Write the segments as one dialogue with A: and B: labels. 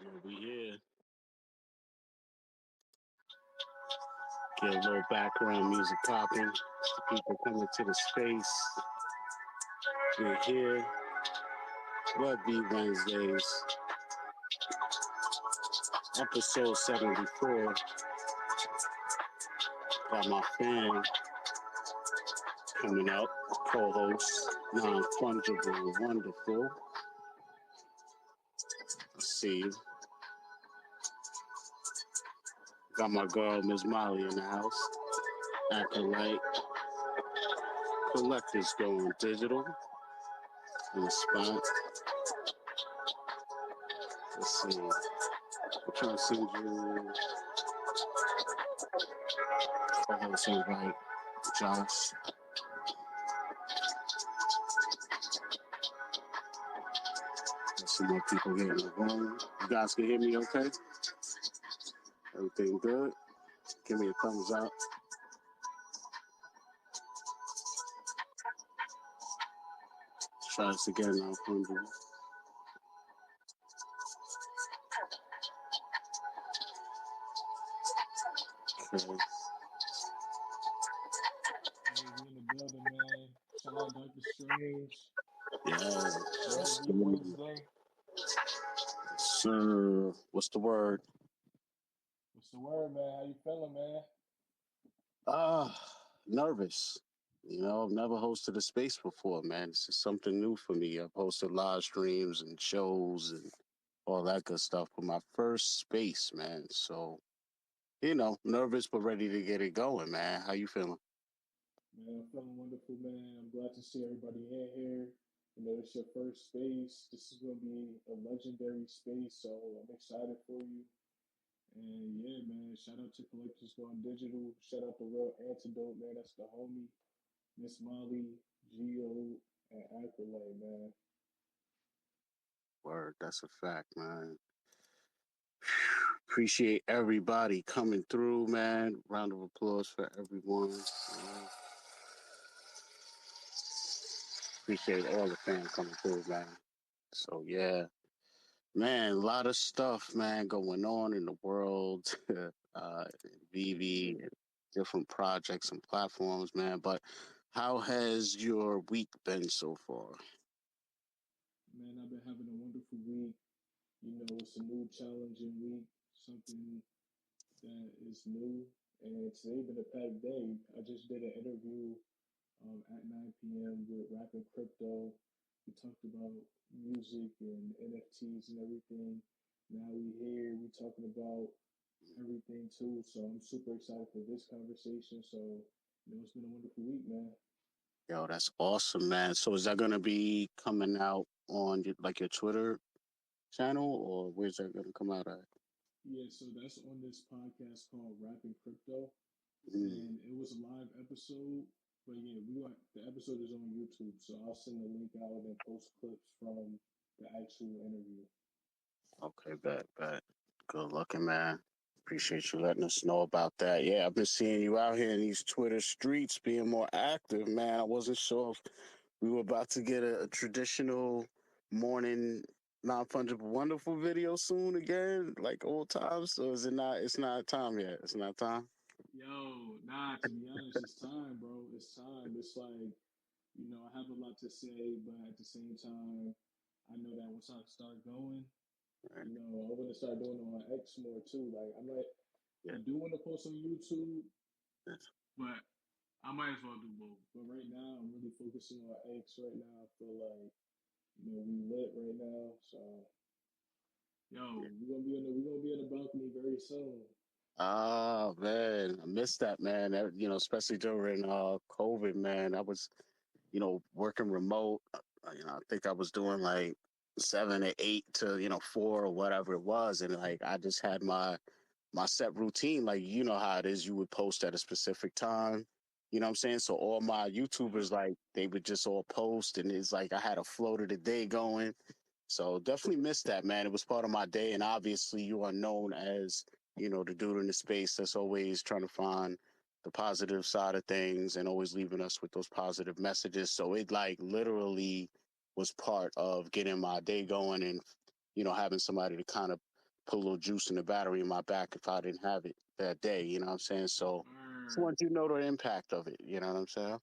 A: Yeah, we here. Get a little background music popping. People coming to the space. We're here. What be Wednesdays? Episode 74. Got my fan coming out. Co-host, non-fungible, wonderful. Let's see. Got my girl, Miss Molly, in the house. Acolyte. Collectors going digital. In the spot. Let's see. I'm trying to send you co-host invite. Josh. There's some more people here in the room. You guys can hear me okay? Everything good? Give me a thumbs up. Let's try this again now, Fungible. Okay.
B: Hey, we in the building, man. Shout out Dr. Strange.
A: Yeah.
B: Another week Wednesday.
A: Sir, what's the word?
B: What's the word, man? How you feeling, man?
A: Nervous. You know, I've never hosted a space before, man. This is something new for me. I've hosted live streams and shows and all that good stuff, but my first space, man. So, nervous but ready to get it going, man. How you feeling?
B: Man, I'm feeling wonderful, man. I'm glad to see everybody in here. You know, it's your first space. This is going to be a legendary space, so I'm excited for you. And yeah, man, shout out to Collectors Going Digital. Shout out to Real Antidote, man. That's the homie. Miss Molly, Geo, and Acolyte, man.
A: Word, that's a fact, man. Appreciate everybody coming through, man. Round of applause for everyone. Appreciate all the fans coming through, man. So yeah, man, a lot of stuff, man, going on in the world. VeVe, and different projects and platforms, man. But how has your week been so far?
B: Man, I've been having a wonderful week. You know, it's a new challenging week, something that is new. And today been a packed day. I just did an interview at 9 p.m. with Rapping Crypto. We talked about music and NFTs and everything. Now we here, we talking about everything too. So I'm super excited for this conversation. So, it's been a wonderful week, man.
A: Yo, that's awesome, man. So is that gonna be coming out on your Twitter channel, or where's that gonna come out at?
B: Yeah, so that's on this podcast called Rapping Crypto.
A: Mm,
B: And it was a live episode. But yeah, the episode is on YouTube, so I'll send the link out and post clips from the actual interview.
A: okay, bet. Good looking, man. Appreciate you letting us know about that. Yeah, I've been seeing you out here in these Twitter streets being more active, man. I wasn't sure if we were about to get a traditional morning non-fungible wonderful video soon again, like old times. So is it not? It's not time yet. It's not time.
B: Yo, nah, to be honest, it's time, bro. It's time. It's like, I have a lot to say, but at the same time, I know that once I start going,
A: Right.
B: I want to start doing it on X more too. Like,
A: Yeah.
B: I do want to post on YouTube,
A: Yes.
B: but I might as well do both. But right now, I'm really focusing on X right now. I feel like, we lit right now. So,
A: Yeah.
B: we're gonna be on the balcony very soon.
A: Oh man, I missed that, man. Especially during COVID, man. I was, working remote. I think I was doing like 7 or 8 to 4 or whatever it was, and like I just had my set routine. Like how it is, you would post at a specific time. You know what I'm saying? So all my YouTubers,
B: Yep.
A: like, they would just all post, and it's like I had a flow of the day going. So definitely missed that, man. It was part of my day, and obviously you are known as, the dude in the space that's always trying to find the positive side of things and always leaving us with those positive messages. So it like literally was part of getting my day going and, having somebody to kind of put a little juice in the battery in my back if I didn't have it that day. You know what I'm saying? So just want you to know the impact of it. You know what I'm saying?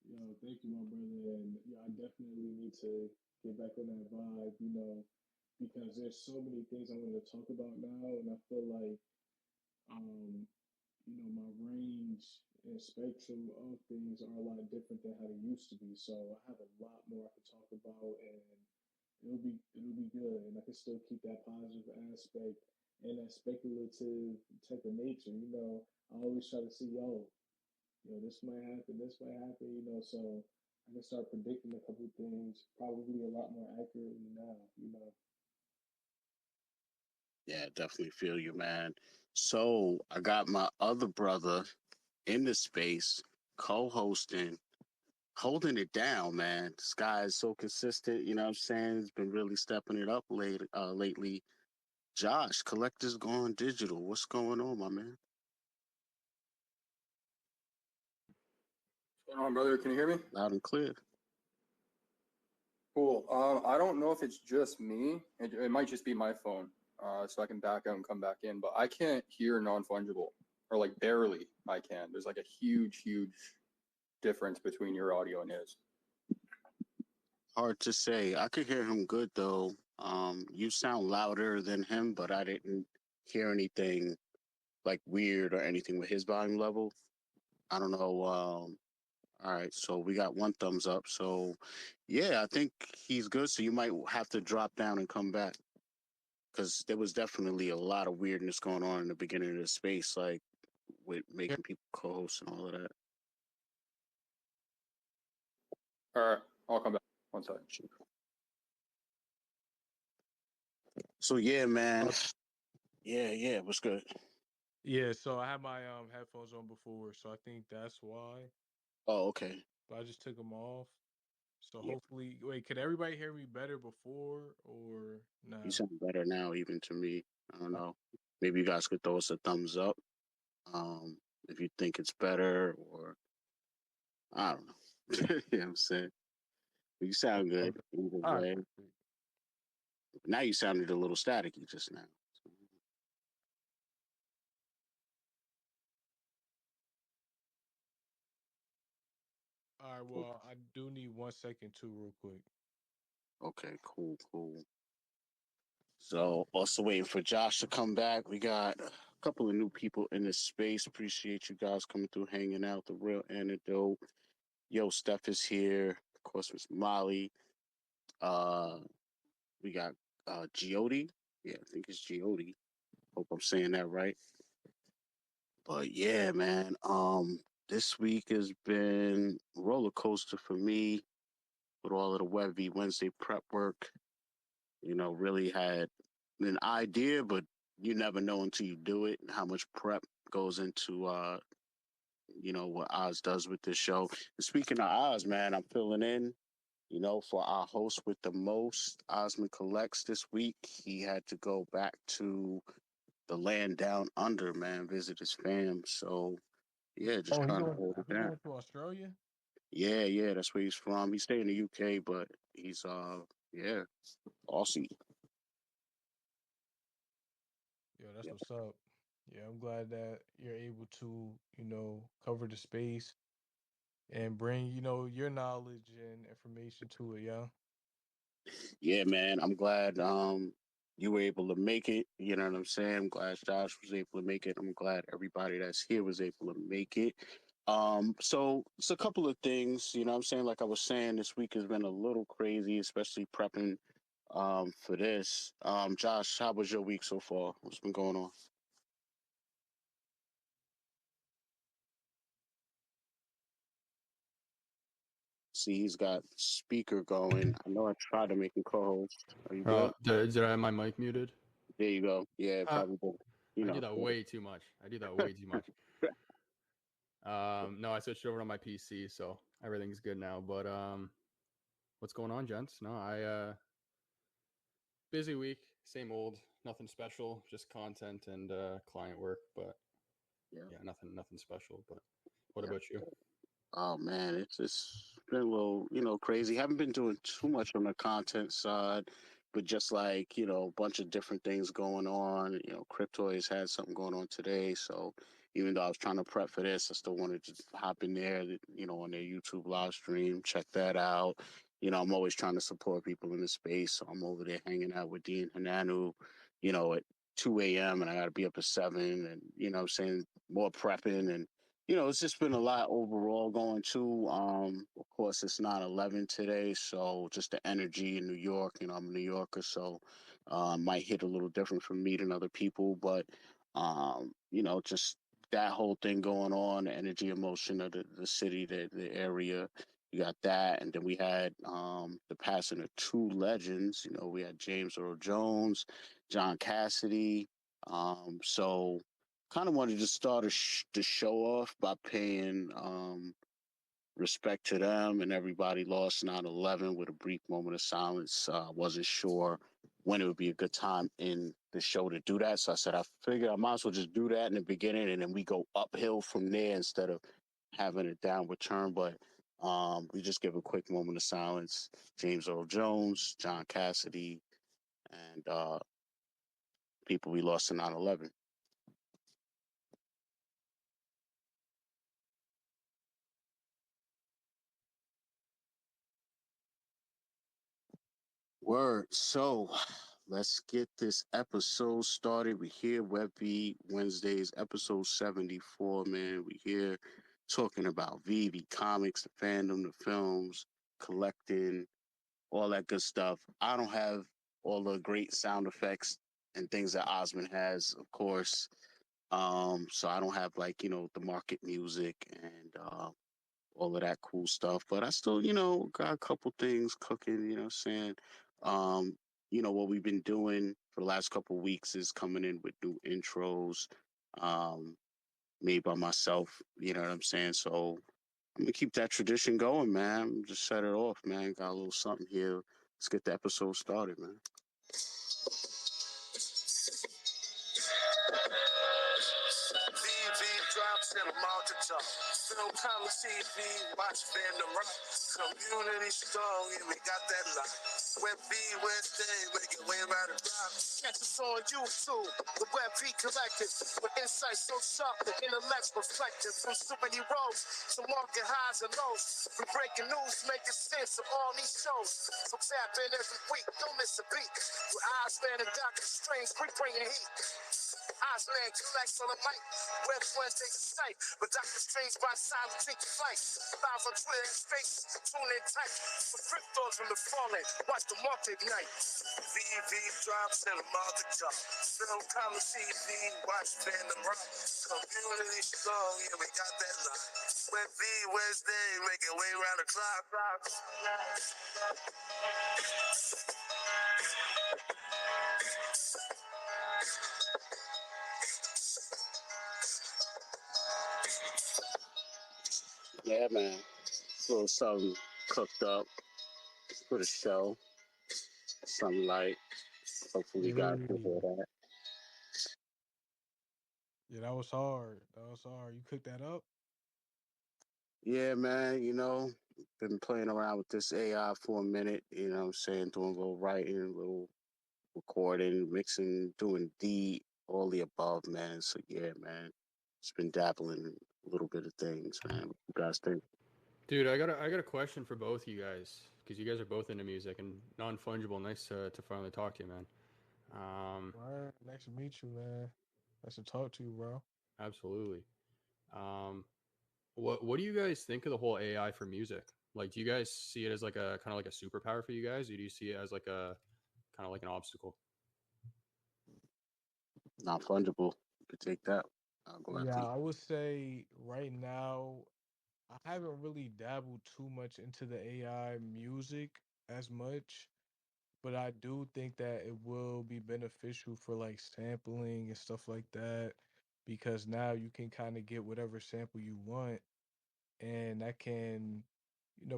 B: Yo, thank you, my brother. And yeah, I definitely need to get back on that vibe, because there's so many things I want to talk about now, and I feel like, um, my range and spectrum of things are a lot different than how they used to be. So I have a lot more I could talk about, and it'll be good. And I can still keep that positive aspect and that speculative type of nature. I always try to see, this might happen, so I can start predicting a couple of things probably a lot more accurately now.
A: Yeah, definitely feel you, man. So I got my other brother in the space, co-hosting, holding it down, man. This guy is so consistent. You know what I'm saying? He's been really stepping it up lately. Josh, Collectors Gone Digital. What's going on, my man?
C: What's going on, brother? Can you hear me?
A: Loud and clear.
C: Cool. I don't know if it's just me. It might just be my phone, so I can back out and come back in. But I can't hear non-fungible, or like barely I can. There's like a huge difference between your audio and his.
A: Hard to say. I could hear him good though. You sound louder than him, but I didn't hear anything like weird or anything with his volume level. I don't know. All right, so we got one thumbs up. So, yeah, I think he's good. So you might have to drop down and come back because there was definitely a lot of weirdness going on in the beginning of the space, like with making people co-host and all of that.
C: All right, I'll come back. One second.
A: So yeah, man. Yeah. What's good?
B: Yeah, so I had my headphones on before, so I think that's why.
A: Oh, okay.
B: But I just took them off. So
A: Yeah,
B: hopefully, wait, could everybody hear me better before or
A: you
B: no?
A: sound better now, even to me. I don't know. Maybe you guys could throw us a thumbs up, if you think it's better, or I don't know. You know what I'm saying? You sound good either
B: All
A: way.
B: right.
A: Now you sounded a little staticky just now.
B: All right, well, I do need 1 second too, real quick.
A: Okay, cool. So, also waiting for Josh to come back. We got a couple of new people in this space. Appreciate you guys coming through, hanging out. The Real Antidote. Yo, Steph is here. Of course, Miss Molly. Uh, we got G.O.D. Yeah, I think it's G.O.D. Hope I'm saying that right. But yeah, man. This week has been a roller coaster for me with all of the VeVe Wednesday prep work. Really had an idea, but you never know until you do it how much prep goes into what Oz does with this show. And speaking of Oz, man, I'm filling in, for our host with the most, Osman Collects this week. He had to go back to the land down under, man, visit his fam. So yeah, just
B: Oh,
A: trying to hold it
B: he
A: down.
B: going to Australia?
A: Yeah, that's where he's from. He stay in the UK, but he's yeah, Aussie.
B: Yeah, that's
A: Yeah.
B: what's up. Yeah, I'm glad that you're able to, cover the space and bring, your knowledge and information to it, yeah.
A: Yeah, man, I'm glad you were able to make it. You know what I'm saying? I'm glad Josh was able to make it. I'm glad everybody that's here was able to make it. So it's a couple of things, you know what I'm saying? Like I was saying, this week has been a little crazy, especially prepping for this. Josh, how was your week so far? What's been going on? See, he's got speaker going. I know I tried to make him co-host. Are you good?
C: Did I have my mic muted?
A: There you go. Yeah, probably.
C: I do that way too much. No, I switched over to my PC, so everything's good now. But what's going on, gents? No, busy week, same old, nothing special, just content and client work. But yeah, nothing special. But what about you?
A: Oh man, it's just been a little, crazy. Haven't been doing too much on the content side. but just like, a bunch of different things going on. Crypto has had something going on today. So even though I was trying to prep for this, I still wanted to just hop in there, on their YouTube live stream, check that out. I'm always trying to support people in the space. So I'm over there hanging out with Dean Hananu, at 2 a.m. and I got to be up at 7 and, I'm saying more prepping and, it's just been a lot overall going too. Of course, it's 9/11 today, so just the energy in New York. I'm a New Yorker, so might hit a little different for me than other people, but just that whole thing going on, the energy, emotion of the city, the area. You got that, and then we had the passing of two legends. We had James Earl Jones, John Cassaday. So kind of wanted to start the show off by paying respect to them and everybody lost 9/11 with a brief moment of silence. Wasn't sure when it would be a good time in the show to do that. So I said, I figured I might as well just do that in the beginning and then we go uphill from there instead of having a downward turn. But we just give a quick moment of silence. James Earl Jones, John Cassaday, and people we lost in 9/11. Word. So let's get this episode started. We here, WebV Wednesdays, episode 74, man. We here talking about VeVe comics, the fandom, the films, collecting, all that good stuff. I don't have all the great sound effects and things that Osmond has, of course. So I don't have like, the market music and all of that cool stuff. But I still, got a couple things cooking, what I'm saying? Um, what we've been doing for the last couple weeks is coming in with new intros, um, made by myself, you know what I'm saying? So I'm gonna keep that tradition going, man. Just set it off, man. Got a little something here. Let's get the episode started, man. VeVe drops in a multitude. Film comedy TV, watch fandom rock. Community strong, and we got that lock. WebV Wednesday, make it way around the block. Catch us on YouTube, the WebV Collective, with insights so sharp, the intellect's reflective. From superheroes to market highs and lows, we breaking news, making sense of all these shows. So tap in every week, don't miss a beat. With Osman and Dr. Strange, we bringing heat. Osman collects on the mic. Web Wednesday's a sight, but Dr. Strange by side will take your flight. Live on Twitter and Space, tune in tight. For cryptos from the fallen, watch the market ignite. VeVe drops in a multitude. Film comedy TV, watch fandom rock. Community strong, yeah, we got that lock. WebV Wednesday, making way around the clock. Yeah, man. A little something cooked up for the show. Something light. Hopefully, you guys can hear that.
B: Yeah, that was hard. That was hard. You cooked that up?
A: Yeah, man. Been playing around with this AI for a minute. What I'm saying? Doing a little writing, a little recording, mixing, doing all the above, man. So, yeah, man. Just been dabbling in a little bit of things, man. What you guys think?
C: Dude, I got a question for both of you guys because you guys are both into music and non-fungible. Nice to finally talk to you, man.
B: Word. Nice to meet you, man. Nice to talk to you, bro.
C: Absolutely. Um, what do you guys think of the whole AI for music? Like, do you guys see it as like a kind of like a superpower for you guys, or do you see it as like a kind of like an obstacle?
A: Not fungible. You could take that. I'll go after
B: Yeah,
A: you.
B: I would say right now, I haven't really dabbled too much into the AI music as much, but I do think that it will be beneficial for like sampling and stuff like that because now you can kind of get whatever sample you want and that can,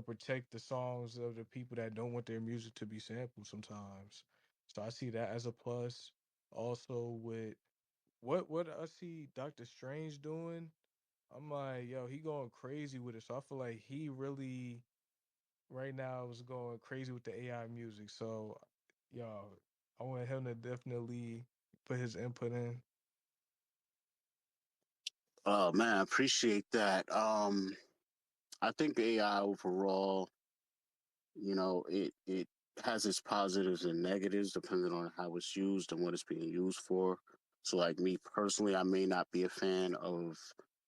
B: protect the songs of the people that don't want their music to be sampled sometimes. So I see that as a plus. Also with what I see Doctor Strange doing, I'm like, yo, he going crazy with it. So I feel like he really right now is going crazy with the AI music. So Yo, I want him to definitely put his input in.
A: Oh man, I appreciate that. I think AI overall, it has its positives and negatives depending on how it's used and what it's being used for. So, like me personally, I may not be a fan of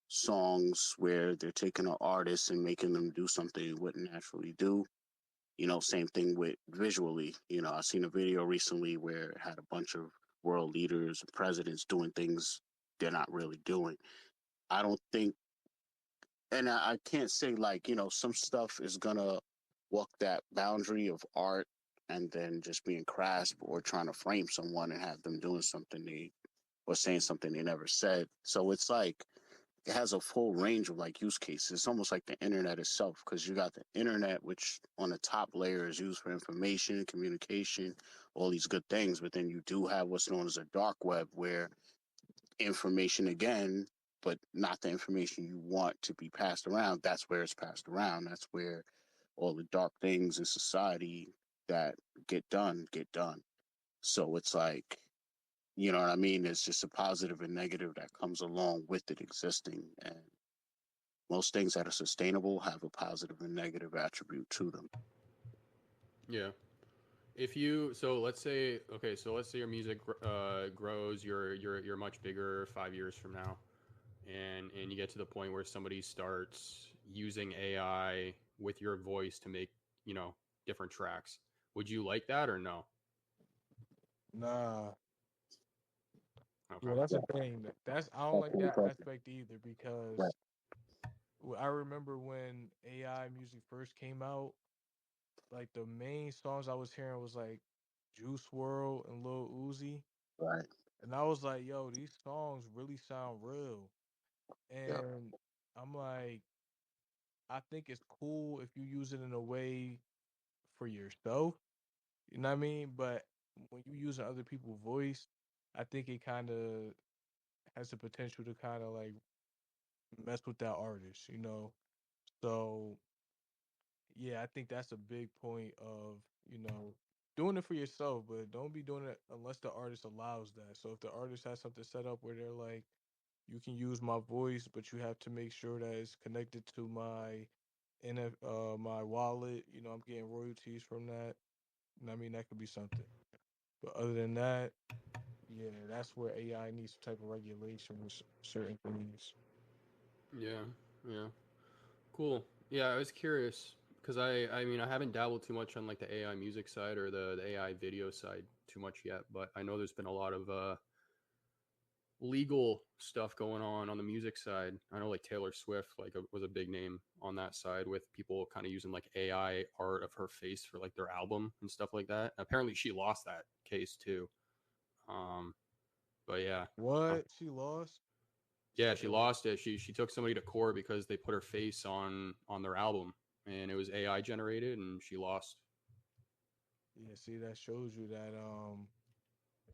A: songs where they're taking an artist and making them do something they wouldn't naturally do. Same thing with visually. I seen a video recently where it had a bunch of world leaders and presidents doing things they're not really doing. I don't think, and I can't say like, some stuff is gonna walk that boundary of art and then just being crass or trying to frame someone and have them doing something they or saying something they never said. So it's like it has a full range of like use cases. It's almost like the internet itself because you got the internet, which on the top layer is used for information, communication, all these good things. But then you do have what's known as a dark web where information again, but not the information you want to be passed around. That's where it's passed around. That's where all the dark things in society that get done. So it's like, you know what I mean? It's just a positive and negative that comes along with it existing. And most things that are sustainable have a positive and negative attribute to them.
C: Yeah. If you so let's say okay, so let's say your music grows, you're much bigger 5 years from now, and you get to the point where somebody starts using AI with your voice to make different tracks. Would you like that or no?
B: Nah, yeah,
C: Okay.
B: that's
A: Yeah,
B: the thing. That's I don't
A: that's
B: like
A: one
B: that
A: question.
B: aspect either
A: Right,
B: because I remember when AI music first came out, like the main songs I was hearing was like Juice World and Lil Uzi,
A: right.
B: and I was like, yo, these songs really sound real.
A: Yep,
B: And I'm like, I think it's cool if you use it in a way for yourself. You know what I mean? But when you using other people's voice, I think it kind of has the potential to kind of like mess with that artist, you know? So, yeah, I think that's a big point of, you know, doing it for yourself, but don't be doing it unless the artist allows that. So if the artist has something set up where they're like, you can use my voice, but you have to make sure that it's connected to my wallet. You know, I'm getting royalties from that. And I mean, that could be something. But other than that, yeah, that's where AI needs some type of regulation with certain things.
C: Yeah. Yeah. Cool. Yeah, I was curious because I mean I haven't dabbled too much on like the AI music side or the AI video side too much yet, but I know there's been a lot of legal stuff going on the music side. I know like Taylor Swift was a big name on that side with people kind of using like AI art of her face for like their album and stuff like that. Apparently she lost that case too. Um, but yeah. Uh,
B: What? She lost?
C: yeah, she
B: Yo,
C: lost it. She took somebody to court because they put her face on their album and it was AI generated and she lost.
B: yeah, see, that shows you that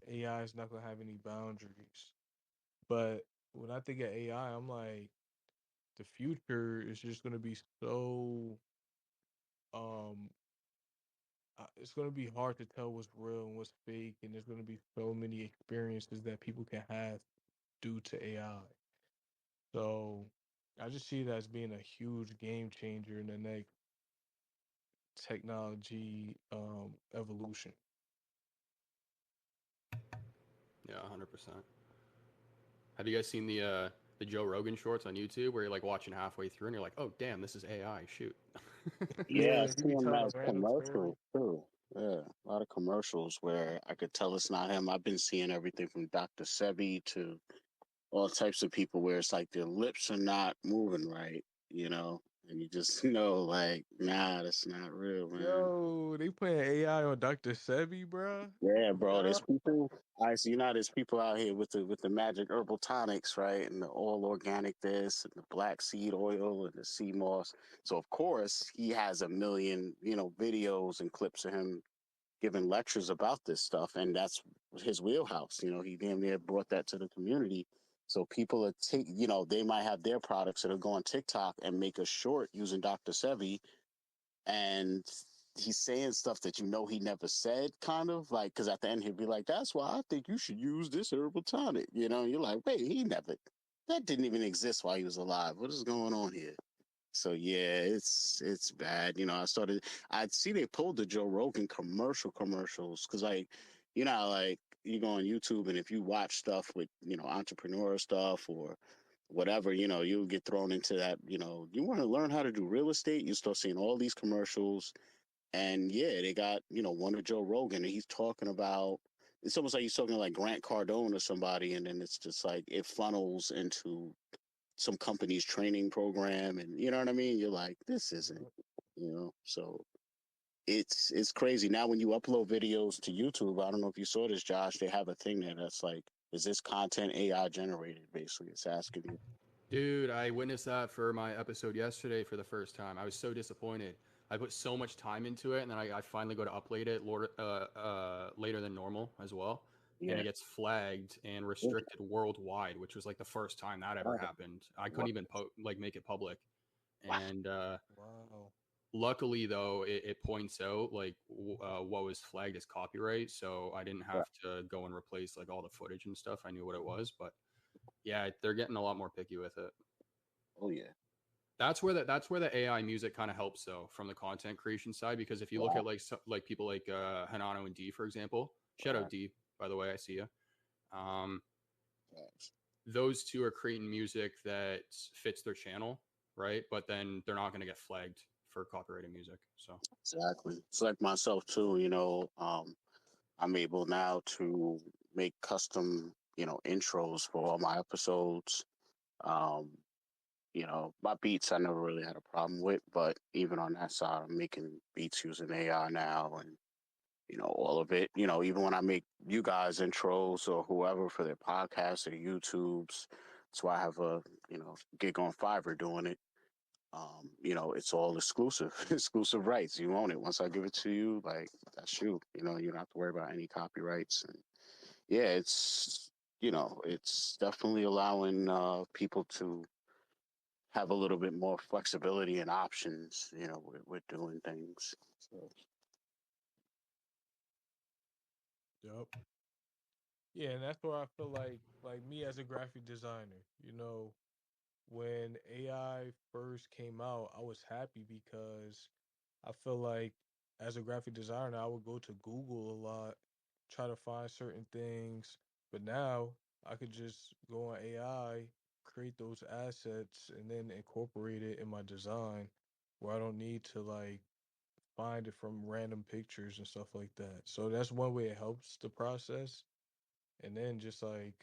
B: AI is not gonna have any boundaries. But when I think of AI, I'm like, the future is just gonna be so um it's going to be hard to tell what's real and what's fake, and there's going to be so many experiences that people can have due to AI. So I just see it as being a huge game changer in the next technology evolution.
C: Yeah, 100%. Have you guys seen the Joe Rogan shorts on YouTube where you're like watching halfway through and you're like, "Oh, damn, this is AI. Shoot."
A: Yeah,
B: Yeah,
A: I've
B: he be
A: seen them
B: telling
A: as
B: random stories.
A: commercials too. Yeah, a lot of commercials where I could tell it's not him. I've been seeing everything from Dr. Sebi to all types of people where it's like their lips are not moving right, and you just know, like, nah, that's not real, man.
B: Yo, they putting AI on Dr. Sebi, bruh.
A: Yeah, bro.
B: Yeah.
A: There's people. I see. There's people out here with the magic herbal tonics, right? And the all organic this, and the black seed oil, and the sea moss. So of course he has a million, videos and clips of him giving lectures about this stuff, and that's his wheelhouse. He damn near brought that to the community. So people are they might have their products that'll go on TikTok and make a short using Dr. Sebi, and he's saying stuff that he never said, kind of like, because at the end he'll be like, "That's why I think you should use this herbal tonic." You're like, "Wait, that didn't even exist while he was alive. What is going on here?" So yeah, it's bad. I'd see they pulled the Joe Rogan commercials because like, like you go on YouTube and if you watch stuff with entrepreneur stuff or whatever, you'll get thrown into that. You want to learn how to do real estate, you start seeing all these commercials, and yeah, they got one of Joe Rogan, and he's talking about. It's almost like he's talking like Grant Cardone or somebody, and then it's just like it funnels into some company's training program, and you know what I mean. You're like, this isn't, So it's crazy now when you upload videos to YouTube. I don't know if you saw this, Josh. They have a thing there that's like, is this content AI generated? Basically, it's asking you.
D: Dude, I witnessed that for my episode yesterday for the first time. I was so disappointed. I put so much time into it, and then I finally go to upload it later than normal as well.
A: Yeah.
D: And it gets flagged and restricted worldwide, which was like the first time that ever happened. I couldn't even make it public. And
E: Wow.
D: luckily, though, it points out like what was flagged as copyright, so I didn't have to go and replace like all the footage and stuff. I knew what it was, but yeah, they're getting a lot more picky with it.
A: Oh yeah.
D: That's where the AI music kind of helps though from the content creation side, because if you look at like people like Hanano and D, for example, shout out D, by the way, I see you. Those two are creating music that fits their channel, right? But then they're not going to get flagged for copyrighted music. So
A: exactly, it's like myself too. I'm able now to make custom intros for all my episodes. My beats I never really had a problem with, but even on that side, I'm making beats using AI now, and all of it. Even when I make you guys intros or whoever for their podcasts or YouTubes, that's why I have a gig on Fiverr doing it. It's all exclusive, exclusive rights. You own it. Once I give it to you, like that's you. You don't have to worry about any copyrights. And yeah, it's definitely allowing people to have a little bit more flexibility and options, with doing things. So.
E: Yep. Yeah, and that's where I feel like me as a graphic designer, when AI first came out, I was happy because I feel like as a graphic designer, I would go to Google a lot, try to find certain things. But now I could just go on AI, create those assets, and then incorporate it in my design where I don't need to like find it from random pictures and stuff like that. So that's one way it helps the process. And then just like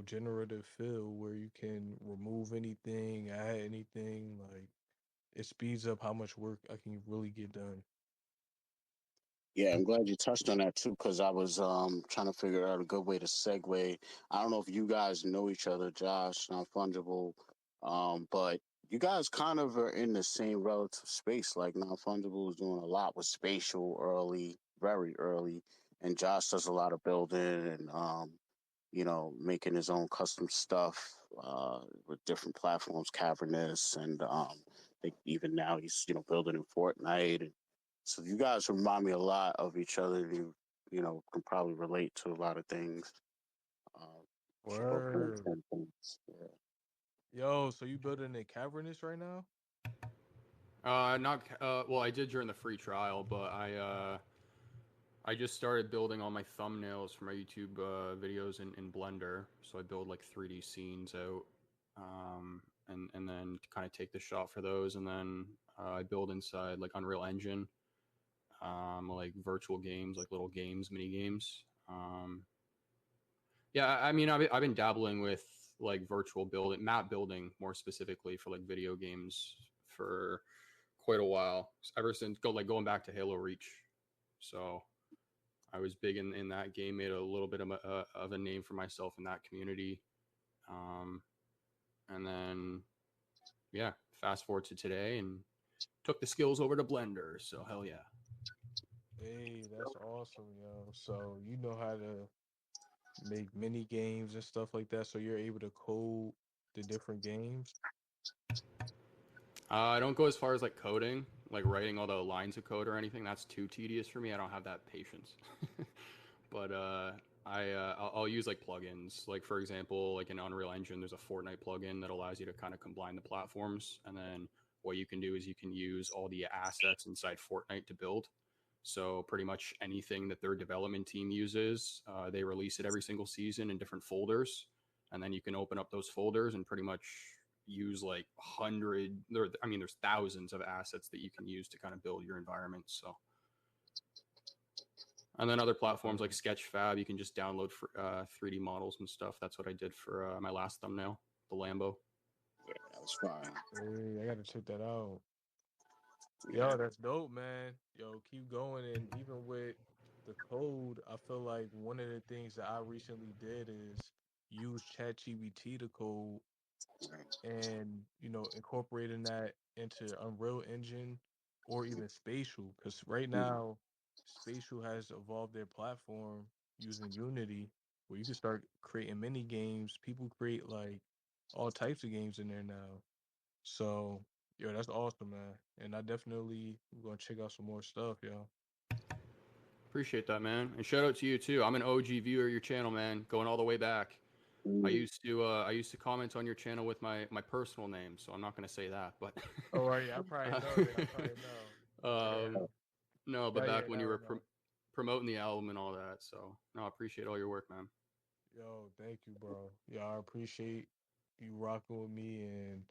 E: generative fill where you can remove anything, add anything. Like it speeds up how much work I can really get done.
A: Yeah, I'm glad you touched on that too, because I was trying to figure out a good way to segue. I don't know if you guys know each other, Josh, not Fungible, but you guys kind of are in the same relative space. Like non Fungible is doing a lot with spatial early, very early, and Josh does a lot of building and making his own custom stuff with different platforms, Cavernous, and even now he's building in Fortnite. And so you guys remind me a lot of each other. You can probably relate to a lot of things. Both doing
E: Word.
A: the same things. Yeah.
E: Yo, so you building a cavernous right now?
D: not well, I did during the free trial, but I just started building all my thumbnails for my YouTube videos in Blender. So I build like 3D scenes out, and then kind of take the shot for those, and then I build inside like Unreal Engine, like virtual games, like little games, mini games. Yeah, I mean, I've been dabbling with like virtual building, map building more specifically for like video games for quite a while, ever since going back to Halo Reach. So I was big in that game, made a little bit of a name for myself in that community. And then, yeah, fast forward to today and took the skills over to Blender. So hell yeah.
E: Hey, that's awesome, yo. So you know how to make mini games and stuff like that, so you're able to code the different games.
D: I don't go as far as like coding. like writing all the lines of code or anything. That's too tedious for me. I don't have that patience. But I'll use like plugins. Like for example, like in Unreal Engine, there's a Fortnite plugin that allows you to kind of combine the platforms. And then what you can do is you can use all the assets inside Fortnite to build. So pretty much anything that their development team uses, they release it every single season in different folders, and then you can open up those folders and pretty much use like there's thousands of assets that you can use to kind of build your environment. So, and then other platforms like Sketchfab, you can just download for 3D models and stuff. That's what I did for my last thumbnail, the Lambo.
A: Yeah, that was fine.
E: Hey, I gotta check that out. Yo, that's dope, man. Yo, keep going. And even with the code, I feel like one of the things that I recently did is use ChatGPT to code and, incorporating that into Unreal Engine or even Spatial. Because right now, Spatial has evolved their platform using Unity, where you can start creating mini games. People create like all types of games in there now. So, yo, that's awesome, man. And I definitely gonna check out some more stuff, yo.
D: Appreciate that, man. And shout out to you too. I'm an OG viewer of your channel, man, going all the way back. I used to comment on your channel with my personal name, so I'm not gonna say that, but
E: Oh, right, yeah, I probably know that. I probably know.
D: um, no, but
E: Yeah,
D: back
E: yeah,
D: when you
E: now I
D: were
E: know.
D: promoting the album and all that. So no, I appreciate all your work, man.
E: Yo, thank you, bro. Yeah, I appreciate you rocking with me. And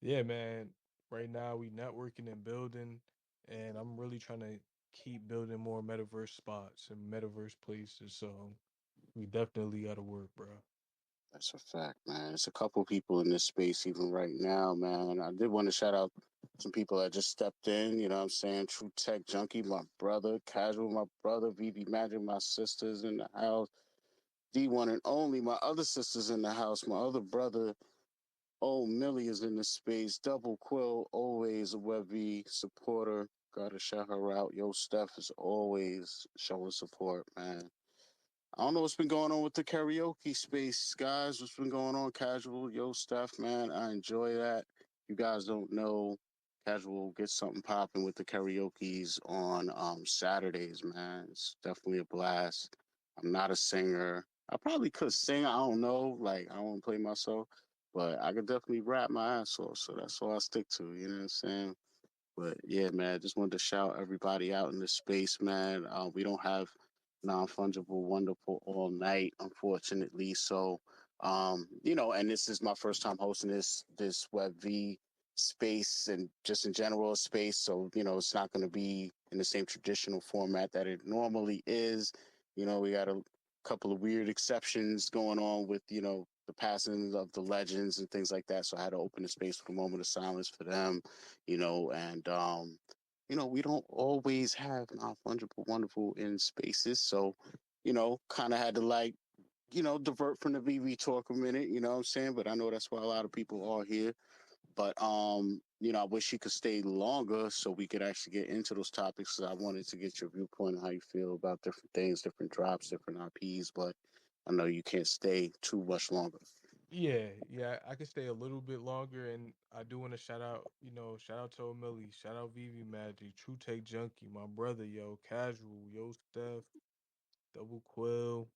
E: yeah, man, right now we networking and building, and I'm really trying to keep building more metaverse spots and metaverse places. So we definitely gotta work, bro.
A: That's a fact, man. It's a couple people in this space even right now, man. I did want to shout out some people that just stepped in, you know what I'm saying? True Tech Junkie, my brother, Casual, my brother, VeVe Magic, my sisters in the house, DeeOneAndOnly, my other sisters in the house, my other brother, Old Millie is in the space, Double Quill, always a VeVe supporter. Gotta shout her out. Yo, Steph is always showing support, man. I don't know what's been going on with the karaoke space, guys. What's been going on, Casual? Yo, Steph, man, I enjoy that. You guys don't know, Casual gets something popping with the karaoke's on Saturdays, man. It's definitely a blast. I'm not a singer. I probably could sing. I don't know. Like, I don't play myself, but I could definitely rap my ass off. So that's all I stick to. You know what I'm saying? But yeah, man, just wanted to shout everybody out in the space, man. We don't have non-fungible wonderful all night, unfortunately. So, and this is my first time hosting this Web V space and just in general space. So, it's not going to be in the same traditional format that it normally is. We got a couple of weird exceptions going on with, the passing of the legends and things like that. So I had to open the space with a moment of silence for them, and we don't always have non-fungible wonderful in spaces. So, kind of had to like, divert from the VV talk a minute, you know what I'm saying? But I know that's why a lot of people are here. But I wish you could stay longer so we could actually get into those topics. 'Cause I wanted to get your viewpoint on how you feel about different things, different drops, different IPs, but I know you can't stay too much longer.
E: Yeah, I can stay a little bit longer, and I do want to shout out to O'Milly, shout out VV Magic, True Take Junkie, my brother, yo, Casual, yo, Steph, Double Quill,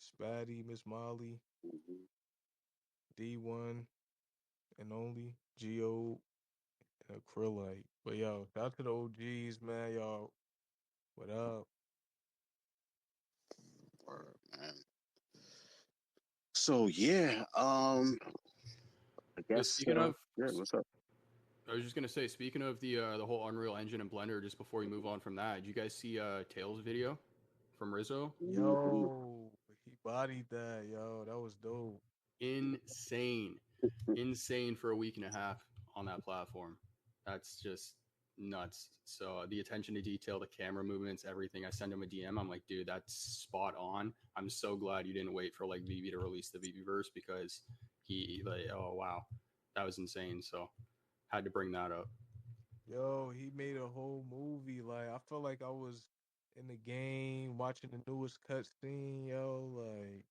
E: Spatty, Miss Molly,
A: Mhm.
E: D1 and only Geo and Acrylite. But yo, shout out to the OGs, man, y'all. What up?
A: Word, man. So yeah, I
D: Yeah,
A: guess
D: speaking of,
A: yeah, what's up?
D: I was just gonna say, speaking of the whole Unreal Engine and Blender, just before we move on from that, did you guys see Tails video from Rizzo?
A: Mhm.
E: Yo, he bodied that, yo. That was dope.
D: Insane, insane for a week and a half on that platform. That's just nuts. So the attention to detail, the camera movements, everything. I send him a DM. I'm like, dude, that's spot on. I'm so glad you didn't wait for like VeVe to release the VeVeVerse because he like, oh wow, that was insane. So had to bring that up.
E: Yo, he made a whole movie. Like, I felt like I was in the game watching the newest cutscene, yo. Like,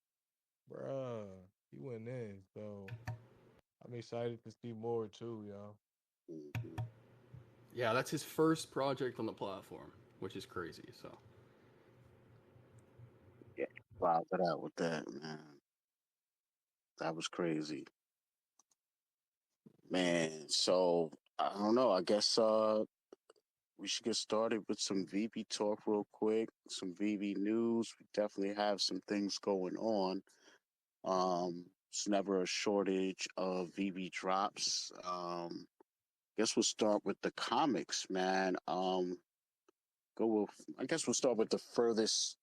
E: bruh, he went in. So I'm excited to see more too, yo.
A: Mhm.
D: Yeah, that's his first project on the platform, which is crazy. So
A: Yeah, wow, but out with that, man. That was crazy, man. So I don't know. I guess we should get started with some VeVe talk real quick. Some VeVe news. We definitely have some things going on. It's never a shortage of VeVe drops. Guess we'll start with the comics, man. Go with. I guess we'll start with the furthest,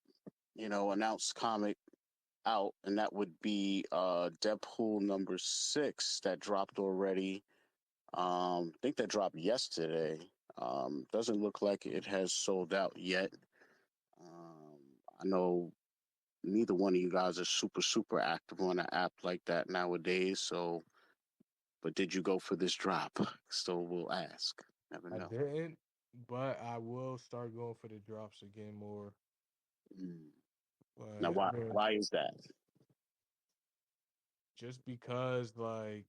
A: announced comic out, and that would be Deadpool #6 that dropped already. I think that dropped yesterday. Doesn't look like it has sold out yet. Um, I know neither one of you guys are super active on an app like that nowadays. So, but did you go for this drop? So we'll ask. Never
E: I
A: know.
E: didn't, but I will start going for the drops again more.
A: Mm. Now,
E: But
A: why
E: I mean,
A: why is that?
E: just because, like,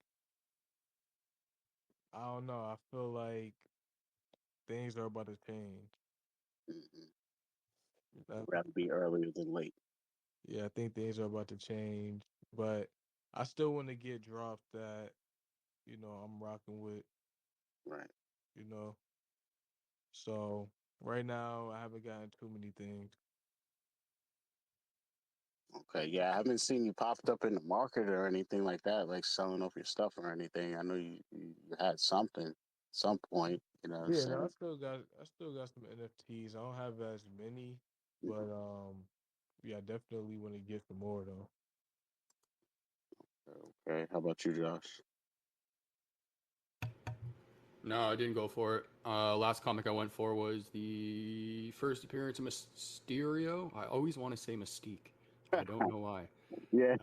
E: I don't know, I feel like things are about to change.
A: Mm-hmm.
E: Uh,
A: Rather be earlier than late.
E: yeah, I think things are about to change, but I still want to get drops that I'm rocking with.
A: Right.
E: You know, so right now I haven't gotten too many things.
A: Okay. Yeah, I haven't seen you popped up in the market or anything like that, like selling off your stuff or anything. I know you had something some point. You know what I'm
E: Yeah, no,
A: saying?
E: I still got some NFTs. I don't have as many,
A: Mhm.
E: but yeah, I definitely want to get some more though.
A: Okay. How about you, Josh?
D: no, I didn't go for it. Last comic I went for was the first appearance of Mysterio. I always want to say Mystique. I don't know why.
A: Yeah.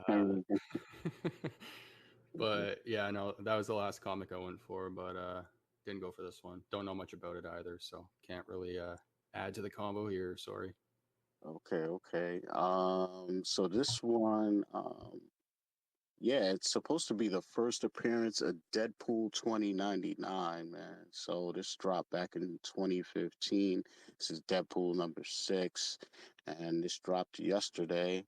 D: But yeah, no, that was the last comic I went for, but didn't go for this one. Don't know much about it either, so can't really add to the combo here. Sorry.
A: Okay. So this one, yeah, it's supposed to be the first appearance of Deadpool 2099, man. So this dropped back in 2015. This is Deadpool #6, and this dropped yesterday.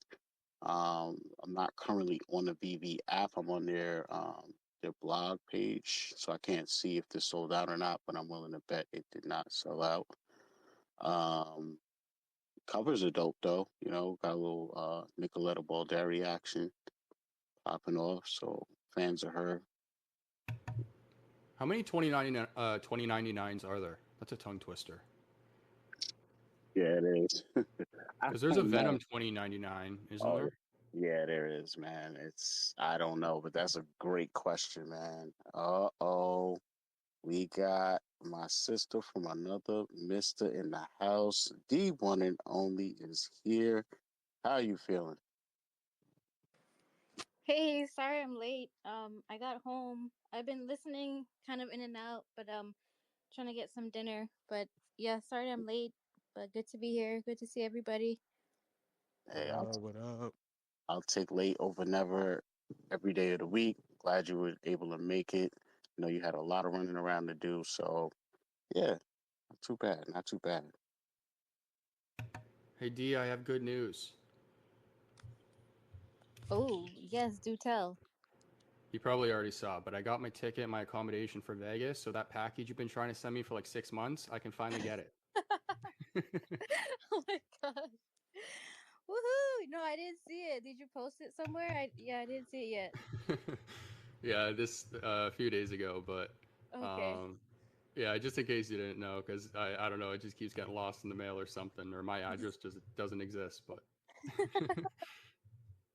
A: I'm not currently on the VeVe app. I'm on their blog page, so I can't see if this sold out or not. But I'm willing to bet it did not sell out. Um, Covers are dope though. Got a little Nicoletta Balderi action popping off. So fans of her.
D: How many 2099s are there? That's a tongue twister.
A: Yeah, it is. I
D: Because there's a
A: don't
D: Venom
A: know.
D: 2099, isn't
A: Oh,
D: there?
A: yeah, there is, man. I don't know, but that's a great question, man. Uh-oh. We got my sister from another mister in the house. DeeOneAndOnly is here. How you feeling?
F: Hey, sorry I'm late. I got home. I've been listening kind of in and out, but trying to get some dinner. But yeah, sorry I'm late, but good to be here. Good to see everybody.
A: Hey,
E: What up?
A: I'll take late over never every day of the week. Glad you were able to make it. You had a lot of running around to do, so yeah, not too bad, not too bad.
D: Hey D, I have good news.
F: Oh, yes, do tell.
D: You probably already saw, but I got my ticket and my accommodation for Vegas, so that package you've been trying to send me for like 6 months, I can finally get it.
F: Oh my gosh. Woohoo! No, I didn't see it. Did you post it somewhere? I didn't see it yet.
D: Yeah, this a few days ago, but
F: Okay.
D: um, yeah, just in case you didn't know, because I don't know, it just keeps getting lost in the mail or something, or my address just doesn't exist. But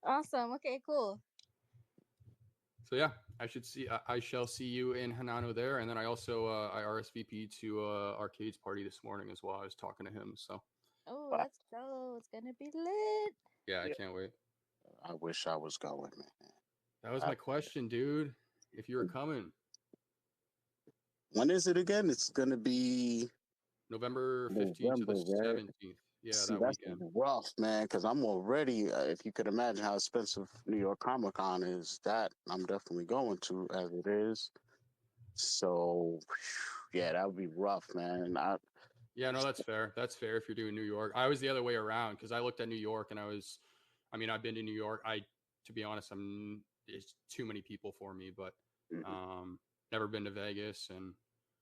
F: Awesome. Okay, cool.
D: so yeah, I shall see you in Hanano there, and then I also I RSVP to Arcade's party this morning as well. I was talking to him, so
F: Oh,
A: But
F: let's go. It's gonna be lit.
D: yeah, I
A: yeah,
D: can't wait.
A: I wish I was going, man.
D: That was
A: I,
D: my question, dude. If you were coming,
A: when is it again? It's gonna be
D: November 15th to the
A: November, right?
D: 17th. Yeah,
A: See,
D: that
A: that's
D: weekend.
A: rough, man, because I'm already, if you could imagine how expensive New York Comic Con is, that I'm definitely going to as it is. So, Yeah, that would be rough, man.
D: Yeah, no, that's fair. That's fair if you're doing New York. I was the other way around because I looked at New York and I've been to New York. To be honest, it's too many people for me, but never been to Vegas, and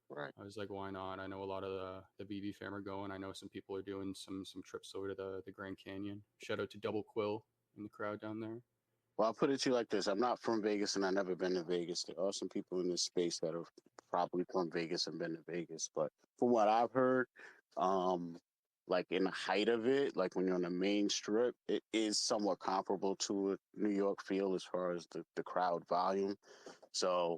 A: right.
D: I was like, why not? I know a lot of the VeVe fam are going. I know some people are doing some trips over to the Grand Canyon. Shout out to Double Quill in the crowd down there.
A: Well, I'll put it to you like this. I'm not from Vegas and I've never been to Vegas. There are some people in this space that are probably from Vegas and been to Vegas. But from what I've heard, like in the height of it, like when you're on the main strip, it is somewhat comparable to a New York feel as far as the crowd volume. So,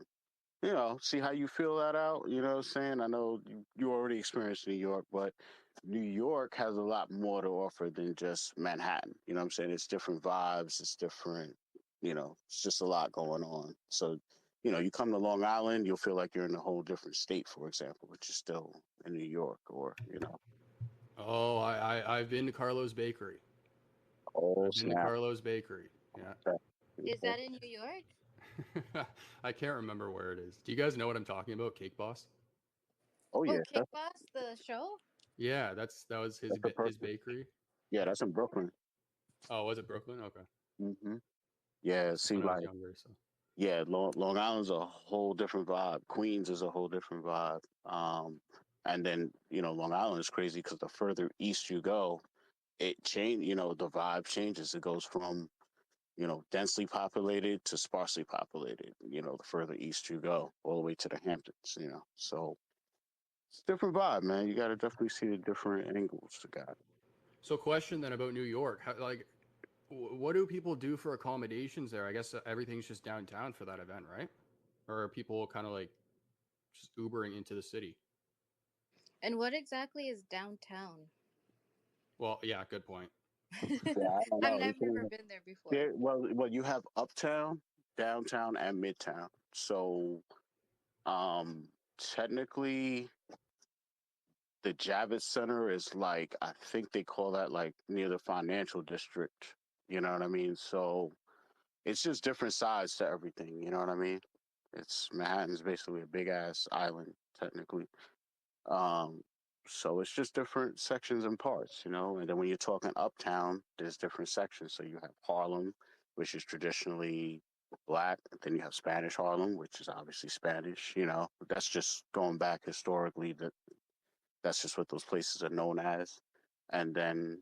A: see how you feel that out. You know what I'm saying? I know you already experienced New York, but New York has a lot more to offer than just Manhattan. You know what I'm saying? It's different vibes. It's different, it's just a lot going on. So, you come to Long Island, you'll feel like you're in a whole different state, for example, which is still in New York or.
D: Oh, I've been to Carlo's Bakery.
A: Oh,
D: I've been to
A: snap.
D: Carlo's Bakery. Yeah.
F: Is that in New York?
D: I can't remember where it is. Do you guys know what I'm talking about? Cake Boss?
A: Oh, yeah.
F: Oh, Cake Boss, the show?
D: Yeah, that was his bakery.
A: Yeah, that's in Brooklyn.
D: Oh, was it Brooklyn? Okay.
A: Mm-hmm. Yeah, see,
D: When I was
A: like,
D: younger, so.
A: yeah, Long Island's a whole different vibe. Queens is a whole different vibe. And then, Long Island is crazy because the further east you go, it change, the vibe changes. It goes from, densely populated to sparsely populated, the further east you go, all the way to the Hamptons. So it's a different vibe, man. You got to definitely see the different angles to got it.
D: So, question then about New York. What do people do for accommodations there? I guess everything's just downtown for that event, right? Or are people kind of like just Ubering into the city?
F: And what exactly is downtown?
D: Well, yeah, good point.
A: Yeah, I don't know.
F: I've never been there before.
A: Well, you have uptown, downtown, and midtown. So, technically, the Javits Center is like, I think they call that like near the financial district. You know what I mean? So it's just different sides to everything. You know what I mean? Manhattan's basically a big ass island, technically. Um, so it's just different sections and parts, and then when you're talking uptown, there's different sections. So you have Harlem, which is traditionally black. Then you have Spanish Harlem, which is obviously Spanish. That's just going back historically. That's just what those places are known as. And then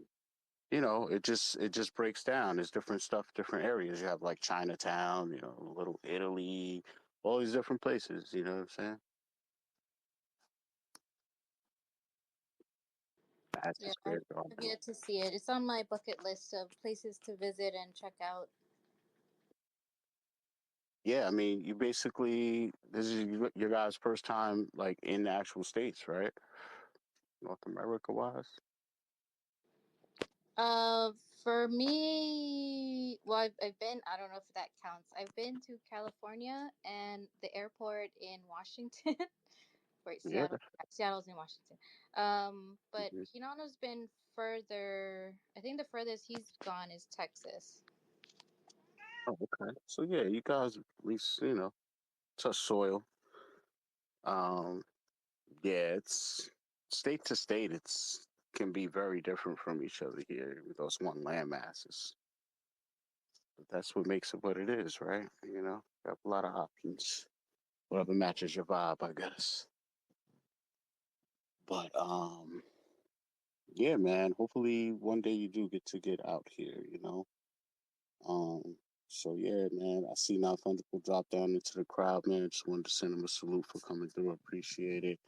A: it just breaks down. There's different stuff, different areas. You have like Chinatown, Little Italy, all these different places. You know what I'm saying? Madison
F: Yeah,
A: Square Garden.
F: I've yet to see it. It's on my bucket list of places to visit and check out.
A: Yeah, I mean, this is your guys' first time like in the actual states, right? North America wise.
F: Uh, for me, well, I've been, I don't know if that counts. I've been to California and the airport in Washington. Wait,
A: Yeah.
F: Seattle's in Washington. But
A: Mhm.
F: Hinano's been further. I think the furthest he's gone is Texas.
A: Oh, okay. So yeah, you guys at least touch soil. Um, yeah, it's state to state. It's can be very different from each other here, even though it's one landmass. But that's what makes it what it is, right? Got a lot of options. Whatever matches your vibe, I guess. But yeah, man. Hopefully one day you do get out here. Um, so yeah, man. I see now Thunderbolt drop down into the crowd, man. Just wanted to send him a salute for coming through. Appreciate it.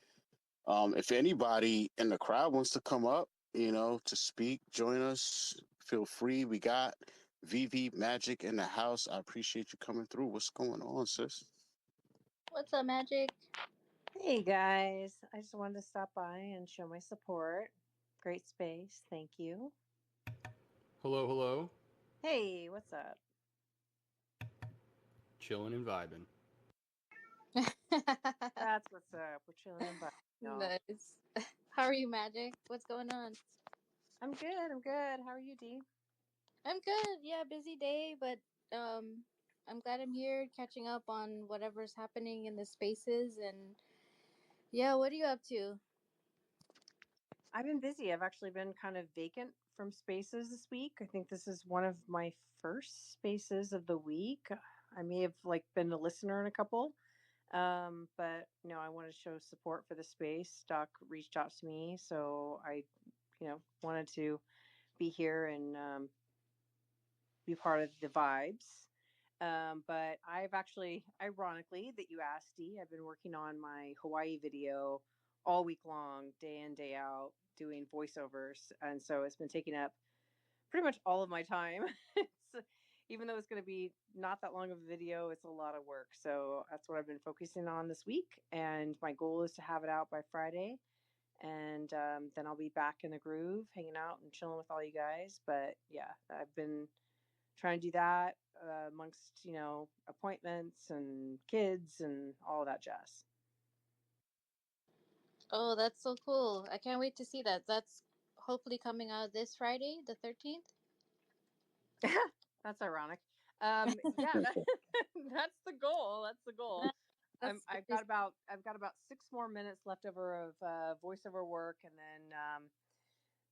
A: If anybody in the crowd wants to come up, to speak, join us. Feel free. We got VeVe Magic in the house. I appreciate you coming through. What's going on, sis?
F: What's up, Magic?
G: Hey guys, I just wanted to stop by and show my support. Great space, thank you.
D: Hello, hello.
G: Hey, what's up?
D: Chilling and vibing.
G: That's what's up. We're chilling and vibing, y'all.
F: Nice. How are you, Magic? What's going on?
G: I'm good. I'm good. How are you, D?
F: I'm good. Yeah, busy day, but I'm glad I'm here catching up on whatever's happening in the spaces and Yeah, what are you up to?
G: I've been busy. I've actually been kind of vacant from spaces this week. I think this is one of my first spaces of the week. I may have like been a listener in a couple, but I want to show support for the space. Doc reached out to me, so I, wanted to be here and be part of the vibes. But I've actually, ironically, that you asked, Dee, I've been working on my Hawaii video all week long, day in, day out, doing voiceovers. And so it's been taking up pretty much all of my time. Even though it's going to be not that long of a video, it's a lot of work. So that's what I've been focusing on this week. And my goal is to have it out by Friday. And then I'll be back in the groove, hanging out and chilling with all you guys. But yeah, I've been trying to do that amongst appointments and kids and all that jazz.
F: Oh, that's so cool. I can't wait to see that. That's hopefully coming out this Friday, the 13th.
G: That's ironic. Yeah, that's the goal. That's the goal. I've got about 6 more minutes left over of voiceover work, and then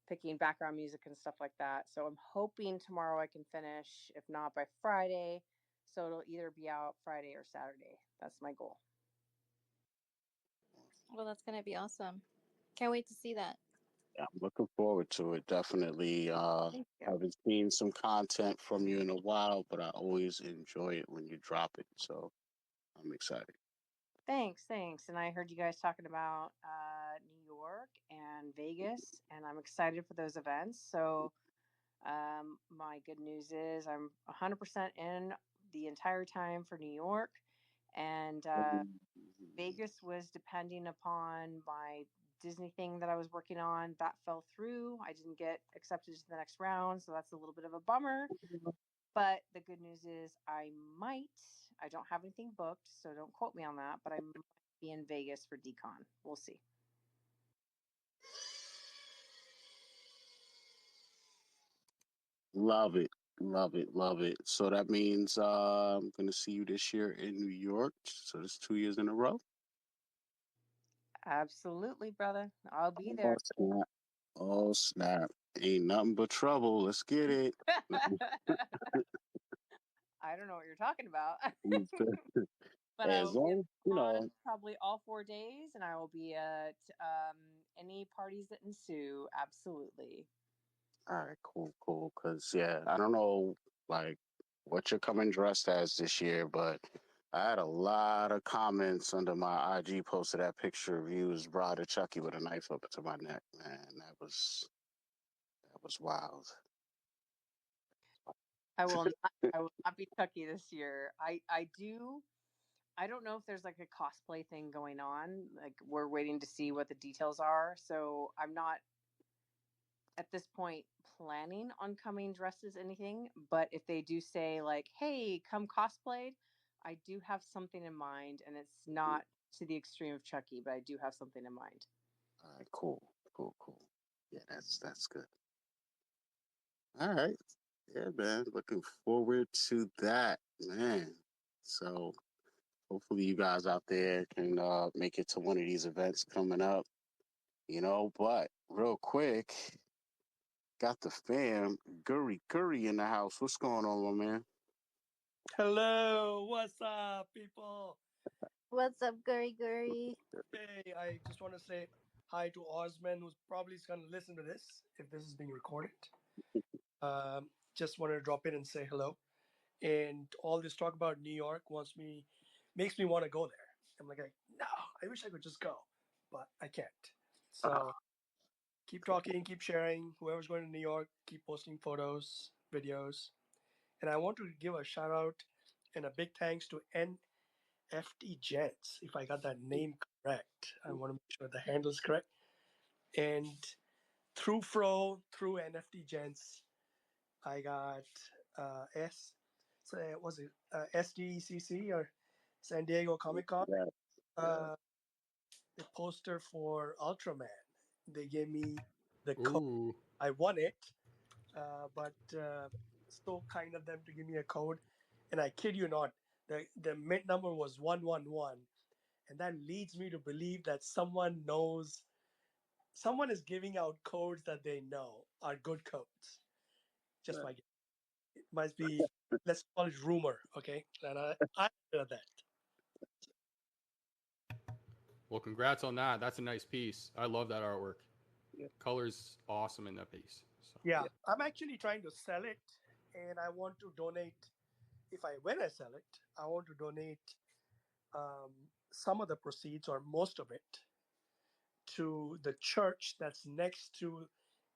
G: picking background music and stuff like that. So I'm hoping tomorrow I can finish, if not by Friday. So it'll either be out Friday or Saturday. That's my goal.
F: Well, that's going to be awesome. Can't wait to see that.
A: Yeah, I'm looking forward to it. Definitely.
G: Thank you.
A: Haven't seen some content from you in a while, but I always enjoy it when you drop it. So I'm excited.
G: Thanks. And I heard you guys talking about New York and Vegas, and I'm excited for those events. So my good news is I'm 100% in the entire time for New York, and Vegas was depending upon my Disney thing that I was working on. That fell through. I didn't get accepted to the next round, so that's a little bit of a bummer. But the good news is I don't have anything booked, so don't quote me on that, but I might be in Vegas for DCon. We'll see.
A: Love it. Love it. Love it. So that means I'm going to see you this year in New York. So that's 2 years in a row.
G: Absolutely, brother. I'll be there.
A: Snap. Oh, snap. Ain't nothing but trouble. Let's get it.
G: I don't know what you're talking about. But
A: Hey,
G: I
A: as
G: will be
A: long
G: on probably all 4 days, and I will be at any parties that ensue. Absolutely.
A: all right, cool. Because, yeah, I don't know, like, what you're coming dressed as this year, but I had a lot of comments under my IG post of that picture of you as Brother Chucky with a knife up to my neck, man. That was wild.
G: I will not be Chucky this year. I don't know if there's like a cosplay thing going on. Like we're waiting to see what the details are. So I'm not at this point planning on coming dressed as anything. But if they do say like, "Hey, come cosplayed," I do have something in mind, and it's not to the extreme of Chucky, but I do have something in mind.
A: All right, cool. Yeah, that's good. All right. Yeah, man. Looking forward to that, man. So hopefully you guys out there can make it to one of these events coming up. But real quick, got the fam, Guri in the house. What's going on, my man?
H: Hello, what's up, people?
F: What's up, Guri?
H: Hey, I just want to say hi to Osman, who's probably going to listen to this if this is being recorded. Just wanted to drop in and say hello. And all this talk about New York makes me want to go there. I'm like, no, I wish I could just go, but I can't. So keep talking, keep sharing. Whoever's going to New York, keep posting photos, videos. And I want to give a shout out and a big thanks to NFT Gents, if I got that name correct. I want to make sure the handle is correct. And through NFT Gents, I got SDCC or San Diego Comic Con, the poster for Ultraman. They gave me the code.
D: Ooh.
H: I won it, but so kind of them to give me a code. And I kid you not, the mint number was 111. and that leads me to believe that someone is giving out codes that they know are good codes. Just my guess. It must be, let's call it rumor, okay? And I heard that.
D: Well, congrats on that. That's a nice piece. I love that artwork.
A: Yeah.
D: Color's awesome in that piece. So.
H: Yeah, I'm actually trying to sell it, and I want to donate. When I sell it, I want to donate some of the proceeds or most of it to the church that's next to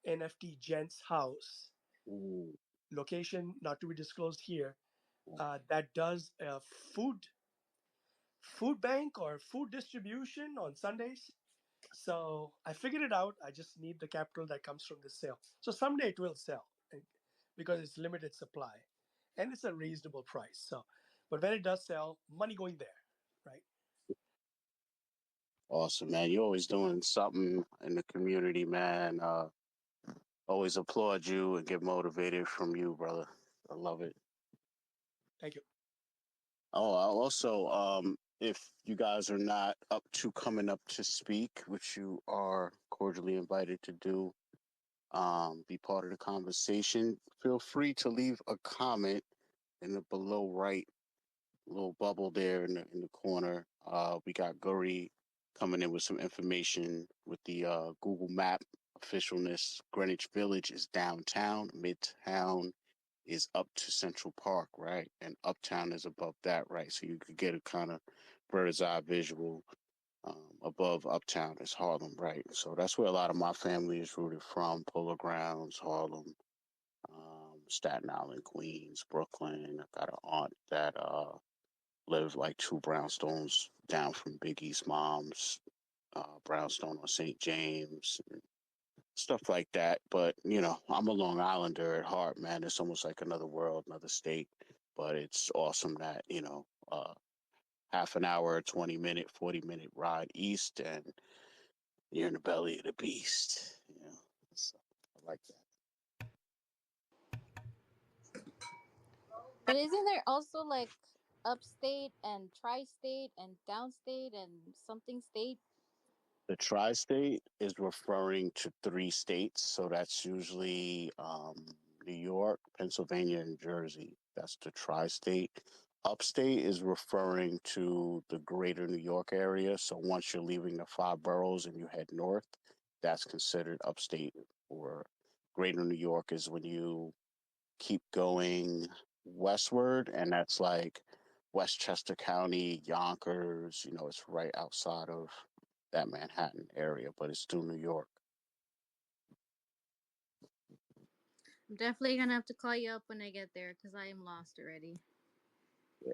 H: NFT Gent's house.
A: Ooh.
H: Location not to be disclosed here. That does a food bank or food distribution on Sundays. So I figured it out. I just need the capital that comes from the sale. So someday it will sell because it's limited supply and it's a reasonable price. So, but when it does sell, money going there, right?
A: Awesome, man. You're always doing something in the community, man. Always applaud you and get motivated from you, brother. I love it.
H: Thank you.
A: Oh, I'll also, if you guys are not up to coming up to speak, which you are cordially invited to do, be part of the conversation, feel free to leave a comment in the below right little bubble there in the corner. We got Guri coming in with some information with the Google Map officialness. Greenwich Village is downtown. Midtown is up to Central Park, right? And Uptown is above that, right? So you could get a kind of bird's eye visual. Above Uptown is Harlem, right? So that's where a lot of my family is rooted from. Polo Grounds, Harlem, Staten Island, Queens, Brooklyn. I got an aunt that lived like 2 brownstones down from Biggie's mom's brownstone on St. James, and stuff like that. But, I'm a Long Islander at heart, man. It's almost like another world, another state. But it's awesome that, half an hour, 20-minute, 40-minute ride east, and you're in the belly of the beast. So I like that.
F: But isn't there also like upstate and tri-state and downstate and something state?
A: The tri-state is referring to 3 states, so that's usually New York, Pennsylvania, and Jersey. That's the tri-state. Upstate is referring to the greater New York area. So once you're leaving the 5 boroughs and you head north, that's considered upstate. Or greater New York is when you keep going westward, and that's like Westchester County, Yonkers. It's right outside of that Manhattan area, but it's still New York.
F: I'm definitely gonna have to call you up when I get there because I am lost already.
A: Yeah.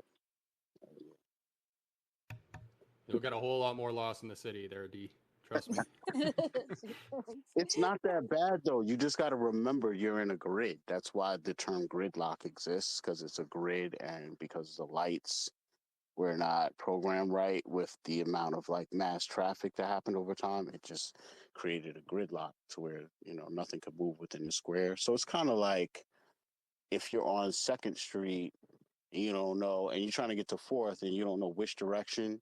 D: You'll get a whole lot more lost in the city there, D. Trust me.
A: It's not that bad, though. You just got to remember you're in a grid. That's why the term gridlock exists, because it's a grid, and because the lights were not programmed right with the amount of like mass traffic that happened over time. It just created a gridlock to where, nothing could move within the square. So it's kind of like if you're on 2nd Street and you don't know, and you're trying to get to 4th and you don't know which direction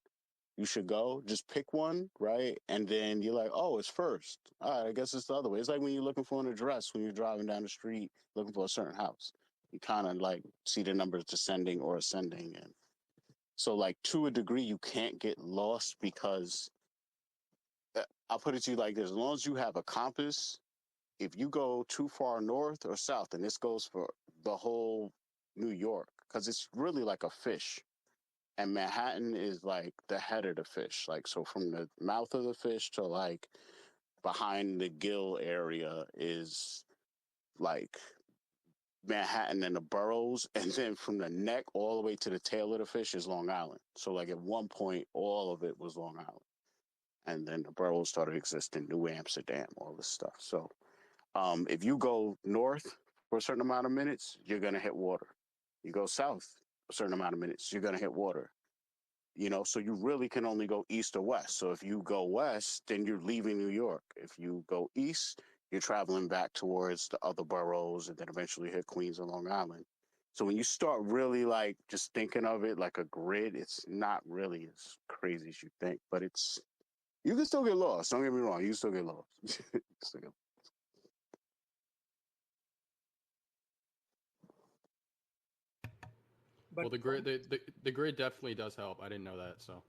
A: you should go, just pick one, right? And then you're like, oh, it's 1st. All right, I guess it's the other way. It's like when you're looking for an address when you're driving down the street looking for a certain house. You kind of like see the numbers descending or ascending. And so, like, to a degree, you can't get lost because I'll put it to you like this. As long as you have a compass, if you go too far north or south, and this goes for the whole New York, because it's really like a fish. And Manhattan is like the head of the fish. Like, so from the mouth of the fish to like behind the gill area is like Manhattan and the boroughs. And then from the neck all the way to the tail of the fish is Long Island. So, like, at one point, all of it was Long Island. And then the boroughs started existing, New Amsterdam, all this stuff. So, if you go north for a certain amount of minutes, you're going to hit water. You go south a certain amount of minutes, you're going to hit water. So you really can only go east or west. So if you go west, then you're leaving New York. If you go east, you're traveling back towards the other boroughs and then eventually hit Queens and Long Island. So when you start really like just thinking of it like a grid, it's not really as crazy as you think, but you can still get lost. Don't get me wrong, you can still get lost. Still get-
H: But
D: Well, the grid definitely does help. I didn't know that, so.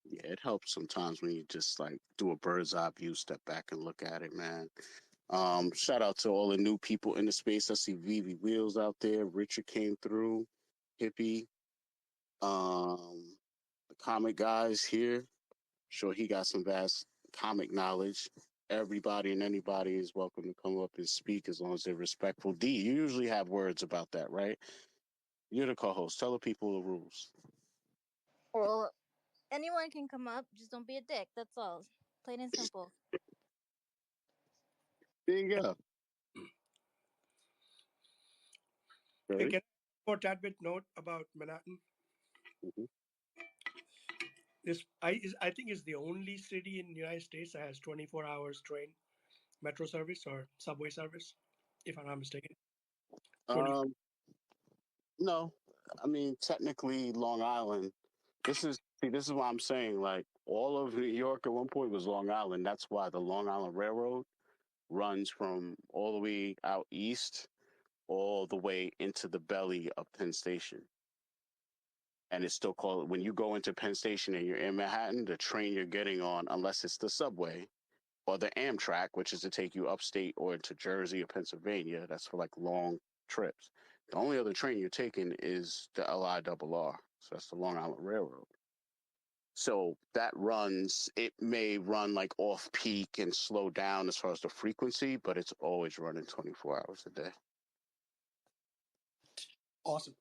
A: Yeah, it helps sometimes when you just like do a bird's eye view, step back and look at it, man. Shout out to all the new people in the space. I see VeVe Wheels out there. Richard came through. Hippie. The comic guys here. Sure, he got some vast comic knowledge. Everybody and anybody is welcome to come up and speak as long as they're respectful. D, you usually have words about that, right? You're the co-host. Tell the people the rules.
F: Well, anyone can come up. Just don't be a dick. That's all. Plain and simple.
A: There you go.
H: hey,
A: Okay.
H: can I for tad bit note about Manhattan?
A: Mhm.
H: I think it's the only city in the United States that has 24 hours train metro service or subway service, if I'm not mistaken. 20.
A: No, I mean technically Long Island. This is why I'm saying like all of New York at one point was Long Island. That's why the Long Island Railroad runs from all the way out east all the way into the belly of Penn Station. And it's still called when you go into Penn Station and you're in Manhattan, the train you're getting on, unless it's the subway or the Amtrak, which is to take you upstate or into Jersey or Pennsylvania, that's for like long trips. The only other train you're taking is the LIRR. So that's the Long Island Railroad. So that runs, it may run like off peak and slow down as far as the frequency, but it's always running 24 hours a day.
H: Awesome.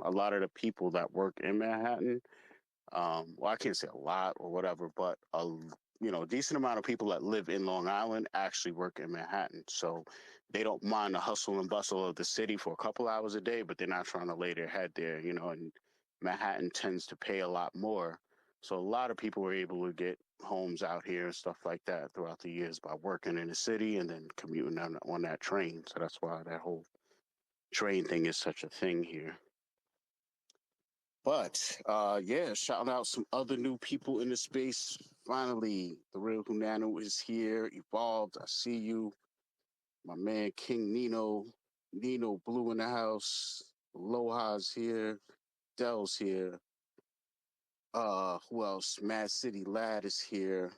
A: A lot of the people that work in Manhattan, well, I can't say a lot or whatever, but a decent amount of people that live in Long Island actually work in Manhattan. So they don't mind the hustle and bustle of the city for a couple hours a day, but they're not trying to lay their head there, and Manhattan tends to pay a lot more. So a lot of people were able to get homes out here and stuff like that throughout the years by working in the city and then commuting on that train. So that's why that whole train thing is such a thing here. But yeah, shout out some other new people in the space. Finally, the real Nano is here. Evolved, I see you. My man King Nino. Nino Blue in the house. Aloha's here. Dell's here. Who else? Mad City Lad is here.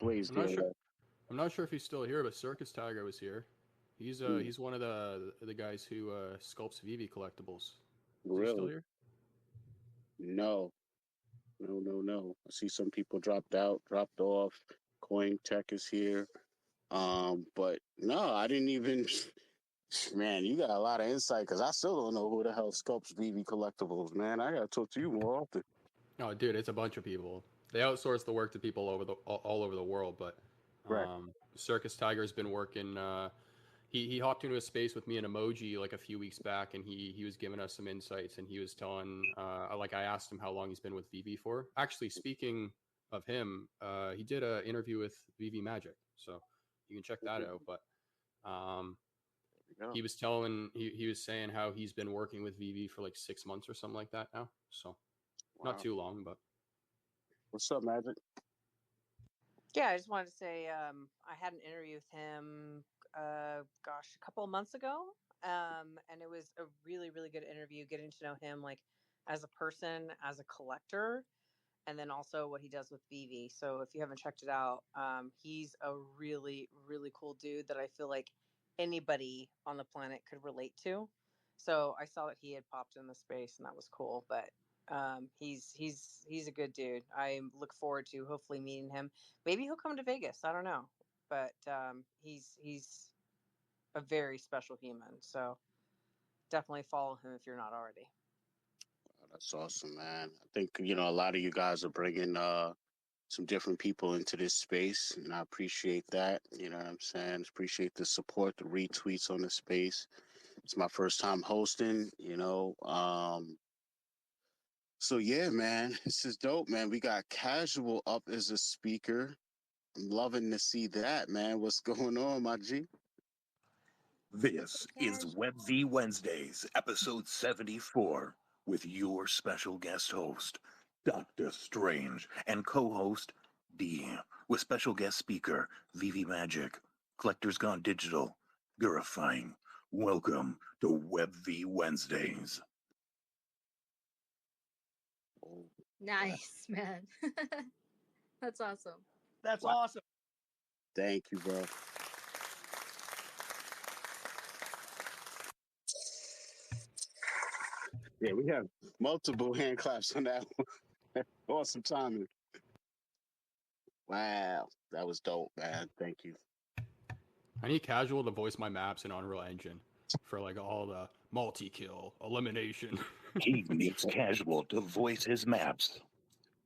A: Blaze
D: I'm not sure.
A: Dealer.
D: I'm not sure if he's still here, but Circus Tiger was here. He's one of the guys who sculpts VeVe collectibles. Is he still
A: Really?
D: here?
A: No. No. I see some people dropped out, dropped off. Coin Tech is here. But no, I didn't even. Man, you got a lot of insight because I still don't know who the hell sculpts VeVe collectibles. Man, I gotta talk to you more often.
D: Oh, dude, it's a bunch of people. They outsource the work to people all over the world. But
A: Right.
D: Circus Tiger's been working. He hopped into a space with me and Emoji like a few weeks back, and he was giving us some insights, and he was telling like I asked him how long he's been with VeVe for. Actually, speaking of him, he did an interview with VeVe Magic, so you can check that out. But he was he was saying how he's been working with VeVe for like 6 months or something like that now. So not
A: Wow.
D: too long, but
A: What's up, Magic?
G: Yeah, I just wanted to say I had an interview with him, a couple of months ago, and it was a really, really good interview. Getting to know him like as a person, as a collector, and then also what he does with VeVe. So if you haven't checked it out, he's a really, really cool dude that I feel like anybody on the planet could relate to. So I saw that he had popped in the space, and that was cool. But he's a good dude. I look forward to hopefully meeting him. Maybe he'll come to Vegas. I don't know, but he's a very special human. So definitely follow him if you're not already.
A: Oh, that's awesome, man. I think a lot of you guys are bringing some different people into this space, and I appreciate that. You know what I'm saying? Appreciate the support, the retweets on the space. It's my first time hosting. So yeah, man, this is dope, man. We got Casual up as a speaker. I'm loving to see that, man. What's going on, my G?
I: This is WebV Wednesdays, episode 74, with your special guest host, Dr. Strange, and co-host, D, with special guest speaker, VeVe Magic, Collectors Gone Digital, Gurifying. Welcome to WebV Wednesdays.
F: Nice, man. That's awesome.
H: That's awesome.
A: Thank you, bro. Yeah, we have multiple hand claps on that one. Awesome timing. Wow, that was dope, man. Thank you.
D: I need Casual to voice my maps in Unreal Engine for like all the multi-kill, elimination.
I: He needs Casual to voice his maps.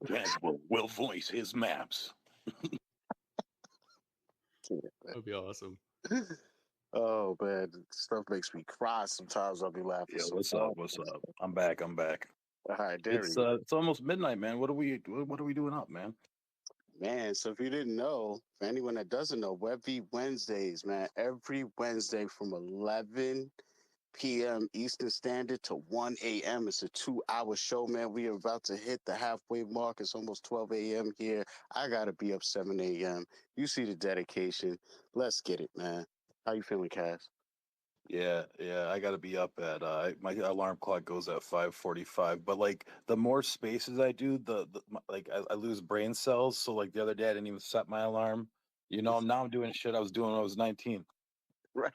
I: Casual will voice his maps.
D: That'd be awesome.
A: Oh man, stuff makes me cry sometimes. I'll be laughing.
I: Yeah,
A: so
I: what's
A: hard.
I: up? What's up? I'm back.
A: All right, there
I: It's almost midnight, man. What are we doing up, man?
A: Man, so if you didn't know, for anyone that doesn't know, WebV Wednesdays, man, every Wednesday from 11 p.m. Eastern Standard to 1 a.m. It's a 2-hour show, man. We are about to hit the halfway mark. It's almost 12 a.m. here. I got to be up 7 a.m. You see the dedication. Let's get it, man. How you feeling, Cass?
I: Yeah. I got to be up at my alarm clock goes at 5:45. But like the more spaces I do, I lose brain cells. So like the other day, I didn't even set my alarm. Now I'm doing shit I was doing when I was 19.
A: Right.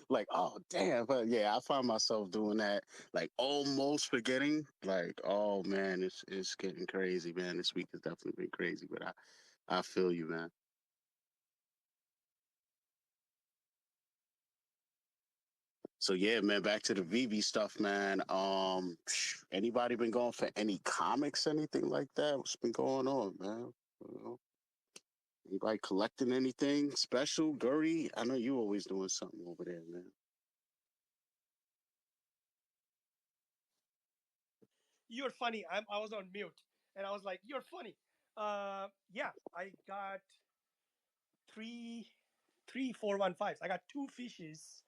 A: Like, oh damn, but yeah, I find myself doing that, like almost forgetting. Like, oh man, it's getting crazy, man. This week has definitely been crazy, but I feel you, man. So yeah, man, back to the VeVe stuff, man. Anybody been going for any comics, anything like that? What's been going on, man? You know, anybody collecting anything special? Guri, I know you always doing something over there, man.
H: You're funny. I was on mute, and I was like, "You're funny." Yeah, I got three 415s. I got two fishes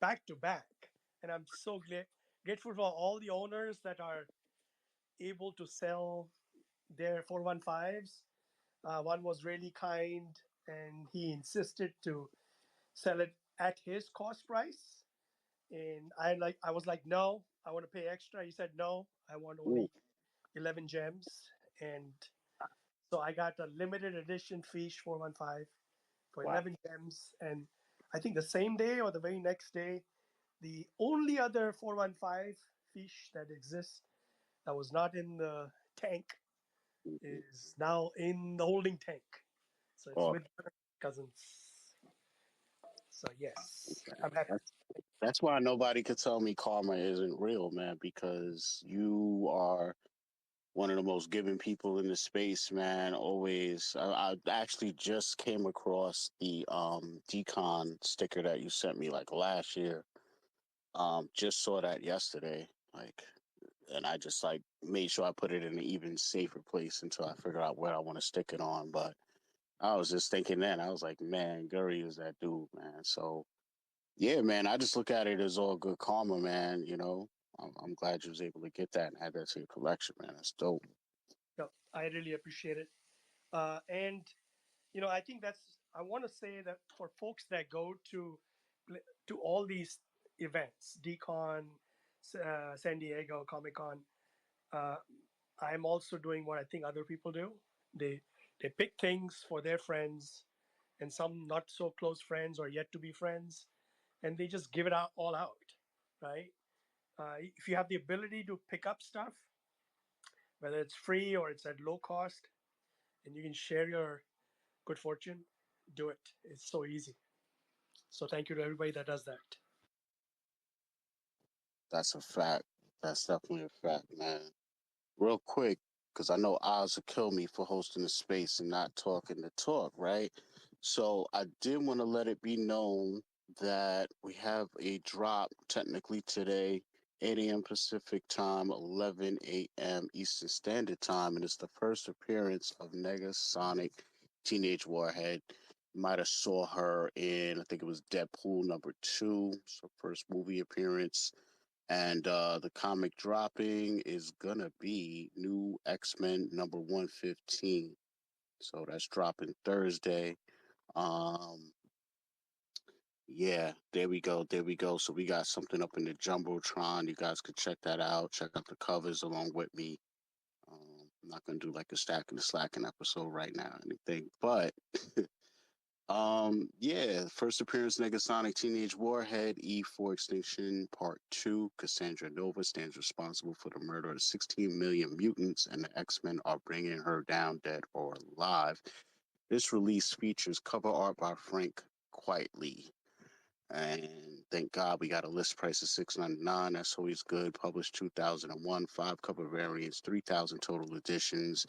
H: back to back, and I'm so grateful for all the owners that are able to sell their 415s. One was really kind, and he insisted to sell it at his cost price. And I was like, no, I want to pay extra. He said, no, I want
A: Ooh,
H: only 11 gems. And so I got a limited edition fish 415 for
A: wow.
H: 11 gems. And I think the same day or the very next day, the only other 415 fish that exists that was not in the tank is now in the holding tank. So it's
A: Oh,
H: with cousins. So yes, I'm happy.
A: that's why nobody could tell me karma isn't real, man, because you are one of the most giving people in the space, man. Always. I actually just came across the decon sticker that you sent me like last year. Just saw that yesterday. Like, and I just like made sure I put it in an even safer place until I figure out where I want to stick it on. But I was just thinking then, I was like, man, Guri is that dude, man. So yeah, man, I just look at it as all good karma, man. I'm glad you was able to get that and add that to your collection, man. That's dope.
H: No, I really appreciate it. And I think I want to say that for folks that go to all these events, DCon, San Diego Comic Con, uh, I'm also doing what I think other people do. They pick things for their friends and some not so close friends or yet to be friends, and they just give it out all out, right? If you have the ability to pick up stuff, whether it's free or it's at low cost, and you can share your good fortune, do it. It's so easy. So thank you to everybody that does that.
A: That's a fact. That's definitely a fact, man. Real quick, because I know Oz will kill me for hosting the space and not talking the talk, right? So I did want to let it be known that we have a drop technically today, 8 a.m. Pacific time, 11 a.m. Eastern Standard Time, and it's the first appearance of Negasonic Teenage Warhead. Might have saw her in, I think it was Deadpool #2, so first movie appearance. And the comic dropping is gonna be new X-Men #115. So that's dropping Thursday. Yeah, there we go. There we go. So we got something up in the Jumbotron. You guys could check that out. Check out the covers along with me. I'm not gonna do like a Stack and the Slacking episode right now or anything, but yeah, first appearance Negasonic Teenage Warhead E4 Extinction Part 2. Cassandra Nova stands responsible for the murder of 16 million mutants, and the X-Men are bringing her down dead or alive. This release features cover art by Frank Quitely. And thank God we got a list price of $6.99. That's always good. Published 2001, 5 cover variants, 3,000 total editions.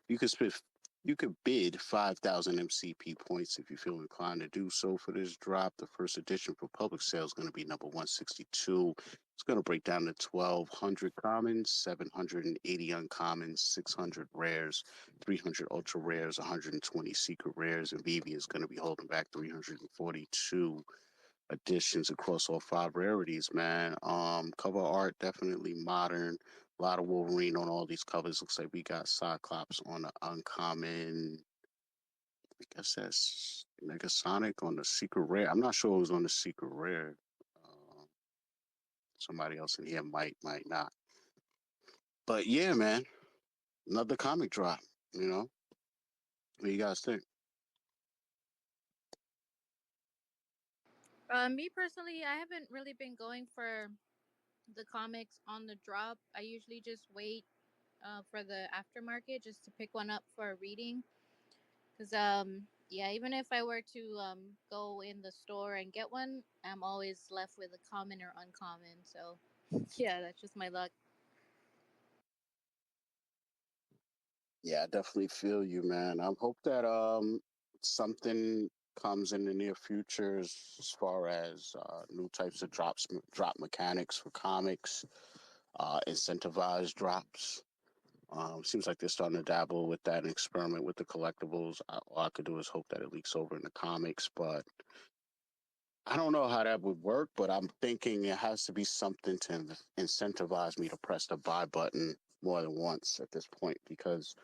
A: You could spend, you could bid 5,000 MCP points if you feel inclined to do so for this drop. The first edition for public sale is going to be number 162. It's going to break down to 1,200 commons, 780 uncommons, 600 rares, 300 ultra rares, 120 secret rares, and VeVe is going to be holding back 342 additions across all 5 rarities, man. Cover art definitely modern. A lot of Wolverine on all these covers. Looks like we got Cyclops on the uncommon. I guess that's Negasonic on the secret rare. I'm not sure who's on the secret rare. Somebody else in here might not. But yeah, man, another comic drop. You know, what do you guys think?
F: Me personally, I haven't really been going for the comics on the drop. I usually just wait for the aftermarket just to pick one up for a reading. Because, yeah, even if I were to go in the store and get one, I'm always left with a common or uncommon. So, yeah, that's just my luck.
A: Yeah, I definitely feel you, man. I hope that something comes in the near future as far as new types of drop mechanics for comics, incentivized drops. Seems like they're starting to dabble with that and experiment with the collectibles. All I could do is hope that it leaks over in the comics, but I don't know how that would work. But I'm thinking it has to be something to incentivize me to press the buy button more than once at this point, because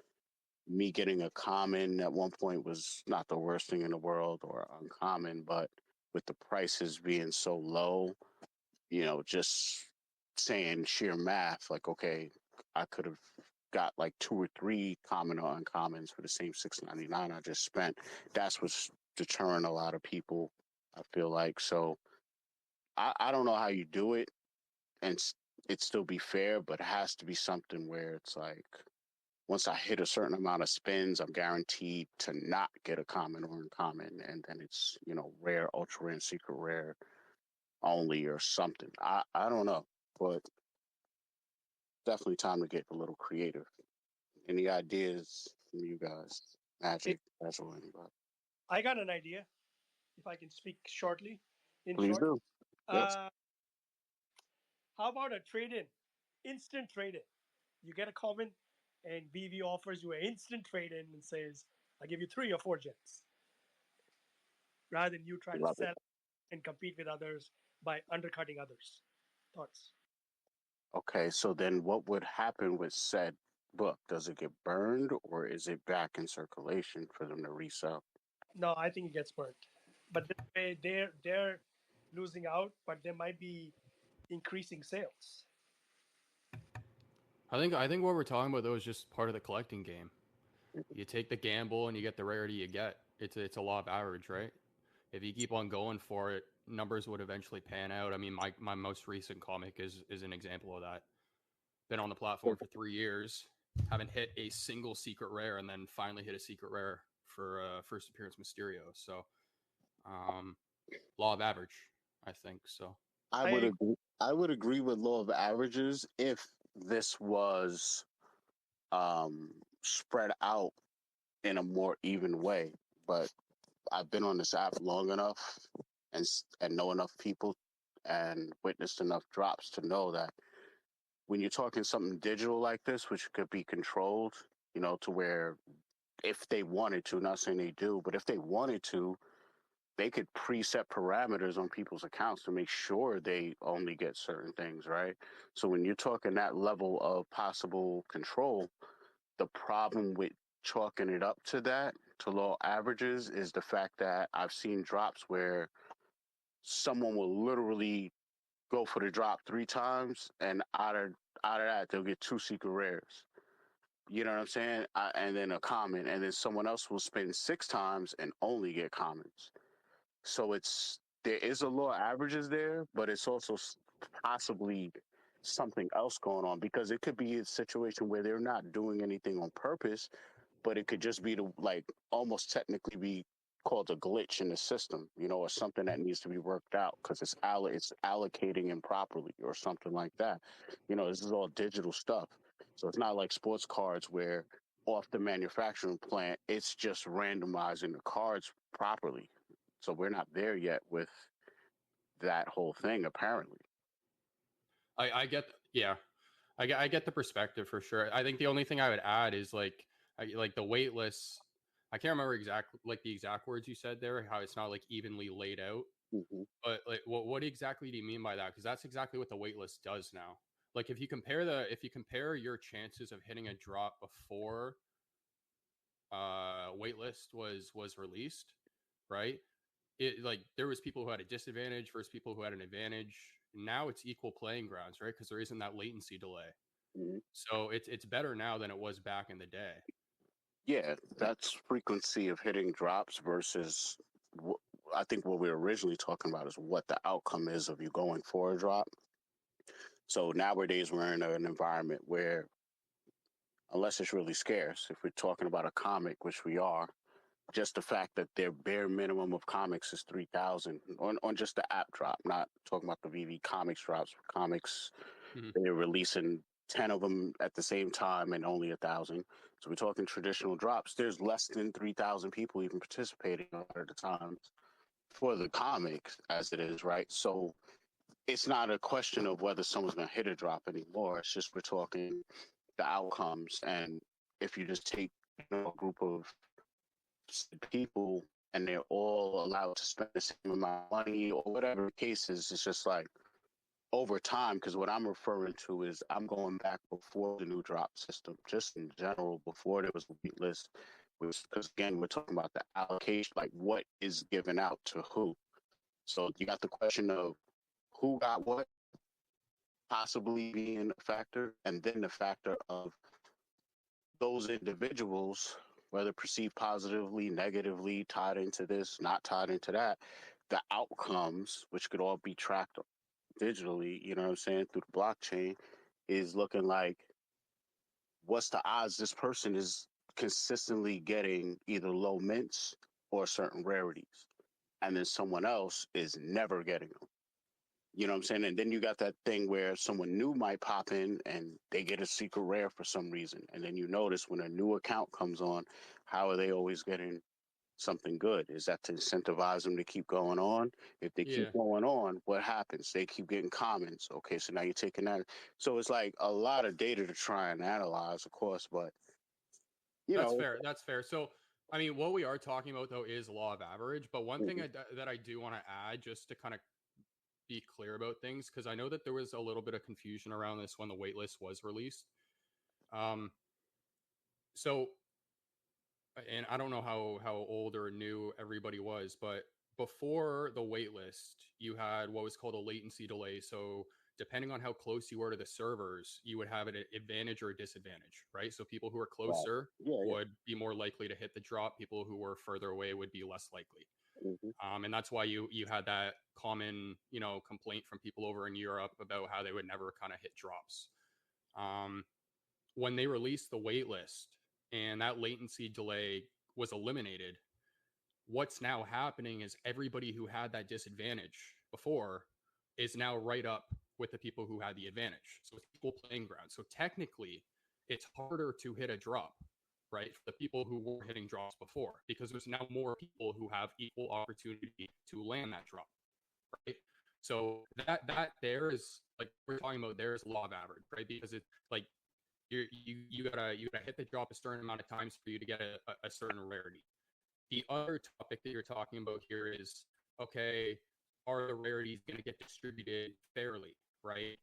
A: me getting a common at one point was not the worst thing in the world, or uncommon, but with the prices being so low, just saying sheer math, like, okay, I could have got like 2 or 3 common or uncommons for the same $6.99 I just spent. That's what's deterring a lot of people, I feel like. So I don't know how you do it and it still be fair, but it has to be something where it's like, once I hit a certain amount of spins, I'm guaranteed to not get a common or uncommon, and then it's rare, ultra rare, and secret rare only or something. I don't know, but definitely time to get a little creative. Any ideas from you guys? Magic, Casual, anybody?
H: I got an idea, if I can speak shortly. In
A: Please
H: short,
A: do. Yes.
H: how about a trade-in, instant trade-in? You get a common, and VeVe offers you an instant trade-in and says, "I'll give you 3 or 4 gens," rather than you trying to
A: Love it.
H: sell and compete with others by undercutting others. Thoughts?
A: Okay, so then what would happen with said book? Does it get burned, or is it back in circulation for them to resell?
H: No, I think it gets burnt. But this way they're losing out, but they might be increasing sales.
D: I think what we're talking about though is just part of the collecting game. You take the gamble and you get the rarity you get. It's a law of average, right? If you keep on going for it, numbers would eventually pan out. I mean, my most recent comic is an example of that. Been on the platform for 3 years, haven't hit a single secret rare, and then finally hit a secret rare for first appearance Mysterio. So, law of average, I think so.
A: I would
H: I
A: agree. I would agree with law of averages if this was spread out in a more even way. But I've been on this app long enough and know enough people and witnessed enough drops to know that when you're talking something digital like this, which could be controlled, to where if they wanted to, not saying they do, but if they wanted to, they could preset parameters on people's accounts to make sure they only get certain things, right? So when you're talking that level of possible control, the problem with chalking it up to that, to low averages, is the fact that I've seen drops where someone will literally go for the drop 3 times, and out of that they'll get 2 secret rares. You know what I'm saying? And then a common, and then someone else will spend 6 times and only get commons. So there is a law of averages there, but it's also possibly something else going on, because it could be a situation where they're not doing anything on purpose, but it could just be to, like, almost technically be called a glitch in the system, or something that needs to be worked out because it's allocating improperly or something like that. This is all digital stuff, so it's not like sports cards where off the manufacturing plant it's just randomizing the cards properly. So we're not there yet with that whole thing, apparently.
D: I get, yeah, I get the perspective for sure. I think the only thing I would add is like the wait lists. I can't remember the exact words you said there. How it's not like evenly laid out.
A: Mm-hmm.
D: But like, what exactly do you mean by that? Because that's exactly what the wait list does now. Like if you compare your chances of hitting a drop before waitlist was released, right? It like there was people who had a disadvantage versus people who had an advantage. Now it's equal playing grounds, right? Because there isn't that latency delay.
A: Mm-hmm.
D: So it's better now than it was back in the day.
A: Yeah, that's frequency of hitting drops versus I think what we were originally talking about is what the outcome is of you going for a drop. So nowadays we're in an environment where, unless it's really scarce, if we're talking about a comic, which we are, just the fact that their bare minimum of comics is 3,000 on just the app drop, not talking about the VeVe comics drops. Comics, they're releasing 10 of them at the same time and only 1,000. So we're talking traditional drops. There's less than 3,000 people even participating a lot of the times for the comics as it is, right? So it's not a question of whether someone's going to hit a drop anymore. It's just we're talking the outcomes. And if you just take a group of people and they're all allowed to spend the same amount of money or whatever the case is, it's just like over time, because what I'm referring to is I'm going back before the new drop system, just in general, before there was a wait list, because again, we're talking about the allocation, like what is given out to who. So you got the question of who got what possibly being a factor, and then the factor of those individuals, whether perceived positively, negatively, tied into this, not tied into that, the outcomes, which could all be tracked digitally, you know what I'm saying, through the blockchain, is looking like what's the odds this person is consistently getting either low mints or certain rarities, and then someone else is never getting them. You know what I'm saying? And then you got that thing where someone new might pop in and they get a secret rare for some reason. And then you notice when a new account comes on, how are they always getting something good? Is that to incentivize them to keep going on? If they keep going on, what happens? They keep getting comments. Okay, so now you're taking that. So it's like a lot of data to try and analyze, of course, but
D: That's fair. That's fair. So, I mean, what we are talking about though is law of average. But one thing that I do want to add, just to kind of be clear about things, because I know that there was a little bit of confusion around this when the waitlist was released. So, and I don't know how old or new everybody was, but before the waitlist, you had what was called a latency delay. So depending on how close you were to the servers, you would have an advantage or a disadvantage, right? So people who are closer would be more likely to hit the drop. People who were further away would be less likely. And that's why you had that common, complaint from people over in Europe about how they would never kind of hit drops. When they released the waitlist and that latency delay was eliminated, what's now happening is everybody who had that disadvantage before is now right up with the people who had the advantage. So it's equal playing ground. So technically, it's harder to hit a drop, right, for the people who were hitting drops before, because there's now more people who have equal opportunity to land that drop, right? So that there is, like we're talking about, there is law of average, right? Because it's like you gotta hit the drop a certain amount of times for you to get a certain rarity. the other topic that you're talking about here is, okay, are the rarities going to get distributed fairly, right?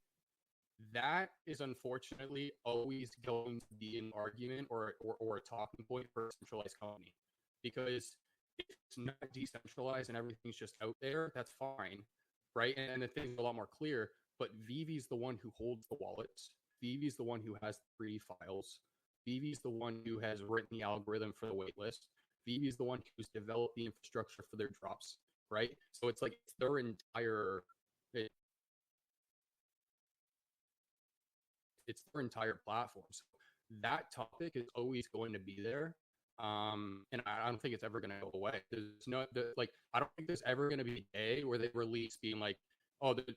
D: That is unfortunately always going to be an argument or a talking point for a centralized company. Because if it's not decentralized and everything's just out there, that's fine, right? And the thing's a lot more clear. But VeVe's the one who holds the wallets. VeVe's the one who has the 3D files. VeVe's the one who has written the algorithm for the waitlist. VeVe's the one who's developed the infrastructure for their drops, right? So it's like it's their entire platform. So that topic is always going to be there. And I don't think it's ever going to go away. There's no like I don't think there's ever going to be a day where they release being like, oh, the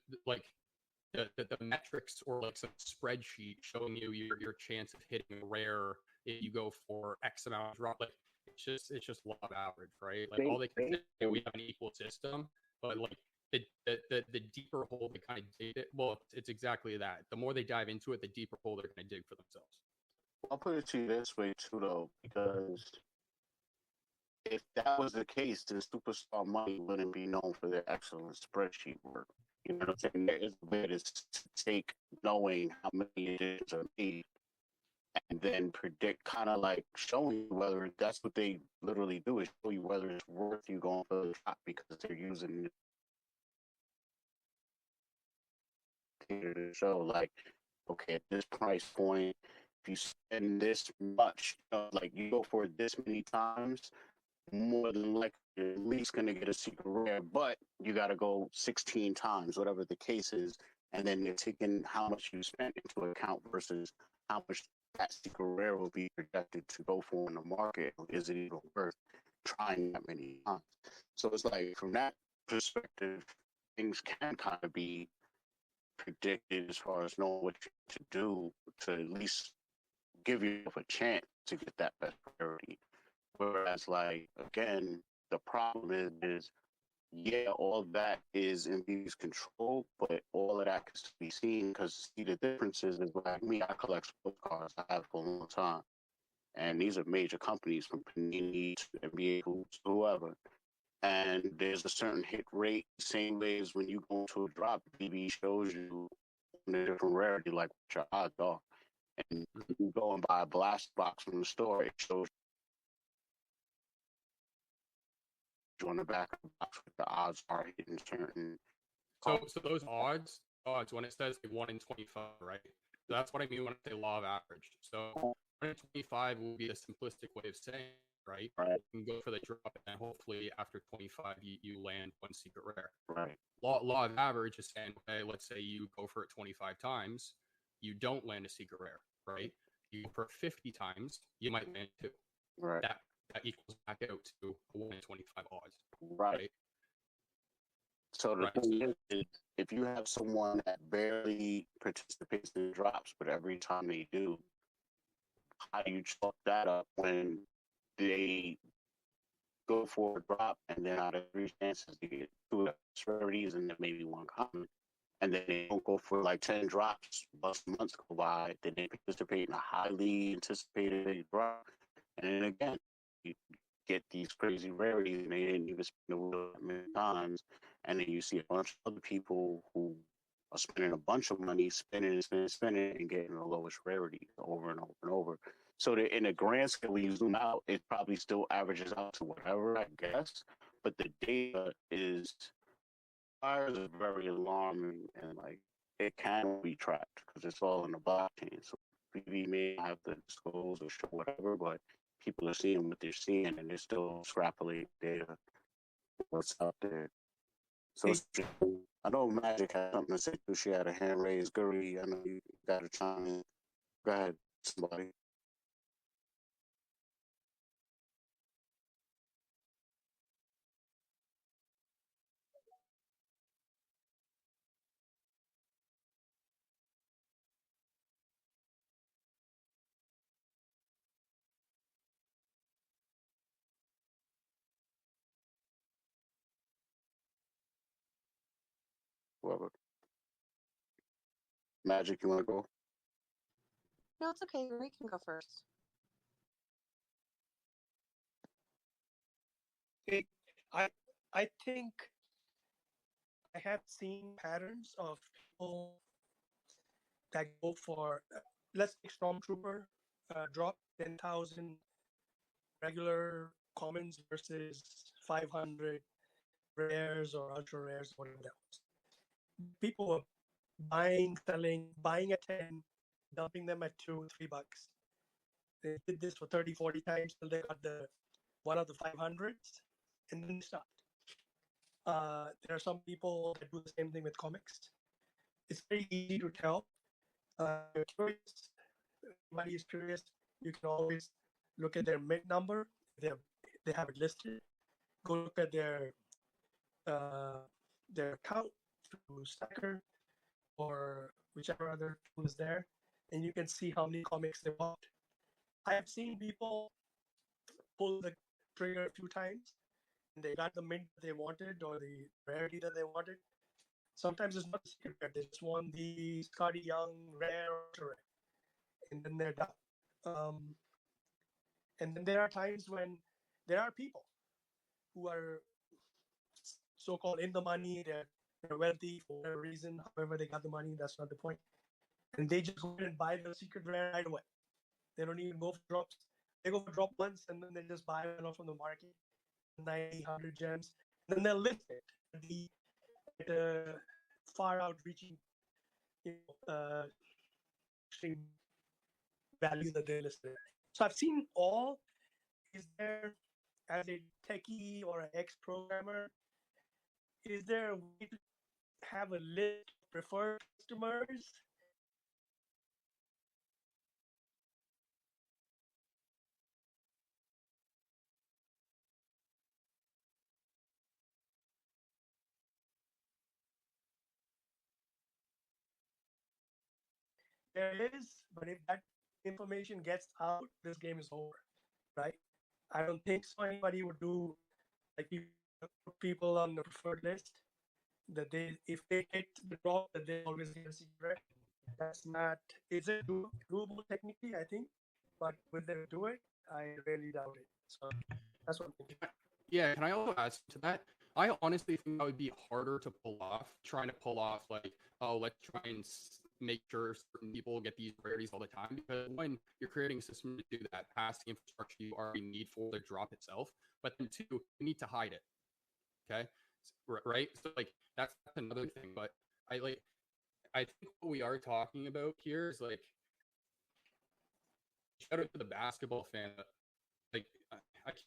D: metrics or like some spreadsheet showing you your chance of hitting a rare if you go for X amount of drop. Like it's just law of average, right? Like all they can say, we have an equal system, but like the deeper hole they kind of dig it. Well, it's exactly that. The more they dive into it, the deeper hole they're going to dig for themselves.
A: I'll put it to you this way too, though, because if that was the case, then Superstar Money wouldn't be known for their excellent spreadsheet work. You know what I'm saying? There is a way to take knowing how many editions are made and then predict, kind of like showing you whether that's what they literally do, is show you whether it's worth you going for the top because they're using it to show, like, okay, at this price point, if you spend this much, like you go for it this many times, more than likely you're at least going to get a secret rare, but you got to go 16 times, whatever the case is, and then you're taking how much you spent into account versus how much that secret rare will be projected to go for in the market. Is it even worth trying that many times? So it's like, from that perspective, things can kind of be predicted as far as knowing what to do to at least give you a chance to get that best priority. Whereas, like, again, the problem is yeah, all that is in VeVe's control, but all of that can still be seen because, see, the differences is, like me, I collect sports cards. I have for a long time. And these are major companies from Panini to NBA Hoops, whoever. And there's a certain hit rate, same way as when you go into a drop, VeVe shows you a different rarity, like what your odds are. And you go and buy a blast box from the store, it shows you on the back of the box what the odds are hitting certain.
D: So those odds when it says like 1 in 25, right? So that's what I mean when I say law of average. So 1 in 25 will be a simplistic way of saying, right?
A: Right.
D: You can go for the drop, and hopefully after 25 you land one secret rare.
A: Right.
D: Law of average is saying, okay, let's say you go for it 25 times, you don't land a secret rare, right? You go for 50 times, you might land 2.
A: Right.
D: That equals back out to a 1 in 25 odds.
A: Right. So the thing is, if you have someone that barely participates in drops, but every time they do, how do you chalk that up when they go for a drop and then out of 3 chances they get 2 rarities and then maybe 1 common, and then they don't go for like 10 drops, months go by, then they participate in a highly anticipated drop, and then again, you get these crazy rarities and they didn't even spend the wheel that many times, and then you see a bunch of other people who are spending a bunch of money, spending, and getting the lowest rarity over and over and over. So that in the grand scale, when you zoom out, it probably still averages out to whatever, I guess. But the data is very alarming, and like it can be tracked because it's all in the blockchain. So VeVe may have to disclose or show whatever, but people are seeing what they're seeing, and they're still extrapolating data what's out there. So I know Magic had something to say too. She had a hand raised. Guri, I know you got a chime in. Go ahead, somebody. Whoever. Magic, you want to go?
G: No, it's okay. We can go first.
H: I think I have seen patterns of people that go for let's say Stormtrooper drop 10,000 regular commons versus 500 rares or ultra rares, whatever that was. People were buying, selling, buying at 10, dumping them at $2, $3. They did this for 30, 40 times till they got the one of the 500s, and then they stopped. There are some people that do the same thing with comics. It's very easy to tell. You're curious, everybody is curious. You can always look at their mid number. They have it listed. Go look at their account through Stacker or whichever other tool is there, and you can see how many comics they bought. I have seen people pull the trigger a few times, and they got the mint that they wanted or the rarity that they wanted. Sometimes it's not the secret rare; they just want the Skottie Young rare or rare, and then they're done. And then there are times when there are people who are so-called in the money. They're wealthy for whatever reason. However, they got the money. That's not the point. And they just go in and buy the secret rare right away. They don't even go for drops. They go for drop once, and then they just buy it off from the market, 90, 100 gems. And then they'll list it at the far out-reaching, extreme value that they listed. So I've seen all. Is there, as a techie or an ex-programmer, is there a way to have a list of preferred customers? There is, but if that information gets out, this game is over, right? I don't think so. Anybody would do like people on the preferred list that if they hit the drop, that they always get a secret. That's not. Is it doable technically? I think, but will they do it? I really doubt it. So that's what I'm thinking.
D: Yeah, can I also add to that? I honestly think that would be harder to pull off, trying to pull off like, oh, let's try and make sure certain people get these rarities all the time. Because when you're creating a system to do that, past the infrastructure you already need for the drop itself, but then two, you need to hide it. Okay, right? So like that's another thing. But I think what we are talking about here is like, shout out to the basketball fan. Like I keep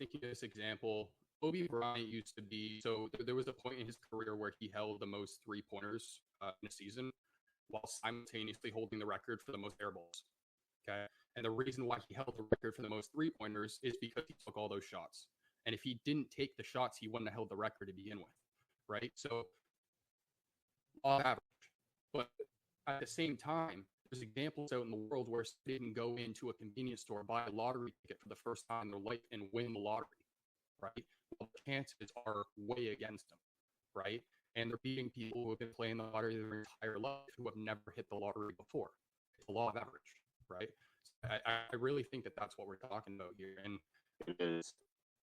D: thinking of this example. Kobe Bryant used to be, so there was a point in his career where he held the most 3-pointers in a season while simultaneously holding the record for the most air balls. Okay. And the reason why he held the record for the most 3-pointers is because he took all those shots. And if he didn't take the shots, he wouldn't have held the record to begin with. Right. So, on average. But at the same time, there's examples out in the world where they didn't go into a convenience store, buy a lottery ticket for the first time in their life, and win the lottery. Right? Well, the chances are way against them, right? And they're beating people who have been playing the lottery their entire life who have never hit the lottery before. It's a law of average, right? So I really think that that's what we're talking about here. And
A: it is.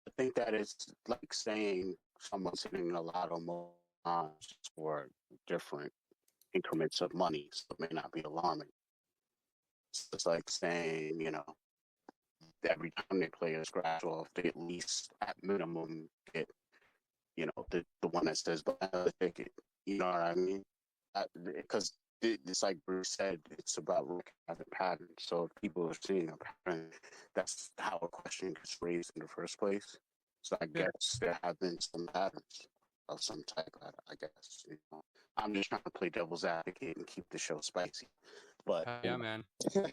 A: I think that it's like saying someone's hitting a lotto more times for different increments of money, so it may not be alarming. It's like saying, every time they play a scratch off, they at least, at minimum, get, the one that says buy another ticket. You know what I mean? Because it's like Bruce said, it's about recognizing patterns. So if people are seeing a pattern, that's how a question gets raised in the first place. So I guess there have been some patterns of some type, I guess. I'm just trying to play devil's advocate and keep the show spicy. But
D: yeah, man.
A: But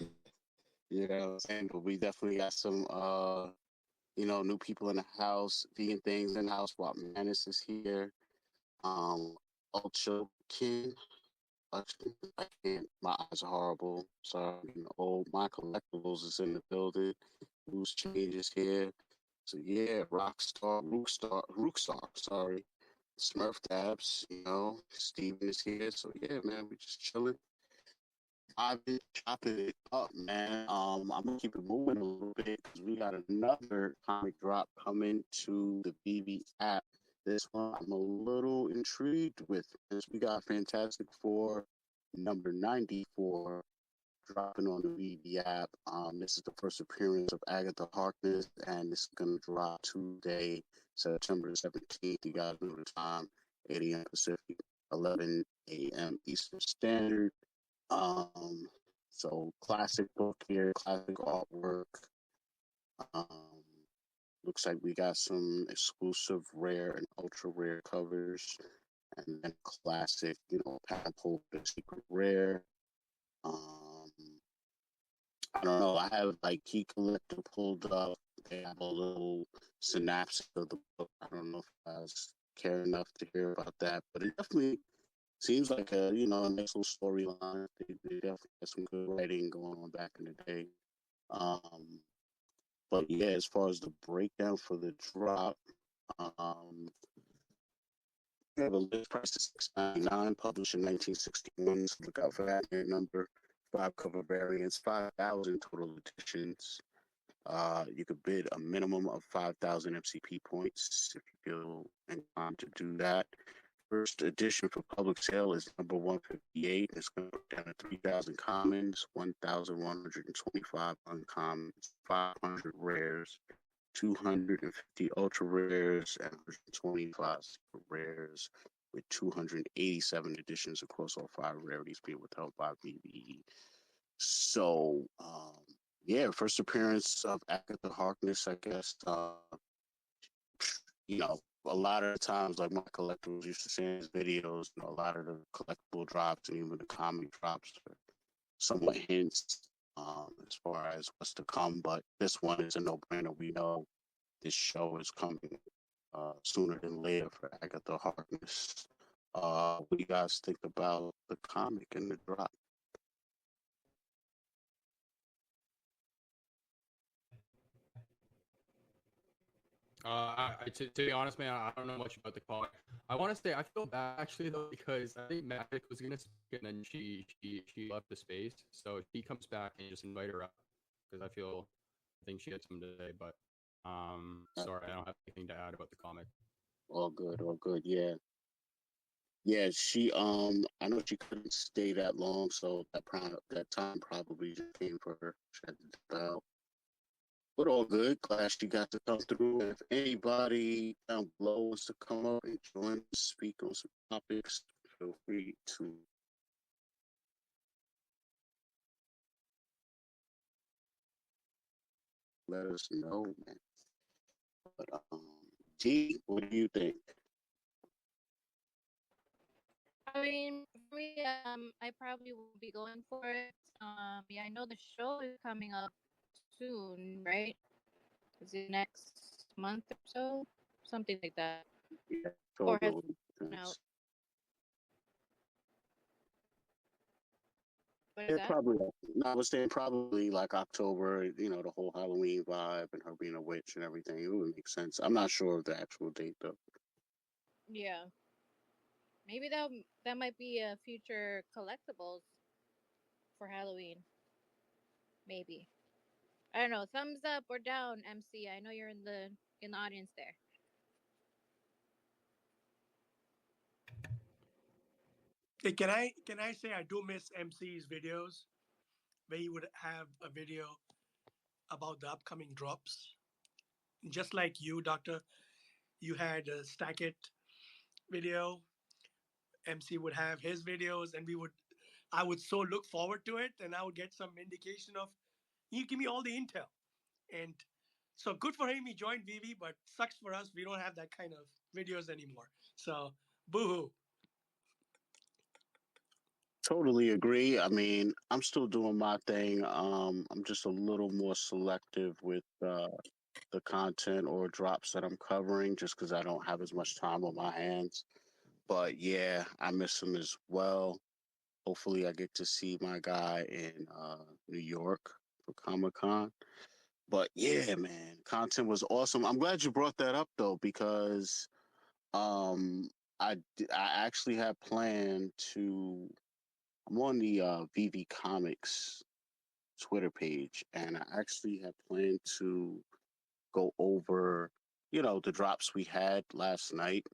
A: we definitely got some new people in the house, vegan things in the house. Swap Manus is here. Ultra King. I can't. My eyes are horrible. Sorry, I'm getting old. My collectibles is in the building. Loose Change is here. So yeah, Rookstar. Sorry, Smurf Dabs. Steven is here. So yeah, man, we just chilling. I've been chopping it up, man. I'm gonna keep it moving a little bit because we got another comic drop coming to the VeVe app. This one I'm a little intrigued with. This we got Fantastic Four number 94 dropping on the VeVe app. This is the first appearance of Agatha Harkness, and this is gonna drop Tuesday, September 17th. You guys know the time, 8 a.m. Pacific, 11 a.m. Eastern Standard. Um, so classic book here, classic artwork. Um, looks like we got some exclusive rare and ultra rare covers, and then classic, Padpole, the secret rare. Um, I don't know. I have like Key Collector pulled up. They have a little synopsis of the book. I don't know if you guys care enough to hear about that, but it definitely seems like a nice little storyline. They definitely had some good writing going on back in the day. But yeah, as far as the breakdown for the drop, we have a list price of $6.99, published in 1961. So look out for that number. 5 cover variants, 5,000 total editions. You could bid a minimum of 5,000 MCP points if you feel inclined to do that. First edition for public sale is number 158. It's going to go down to 3,000 commons, 1,125 uncommons, 500 rares, 250 ultra rares, and 125 super rares, with 287 editions across all 5 rarities being withheld by VeVe. So, yeah, first appearance of Agatha Harkness, I guess. A lot of the times, like my collectibles used to see in his videos, a lot of the collectible drops and even the comic drops are somewhat hints as far as what's to come. But this one is a no-brainer. We know this show is coming sooner than later for Agatha Harkness. What do you guys think about the comic and the drop?
D: To be honest, man, I don't know much about the comic. I want to say I feel bad actually though because I think Magic was gonna speak and then she left the space, so if he comes back and just invite her up because I think she had something to say, but sorry, I don't have anything to add about the comic.
A: All good, all good. Yeah, she I know she couldn't stay that long, so that time probably just came for her. She had to dip out. But all good. Glad she got to come through. And if anybody down below wants to come up and join, speak on some topics, feel free to. Let us know, man. But G, what do you think?
F: I mean, for me, I probably won't be going for it. Yeah, I know the show is coming up soon, right? Is it next month or so? Something like that.
A: Yeah,
F: Or has
A: totally.
F: it out? What is
A: Yeah,
F: that?
A: probably. No, I was saying probably like October, the whole Halloween vibe and her being a witch and everything. It would make sense. I'm not sure of the actual date, though.
F: Yeah. Maybe that might be a future collectibles for Halloween. Maybe. I don't know. Thumbs up or down, MC. I know you're in the audience there.
H: Hey, can I say I do miss MC's videos where he would have a video about the upcoming drops. Just like you, Doctor, you had a Stack It video. MC would have his videos, and I would so look forward to it, and I would get some indication of, you give me all the intel. And so good for him, he joined VeVe, but sucks for us, we don't have that kind of videos anymore. So boo-hoo.
A: Totally agree. I mean, I'm still doing my thing. I'm just a little more selective with the content or drops that I'm covering just because I don't have as much time on my hands. But yeah, I miss him as well. Hopefully, I get to see my guy in New York for Comic Con. But yeah, man, content was awesome. I'm glad you brought that up though, because um, I actually had planned to I'm on the VeVe Comics Twitter page, and I actually have planned to go over, the drops we had last night.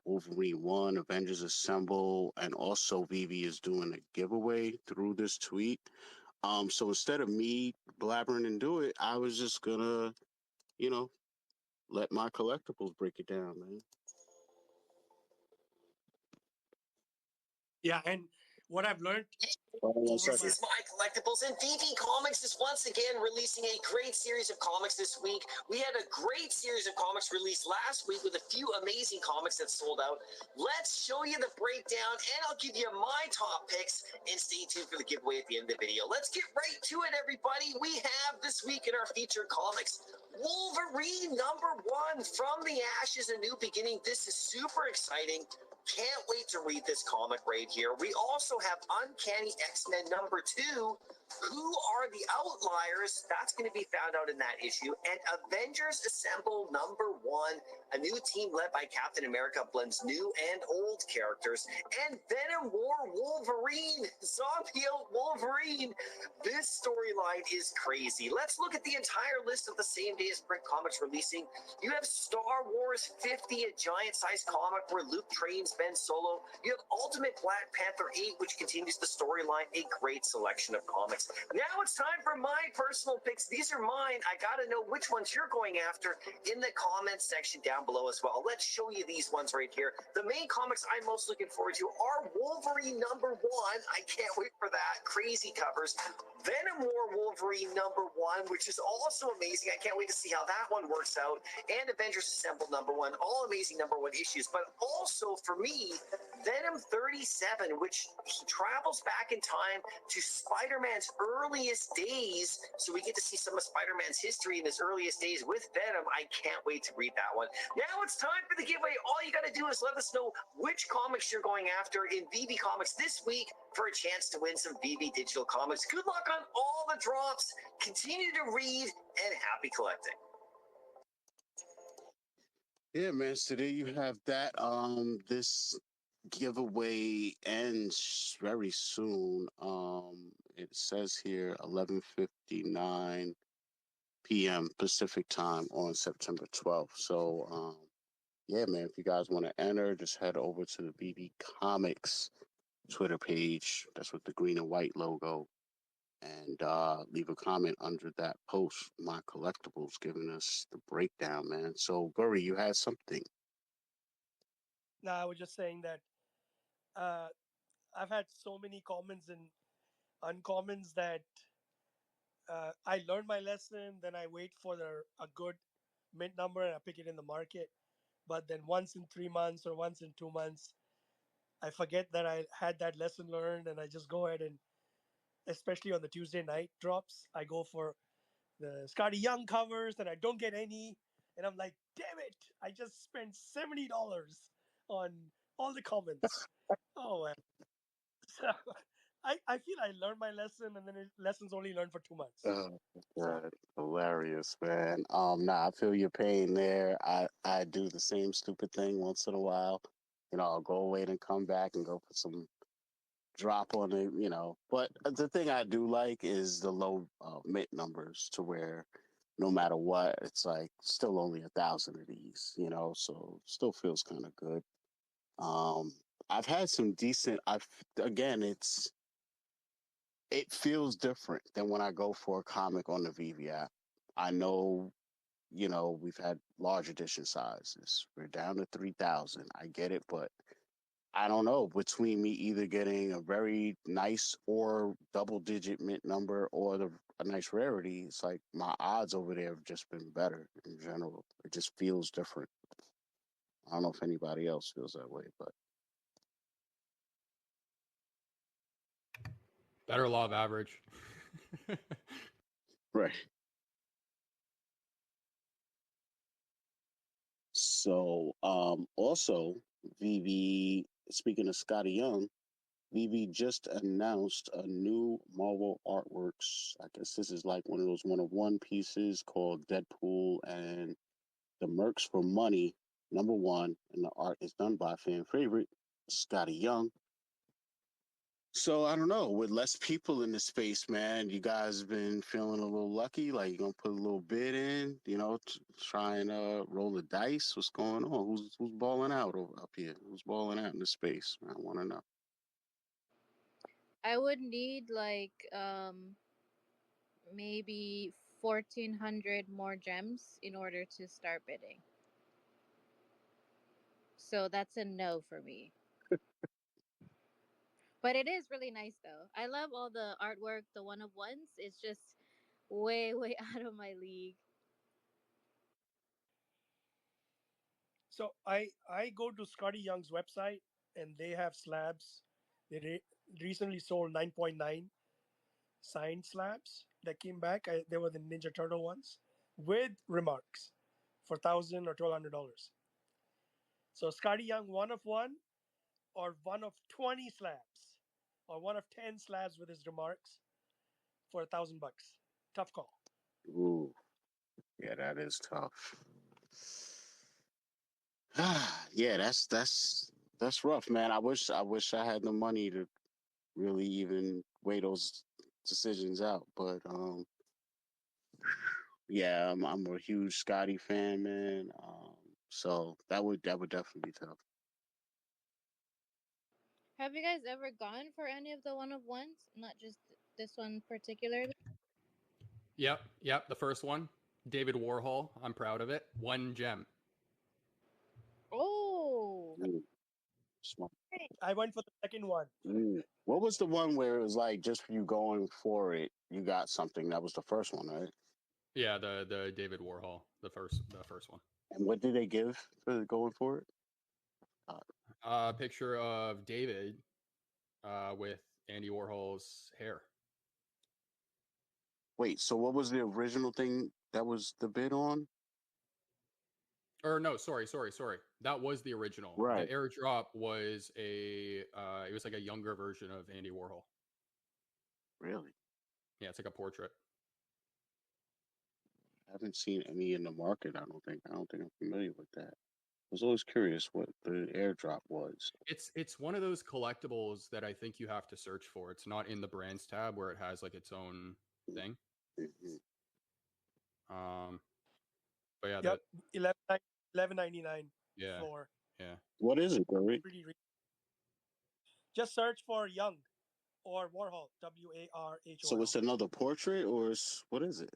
A: Wolverine 1, Avengers Assemble, and also VeVe is doing a giveaway through this tweet. So instead of me blabbering and do it, I was just gonna, you know, let my collectibles break it down, man.
H: Yeah, and what I've learned
J: This is My Collectibles, and VeVe Comics is once again releasing a great series of comics this week. We had a great series of comics released last week with a few amazing comics that sold out. Let's show you the breakdown, and I'll give you my top picks, and stay tuned for the giveaway at the end of the video. Let's get right to it, everybody. We have this week in our featured comics, Wolverine #1, From the Ashes, A New Beginning. This is super exciting. Can't wait to read this comic right here. We also have Uncanny X-Men #2, Who Are the Outliers? That's going to be found out in that issue. And Avengers Assemble #1, a new team led by Captain America blends new and old characters. And Venom War Wolverine, Zombie Wolverine. This storyline is crazy. Let's look at the entire list of the same day as print comics releasing. You have Star Wars 50, a giant-sized comic where Luke trains Ben Solo. You have Ultimate Black Panther 8, which continues the storyline. A great selection of comics. Now it's time for my personal picks. These are mine. I got to know which ones you're going after in the comments section down below as well. Let's show you these ones right here. The main comics I'm most looking forward to are Wolverine #1. I can't wait for that. Crazy covers. Venom War Wolverine #1, which is also amazing. I can't wait to see how that one works out. And Avengers Assemble #1, all amazing #1 issues. But also for me, Venom 37, which he travels back in time to Spider-Man's earliest days. So we get to see some of Spider-Man's history in his earliest days with Venom. I can't wait to read that one. Now it's time for the giveaway. All you got to do is let us know which comics you're going after in VeVe Comics this week for a chance to win some VeVe digital comics. Good luck on all the drops. Continue to read, and happy collecting.
A: Yeah, man. So there you have that. This giveaway ends very soon. It says here 11:59 p.m. Pacific time on September 12th. So, yeah, man. If you guys want to enter, just head over to the VeVe Comics Twitter page. That's with the green and white logo. And leave a comment under that post, My Collectibles, giving us the breakdown, man. So, Guri, you had something.
H: No, I was just saying that I've had so many commons and uncommons that I learn my lesson, then I wait for a good mint number and I pick it in the market. But then once in 3 months or once in 2 months, I forget that I had that lesson learned, and I just go ahead and, especially on the Tuesday night drops, I go for the Skottie Young covers, and I don't get any, and I'm like, damn it! I just spent $70 on all the comments. Oh well. So I feel I learned my lesson, and then lessons only learned for 2 months.
A: Oh,
H: So
A: God. Hilarious, man. Nah, I feel your pain there. I do the same stupid thing once in a while. I'll go away and come back and go put some drop on it. But the thing I do like is the low mint numbers to where no matter what, it's like still only 1,000 of these, so still feels kind of good. I've had some decent, again, it feels different than when I go for a comic on the VeVe app. I know, we've had large edition sizes. We're down to 3,000. I get it, but I don't know. Between me either getting a very nice or double-digit mint number or a nice rarity, it's like my odds over there have just been better in general. It just feels different. I don't know if anybody else feels that way, but
D: Better law of average.
A: right. So, also, VeVe, speaking of Skottie Young, VeVe just announced a new Marvel artworks. I guess this is like one of those one-of-one pieces called Deadpool and the Mercs for Money #1, and the art is done by fan favorite Skottie Young. So I don't know. With less people in the space, man, you guys been feeling a little lucky. Like you gonna put a little bid in, try and roll the dice. What's going on? Who's balling out up here? Who's balling out in the space? I want to know.
F: I would need like maybe 1,400 more gems in order to start bidding. So that's a no for me. But it is really nice though. I love all the artwork, the one of ones. It's just way, way out of my league.
H: So I go to Skottie Young's website and they have slabs. They recently sold 9.9 signed slabs that came back. They were the Ninja Turtle ones with remarks for $1,000 or $1,200. So Skottie Young, one of one, or one of 20 slabs, or one of 10 slabs with his remarks for $1,000. Tough call.
A: Ooh, yeah, that is tough. Yeah, that's rough, man. I wish I had the money to really even weigh those decisions out, but yeah, I'm a huge Skottie fan, man. So that would definitely be tough.
F: Have you guys ever gone for any of the one of ones? Not just this one particularly?
D: Yep. The first one, David Warhol. I'm proud of it. 1 gem.
F: Oh.
A: Smart.
H: I went for the second one.
A: What was the one where it was like just for you going for it, you got something? That was the first one, right?
D: Yeah, the David Warhol, the first one.
A: And what did they give for going for it?
D: Picture of David with Andy Warhol's hair.
A: Wait, so what was the original thing that was the bid on?
D: Or no, sorry. That was the original.
A: Right.
D: The airdrop was it was like a younger version of Andy Warhol.
A: Really?
D: Yeah, it's like a portrait.
A: I haven't seen any in the market. I don't think I'm familiar with that. I was always curious what the airdrop was.
D: It's one of those collectibles that I think you have to search for. It's not in the brands tab where it has like its own thing.
A: Mm-hmm.
D: But yeah,
H: Yep, $11.99
D: yeah,
H: floor.
D: yeah.
A: What is it, Gary?
H: Just search for Young or Warhol, Warhol.
A: So it's another portrait, or what is it?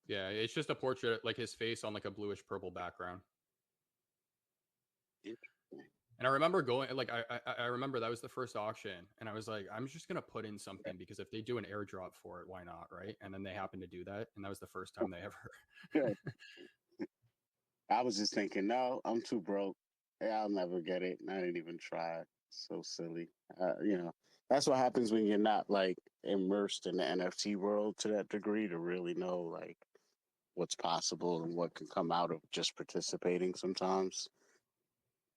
D: Yeah, it's just a portrait, like his face on like a bluish purple background. And I remember going, like, I remember that was the first auction, and I was like, I'm just gonna put in something because if they do an airdrop for it, why not, right? And then they happened to do that, and that was the first time they ever.
A: I was just thinking, no, I'm too broke. Yeah, I'll never get it. And I didn't even try. So silly. That's what happens when you're not like immersed in the NFT world to that degree to really know like what's possible and what can come out of just participating sometimes.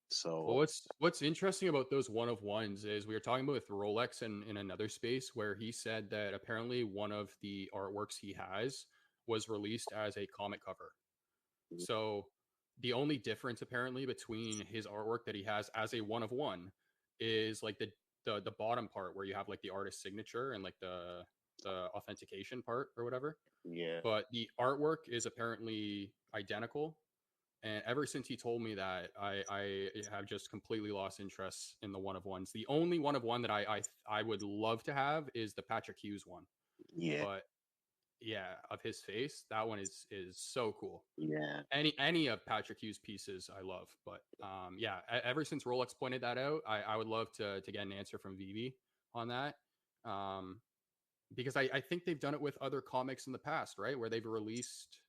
A: So
D: Well, what's interesting about those one of ones is we were talking about with Rolex in another space where he said that apparently one of the artworks he has was released as a comic cover. So the only difference apparently between his artwork that he has as a one of one is like the bottom part where you have like the artist signature and like the authentication part or whatever.
A: yeah.
D: But the artwork is apparently identical. And ever since he told me that, I have just completely lost interest in the one of ones. The only one of one that I would love to have is the Patrick Hughes one.
A: Yeah.
D: But yeah, of his face, that one is so cool.
A: Yeah.
D: Any of Patrick Hughes' pieces I love. But yeah, ever since Rolex pointed that out, I would love to get an answer from VeVe on that. Because I think they've done it with other comics in the past, right? Where they've released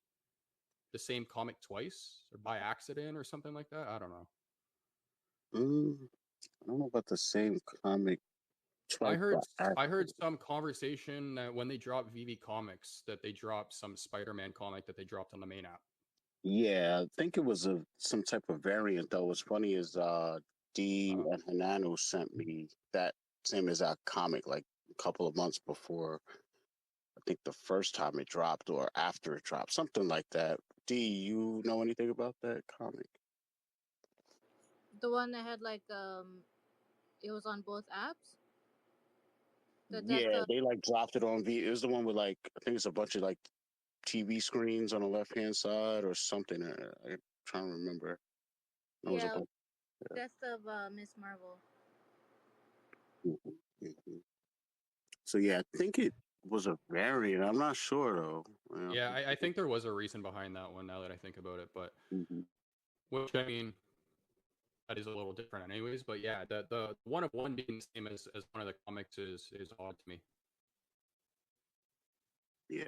D: the same comic twice or by accident or something like that. I don't know.
A: I don't know about the same comic.
D: I heard some conversation that when they dropped VeVe comics that they dropped some Spider-Man comic that they dropped on the main app.
A: Yeah, I think it was some type of variant though. What's funny is DeeOneAndOnly sent me that same exact comic like a couple of months before. I think the first time it dropped or after it dropped, something like that. D, you know anything about that comic?
F: The one that had like it was on both apps?
A: Yeah,
F: That's
A: they like dropped it on V. It was the one with like I think it's a bunch of like TV screens on the left hand side or something. I'm trying to remember. It was a
F: yeah,
A: bunch.
F: Best of Miss Marvel.
A: Mhm, mhm. So yeah, I think it was a variant. I'm not sure though.
D: Yeah, I think there was a reason behind that one now that I think about it, but
A: Mm-hmm.
D: which I mean that is a little different anyways, but yeah, the one of one being the same as one of the comics is odd to me.
A: Yeah.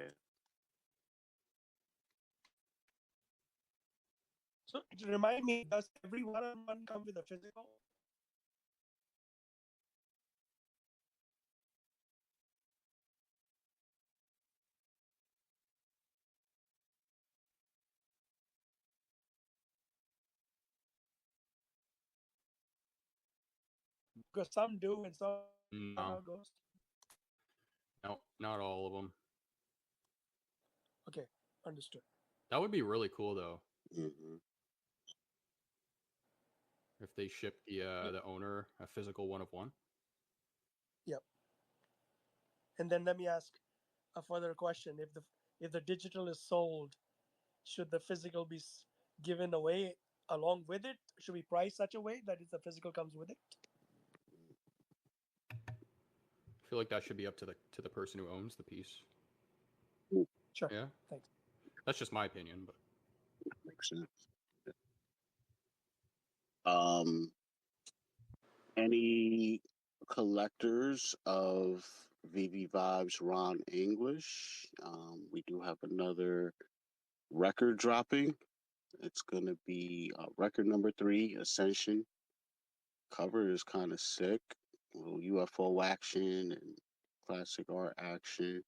H: So remind me, does every one-on-one come with a physical? Because some do and some how
D: No,
H: it goes.
D: no, not all of them.
H: Okay, understood.
D: That would be really cool though
A: Mm-hmm.
D: if they shipped the owner a physical one of one.
H: Yep. And then let me ask a further question: if the digital is sold, should the physical be given away along with it? Should we price such a way that the physical comes with it?
D: I feel like that should be up to the person who owns the piece.
H: Sure.
D: Yeah,
H: Thanks.
D: that's just my opinion, but
A: Makes sense. Um, any collectors of VeVeVibes Ron English? We do have another record dropping. It's gonna be record number 3, Ascension. Cover is kind of sick. A little UFO action and classic art action.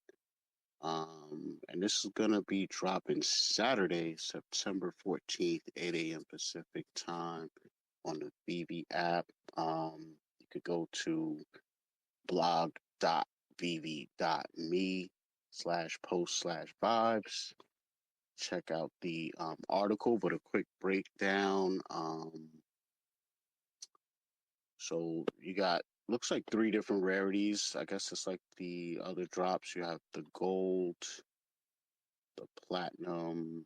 A: And this is gonna be dropping Saturday, September 14th, 8 a.m. Pacific time on the VeVe app. You could go to blog.veve.me/post/vibes. Check out the article, but a quick breakdown. So you got looks like 3 different rarities. I guess it's like the other drops. You have the gold, the platinum,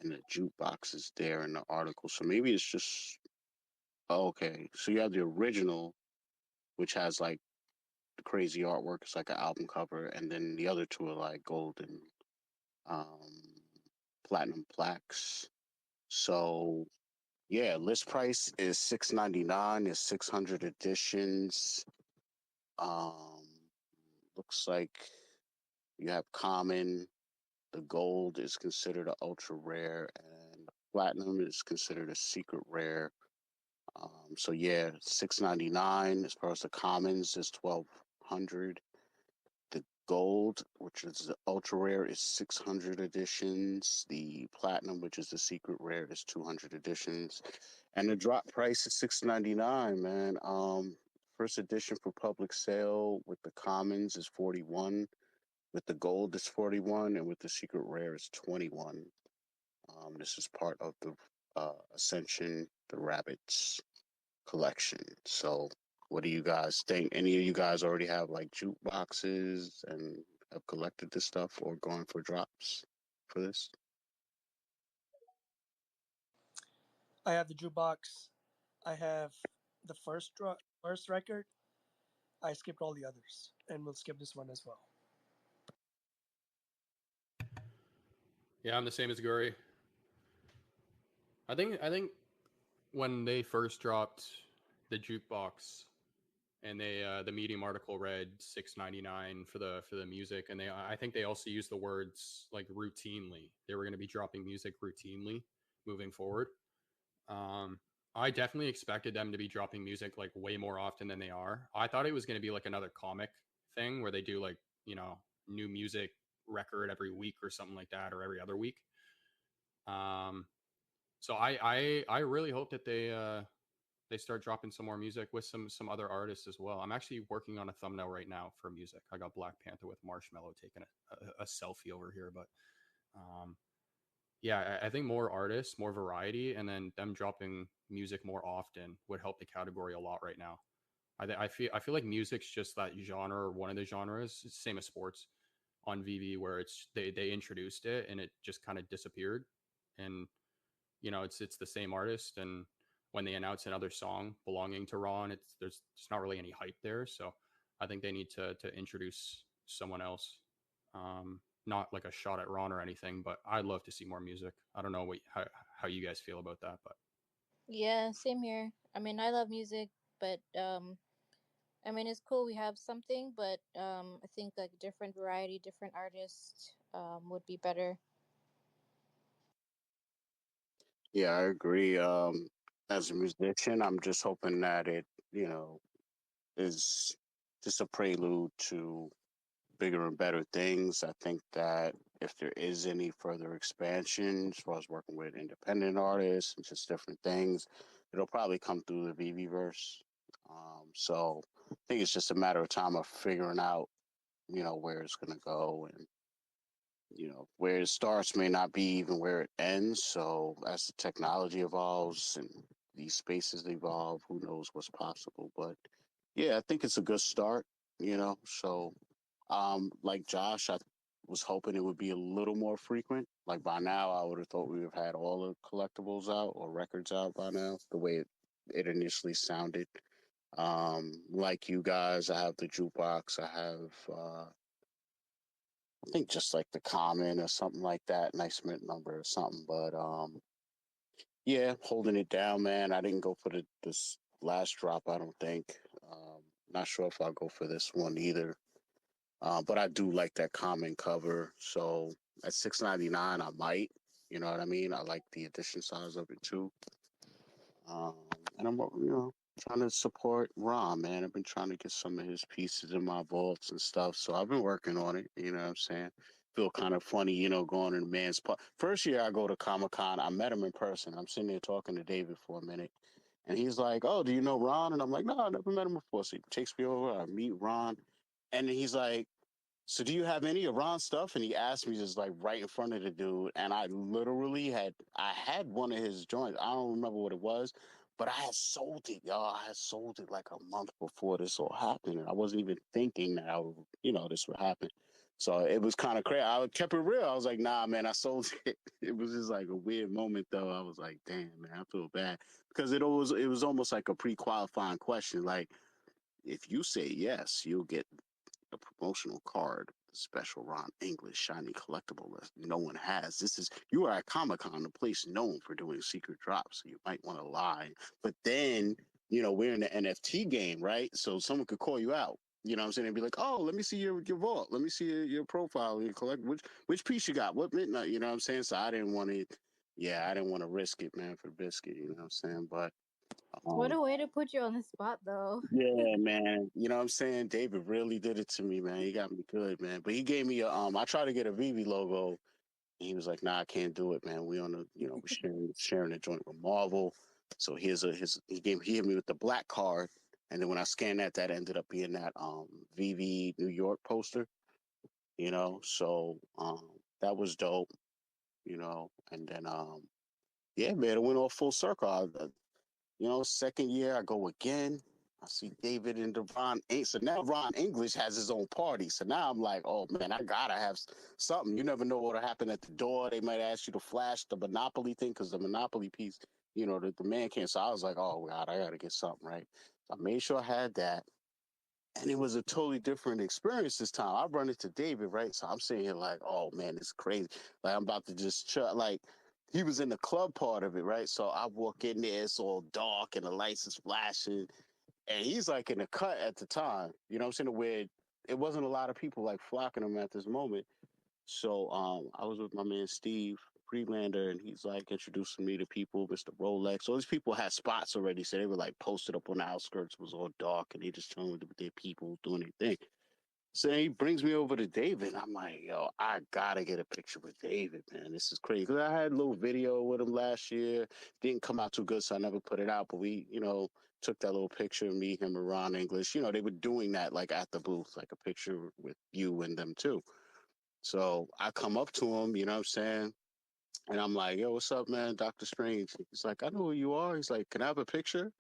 A: and the jukebox is there in the article. So maybe it's just okay. So you have the original, which has like the crazy artwork. It's like an album cover, and then the other 2 are like gold and platinum plaques. So yeah, list price is $6.99. There's 600 editions. Um, Looks like you have common. The gold is considered an ultra rare, and platinum is considered a secret rare. So yeah, $6.99. As far as the commons is 1,200. The gold, which is the ultra rare, is 600 editions. The platinum, which is the secret rare, is 200 editions, and the drop price is $6.99. Man, first edition for public sale with the commons is 41, with the gold is 41, and with the secret rare is 21. This is part of the Ascension, the Rabbits collection. So, what do you guys think? Any of you guys already have like jukeboxes and have collected this stuff or going for drops for this?
H: I have the jukebox. I have the first record. I skipped all the others, and we'll skip this one as well.
D: yeah, I'm the same as Guri. I think when they first dropped the jukebox and they the Medium article read $6.99 for the music, and I think they also used the words like routinely. They were going to be dropping music routinely moving forward. Um, I definitely expected them to be dropping music like way more often than they are. I thought it was going to be like another comic thing where they do like new music record every week or something like that, or every other week. Um, so I really hope that they start dropping some more music with some other artists as well. I'm actually working on a thumbnail right now for music. I got Black Panther with Marshmello taking a selfie over here, but yeah, I think more artists, more variety, and then them dropping music more often would help the category a lot right now. I feel like music's just that genre, or one of the genres. It's the same as sports on VeVe, where it's they introduced it and it just kind of disappeared. And it's the same artist, and when they announce another song belonging to Ron, there's not really any hype there. So I think they need to introduce someone else. Not like a shot at Ron or anything, but I'd love to see more music. I don't know how you guys feel about that, but
F: Yeah, same here. I mean, I love music, but I mean, it's cool we have something, but I think like different variety, different artists would be better.
A: Yeah, I agree. As a musician, I'm just hoping that it, is just a prelude to bigger and better things. I think that if there is any further expansion as far as working with independent artists and just different things, it'll probably come through the VeVeVerse. So I think it's just a matter of time of figuring out, where it's going to go, and where it starts may not be even where it ends. So as the technology evolves and these spaces evolve, who knows what's possible. But yeah, I think it's a good start, So like Josh, I was hoping it would be a little more frequent. Like by now I would have thought we would have had all the collectibles out or records out by now, the way it initially sounded. Like you guys, I have the jukebox, I have I think just like the common or something like that, nice mint number or something. But yeah, holding it down, man. I didn't go for this last drop. I don't think. Not sure if I'll go for this one either. But I do like that common cover. So at $6.99, I might. You know what I mean? I like the edition size of it too. Um, and I'm trying to support Ron, man. I've been trying to get some of his pieces in my vaults and stuff. So I've been working on it. You know what I'm saying? Feel kind of funny, going in the man's part. First year I go to Comic-Con, I met him in person. I'm sitting there talking to David for a minute. And he's like, "Oh, do you know Ron?" And I'm like, "No, I never met him before." So he takes me over, I meet Ron. And then he's like, "So do you have any of Ron's stuff?" And he asked me just like right in front of the dude. And I literally had one of his joints. I don't remember what it was, but I had sold it, y'all. I had sold it like a month before this all happened. And I wasn't even thinking that this would happen. So it was kind of crazy. I kept it real. I was like, "Nah, man, I sold it." It was just like a weird moment though. I was like, "Damn, man, I feel bad." Because it was almost like a pre-qualifying question. Like, if you say yes, you'll get a promotional card, special Ron English shiny collectible list no one has. You are at Comic Con, a place known for doing secret drops, so you might want to lie. But then, we're in the NFT game, right? So someone could call you out. You know what I'm saying? And be like, "Oh, let me see your vault. Let me see your profile. Your collect. Which piece you got? What midnight?" You know what I'm saying? So I didn't want to. Yeah, I didn't want to risk it, man, for biscuit. You know what I'm saying? But
F: What
A: um,
F: a way to put you on the spot, though.
A: yeah, man. You know what I'm saying? David really did it to me, man. He got me good, man. But he gave me I tried to get a VeVe logo, and he was like, "Nah, I can't do it, man. We on the, we're sharing a joint with Marvel." So he hit me with the black card, and then when I scanned that ended up being that VeVe New York poster, So that was dope, and then yeah, man, it went all full circle. Second year I go again. I see David and Ron. So now Ron English has his own party. So now I'm like, oh man, I gotta have something. You never know what'll happen at the door. They might ask you to flash the Monopoly thing because the Monopoly piece, the man can't. So I was like, oh God, I gotta get something right. So I made sure I had that. And it was a totally different experience this time. I run into David, right? So I'm sitting here like, oh man, it's crazy. Like I'm about to just like he was in the club part of it, right? So I walk in there, it's all dark and the lights is flashing. And he's like in the cut at the time. You know what I'm saying? Where it wasn't a lot of people like flocking him at this moment. So I was with my man Steve Freelander, and he's like introducing me to people, Mr. Rolex. All these people had spots already, so they were like posted up on the outskirts. It was all dark, and they just telling me their people doing their thing. So he brings me over to David. I'm like, yo, I gotta get a picture with David, man. This is crazy. Cause I had a little video with him last year. Didn't come out too good, so I never put it out. But we, took that little picture of me, him, and Ron English. They were doing that like at the booth, like a picture with you and them too. So I come up to him, you know what I'm saying? And I'm like, yo, what's up, man? Dr. Strange. He's like, I know who you are. He's like, can I have a picture?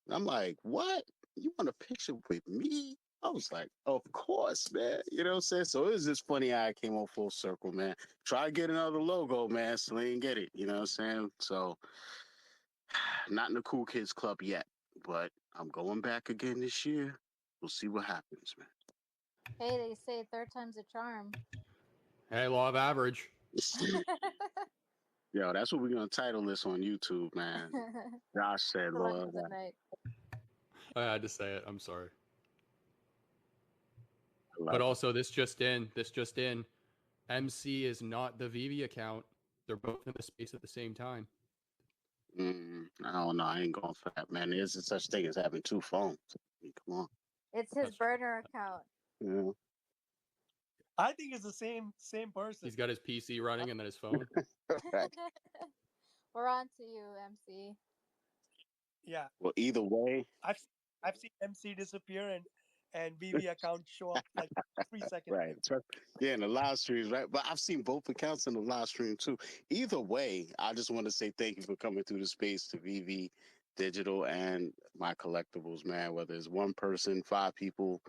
A: And I'm like, what? you want a picture with me? I was like, of course, man. You know what I'm saying? So it was just funny how I came on full circle, man. Try to get another logo, man. So they didn't get it. You know what I'm saying? So not in the Cool Kids Club yet, but I'm going back again this year. We'll see what happens, man.
F: Hey, they say third time's a charm.
D: Hey, law of average.
A: Yo, that's what we're gonna title this on YouTube, man. Josh said,
F: Select
A: "Lord,
F: for the night.
D: I had to say it. I'm sorry.
A: I love
D: But also, this just in. MC is not the VeVe account. They're both in the space at the same time.
A: I don't know. I ain't going for that, man. There's such thing as having two phones. I mean, come on.
F: It's his
D: That's true.
F: burner account.
A: Yeah.
H: I think it's the same person.
D: He's got his PC running and then his phone.
A: Right.
F: We're on to you, MC.
H: Yeah,
A: Well, either way,
H: I've seen MC disappear and VeVe account show up like 3 seconds.
A: right. Yeah, in the live streams, right? But I've seen both accounts in the live stream too. Either way, I just want to say thank you for coming through the space to VeVe Digital and my collectibles, man. Whether it's one person, 5 people,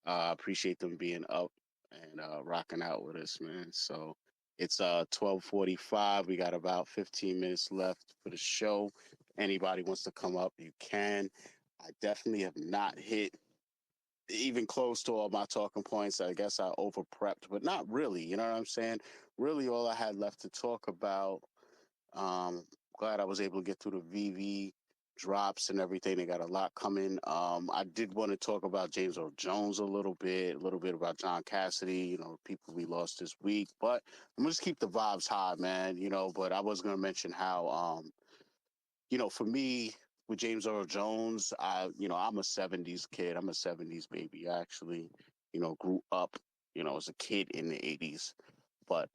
A: appreciate them being up and rocking out with us, man. So it's 12:45. We got about 15 minutes left for the show. Anybody wants to come up, you can. I definitely have not hit even close to all my talking points. I guess I over prepped, but not really. You know what I'm saying? Really, all I had left to talk about. Glad I was able to get through the VeVe drops and everything. They got a lot coming. I did want to talk about James Earl Jones a little bit about John Cassaday, you know, people we lost this week. But I'm gonna just keep the vibes high, man. You know, but I was gonna mention how you know, for me with James Earl Jones, I'm a '70s kid. I'm a '70s baby. I actually, you know, grew up, you know, as a kid in the '80s. But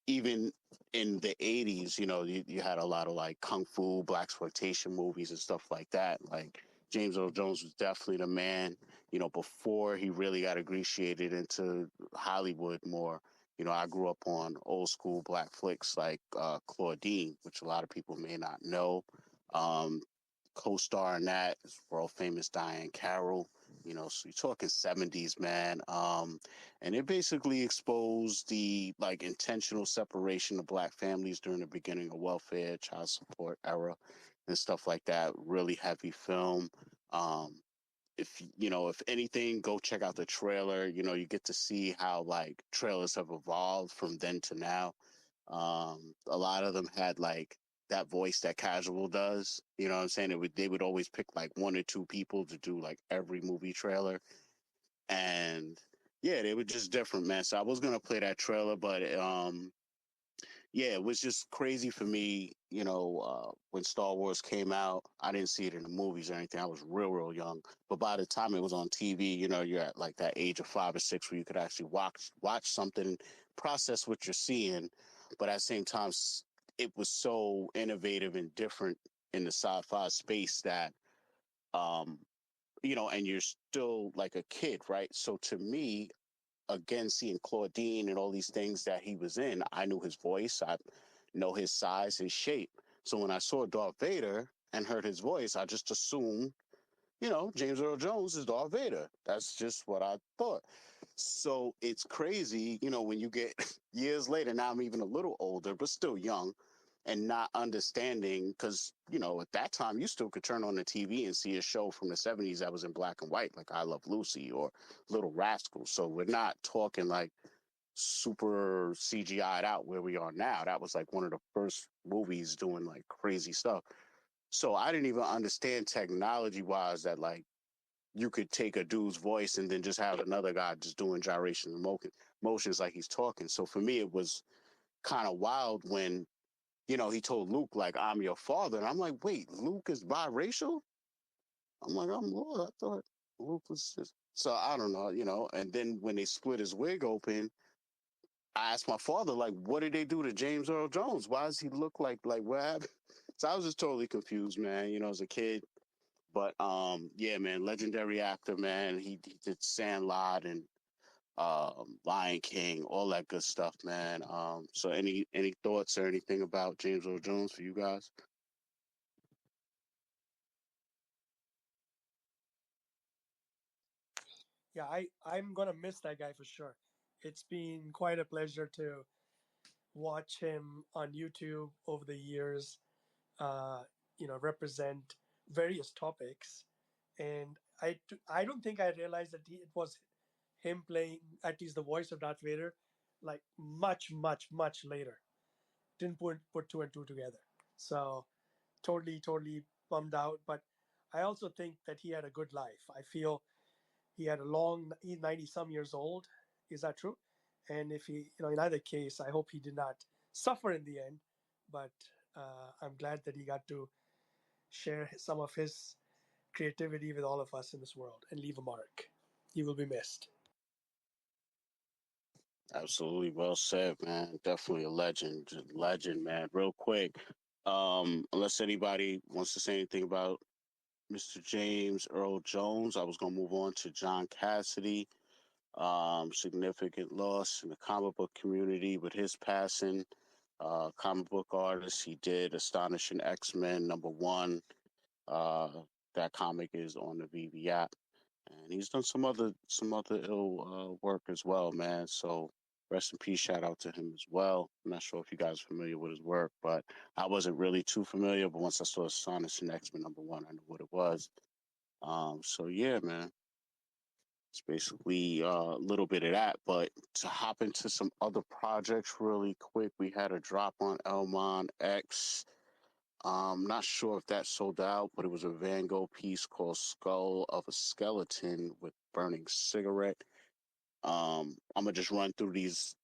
A: even in the '80s, you know, you had a lot of like kung fu, black exploitation movies and stuff like that. Like James Earl Jones was definitely the man, you know, before he really got ingratiated into Hollywood more. You know, I grew up on old school black flicks like Claudine, which a lot of people may not know. Um, Co-star in that is world famous Diane Carroll. You know, so you're talking '70s, man. And it basically exposed the like intentional separation of black families during the beginning of welfare, child support era, and stuff like that. Really heavy film. Um, if you know, if anything, go check out the trailer. You know, you get to see how like trailers have evolved from then to now. A lot of them had like that voice that Casual does. You know what I'm saying? They would always pick like 1 or 2 people to do like every movie trailer, and yeah, they were just different, man. So I was gonna play that trailer, but yeah, it was just crazy for me. You know, when Star Wars came out, I didn't see it in the movies or anything. I was real young. But by the time it was on TV, you know, you're at like that age of 5 or 6 where you could actually watch something, process what you're seeing. But at the same time, it was so innovative and different in the sci-fi space that, um, you know, and you're still like a kid, right? So to me, again, seeing Claudine and all these things that he was in, I knew his voice, I know his size, his shape. So when I saw Darth Vader and heard his voice, I just assumed, you know, James Earl Jones is Darth Vader. That's just what I thought. So it's crazy, you know, when you get years later, now I'm even a little older, but still young, and not understanding, because, you know, at that time, you still could turn on the TV and see a show from the '70s that was in black and white, like I Love Lucy or Little Rascals. So we're not talking like super CGI'd out where we are now. That was like one of the first movies doing like crazy stuff. So I didn't even understand technology wise that like you could take a dude's voice and then just have another guy just doing gyrations and motions like he's talking. So for me, it was kind of wild when, you know, he told Luke, like, I'm your father. And I'm like, wait, Luke is biracial? I'm like, I'm Lord. I thought Luke was just. So I don't know, you know. And then when they split his wig open, I asked my father, like, what did they do to James Earl Jones? Why does he look like what happened? So I was just totally confused, man, you know, as a kid. But yeah, man, legendary actor, man. He did Sandlot and Lion King, all that good stuff, man. So any thoughts or anything about James Earl Jones for you guys?
H: yeah, I'm gonna miss that guy for sure. It's been quite a pleasure to watch him on YouTube over the years. Uh, represent various topics, and I don't think I realized that it was him playing at least the voice of Darth Vader, like much, much, much later. Didn't put two and two together. So totally bummed out. But I also think that he had a good life. I feel he had a long, he's 90 some years old. Is that true? And if he, in either case, I hope he did not suffer in the end. But I'm glad that he got to share some of his creativity with all of us in this world and leave a mark. He will be missed.
A: Absolutely, well said, man. Definitely a legend, just legend, man. Real quick, unless anybody wants to say anything about Mr. James Earl Jones, I was gonna move on to John Cassaday. Significant loss in the comic book community with his passing. Comic book artist, he did Astonishing X-Men #1. Uh, that comic is on the VeVe app, and he's done some other ill work as well, man. So rest in peace, shout out to him as well. I'm not sure if you guys are familiar with his work, but I wasn't really too familiar. But once I saw Astonishing X-Men #1, I knew what it was. So yeah, man. It's basically a little bit of that, but to hop into some other projects really quick, we had a drop on Elmon X. Not sure if that sold out, but it was a Van Gogh piece called Skull of a Skeleton with Burning Cigarette. I'm gonna just run through these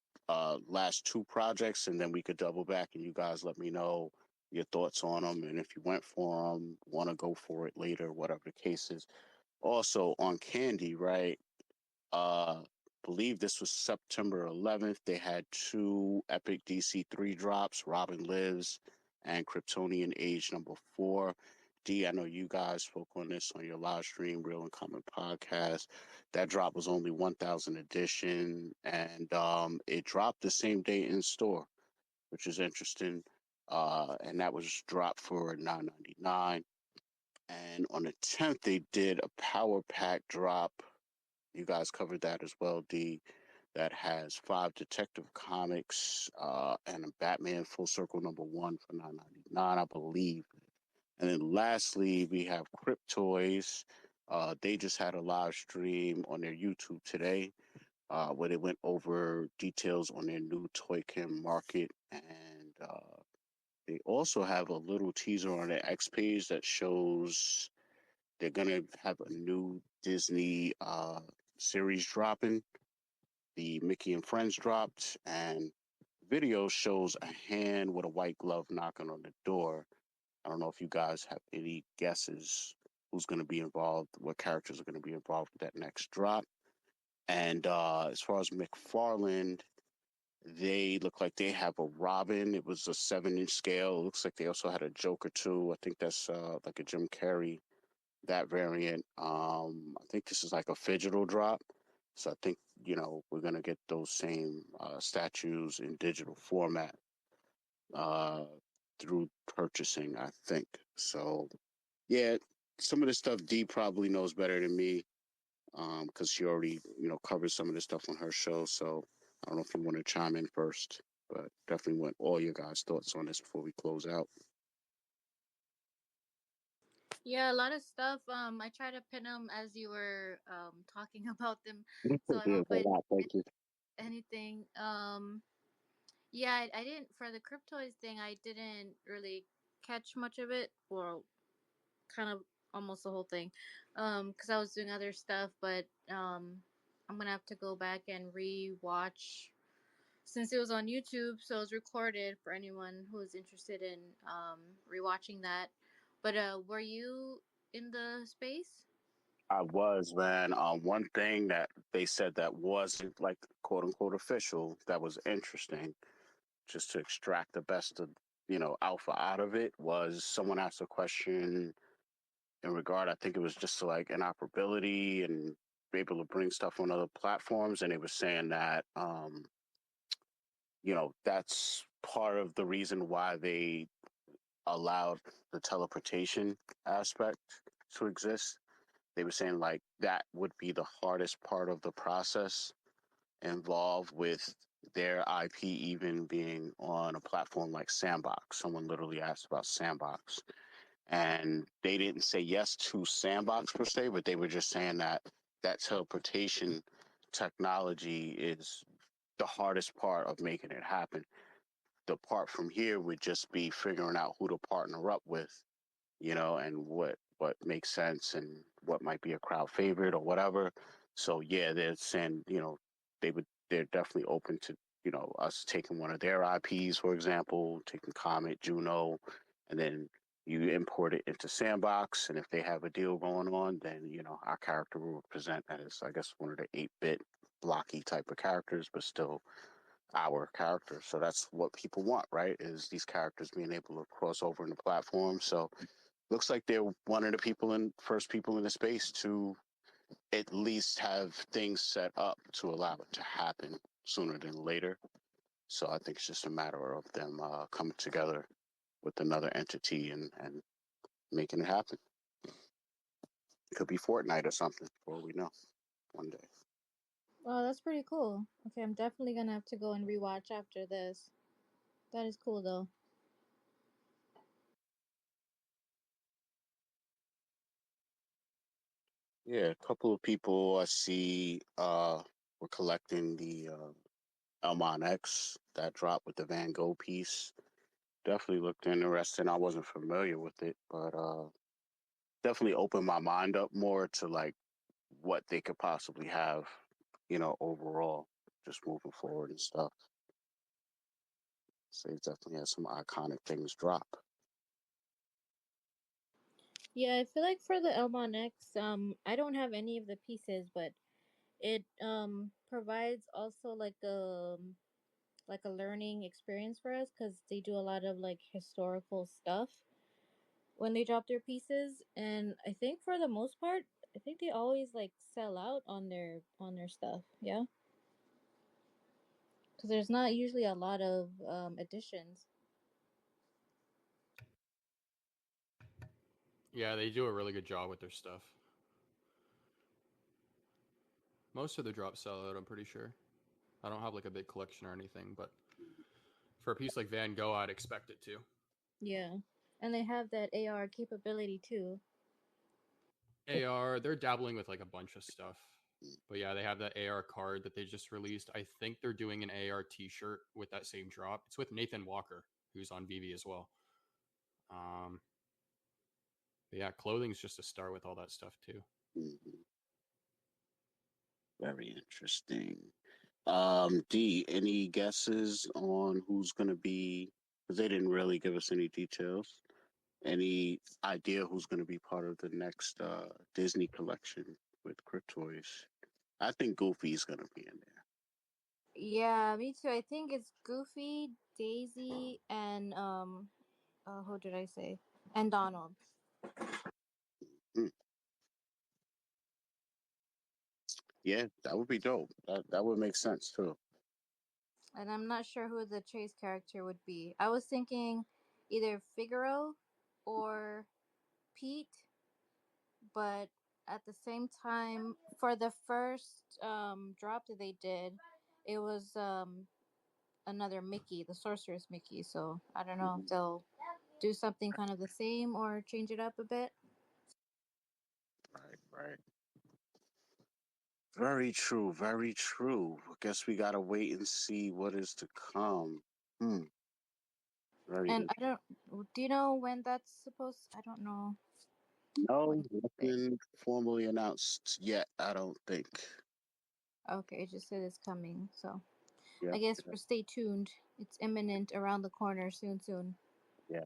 A: last two projects, and then we could double back, and you guys let me know your thoughts on them, and if you went for them, want to go for it later, whatever the case is. Also on Candy, right? Believe this was September 11th. They had two epic DC3 drops, Robin Lives and Kryptonian Age #4. D, I know you guys spoke on this on your live stream, Real and Common podcast. That drop was only 1,000 edition, and it dropped the same day in store, which is interesting. And that was dropped for $9.99. And on the 10th, they did a power pack drop. You guys covered that as well, D. That has 5 Detective Comics and a Batman Full Circle #1 for $9.99, I believe. And then lastly, we have Cryptoys. They just had a live stream on their YouTube today where they went over details on their new Toykin market. And they also have a little teaser on their X page that shows they're going to have a new Disney series dropping. The Mickey and Friends dropped, and video shows a hand with a white glove knocking on the door. I don't know if you guys have any guesses who's going to be involved, what characters are going to be involved with that next drop. And as far as McFarland, they look like they have a Robin. It was a 7-inch scale. It looks like they also had a Joker too. I think that's like a Jim Carrey, that variant. I think this is like a digital drop. So I think, we're going to get those same statues in digital format uh, through purchasing, I think. So, yeah, some of this stuff D probably knows better than me because she already, covered some of this stuff on her show. So I don't know if you want to chime in first, but definitely want all your guys' thoughts on this before we close out.
F: Yeah, a lot of stuff. I try to pin them as you were talking about them, so I
A: Yeah,
F: don't
A: a
F: find
A: lot. Thank you.
F: anything. Yeah, I didn't for the Cryptoys thing. I didn't really catch much of it, or kind of almost the whole thing, because I was doing other stuff. But I'm gonna have to go back and re-watch since it was on YouTube, so it was recorded for anyone who is interested in rewatching that. But were you in the space?
A: I was, man. One thing that they said that wasn't like quote unquote official that was interesting, just to extract the best of, alpha out of it, was someone asked a question in regard, I think it was just to like inoperability and be able to bring stuff on other platforms. And they were saying that, that's part of the reason why they allowed the teleportation aspect to exist they were saying like that would be the hardest part of the process involved with their IP even being on a platform like Sandbox. Someone literally asked about Sandbox, and they didn't say yes to Sandbox per se, but they were just saying that that teleportation technology is the hardest part of making it happen. The part from here would just be figuring out who to partner up with, and what makes sense and what might be a crowd favorite or whatever. So yeah, they're saying, they're definitely open to, us taking one of their IPs, for example, taking Comet, Juno, and then you import it into Sandbox, and if they have a deal going on, then our character will present as, I guess, one of the 8-bit blocky type of characters, but still our character. So that's what people want, right? Is these characters being able to cross over in the platform. So looks like they're one of the first people in the space to at least have things set up to allow it to happen sooner than later. So I think it's just a matter of them coming together with another entity and making it happen. It could be Fortnite or something, for all we know, one day.
F: Oh, that's pretty cool. Okay, I'm definitely gonna have to go and rewatch after this. That is cool though.
A: Yeah, a couple of people I see were collecting the Elmon X that dropped with the Van Gogh piece. Definitely looked interesting. I wasn't familiar with it, but definitely opened my mind up more to like what they could possibly have, overall, just moving forward and stuff. So they definitely had some iconic things drop.
F: Yeah, I feel like for the Elmon X, I don't have any of the pieces, but it provides also like a learning experience for us because they do a lot of like historical stuff when they drop their pieces, and I think for the most part, I think they always like sell out on their stuff. Yeah, because there's not usually a lot of editions.
D: Yeah, they do a really good job with their stuff. Most of the drops sell out, I'm pretty sure. I don't have like a big collection or anything, but for a piece like Van Gogh, I'd expect it to.
F: Yeah, and they have that AR capability too.
D: They're dabbling with like a bunch of stuff. But yeah, they have that AR card that they just released. I think they're doing an AR t-shirt with that same drop. It's with Nathan Walker, who's on VeVe as well. But yeah, clothing's just a start with all that stuff too.
A: Mm-hmm. Very interesting. D, any guesses on who's going to be, because they didn't really give us any details, any idea who's going to be part of the next Disney collection with Cryptoys? I think Goofy's going to be in there.
F: Yeah, me too. I think it's Goofy, Daisy, and who did I say? And Donald.
A: Hmm. Yeah, that would be dope. That would make sense too.
F: And I'm not sure who the chase character would be. I was thinking either Figaro or Pete, but at the same time, for the first drop that they did, it was another Mickey, the Sorceress Mickey. So I don't know if they'll do something kind of the same or change it up a bit.
A: Right. Very true. Very true. I guess we gotta wait and see what is to come. Very
F: And
A: good.
F: I don't. Do you know when that's supposed? I don't know. What
A: No,
F: did it say?
A: nothing formally announced yet, I don't think.
F: Okay, it just said it's coming. So I
A: Yep.
F: guess we're stay tuned. It's imminent, around the corner, soon, soon.
A: Yeah.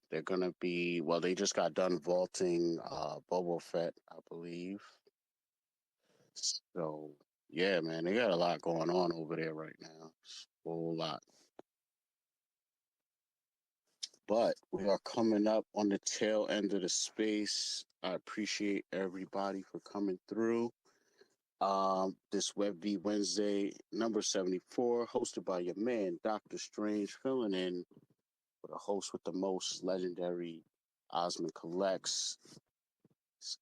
A: They're gonna be, well, they just got done vaulting Boba Fett, I believe. So yeah, man, they got a lot going on over there right now. It's a whole lot. But we are coming up on the tail end of the space. I appreciate everybody for coming through. This WebV Wednesday, number 74, hosted by your man, Dr. Strange, filling in for the host with the most, legendary Osmond Collects.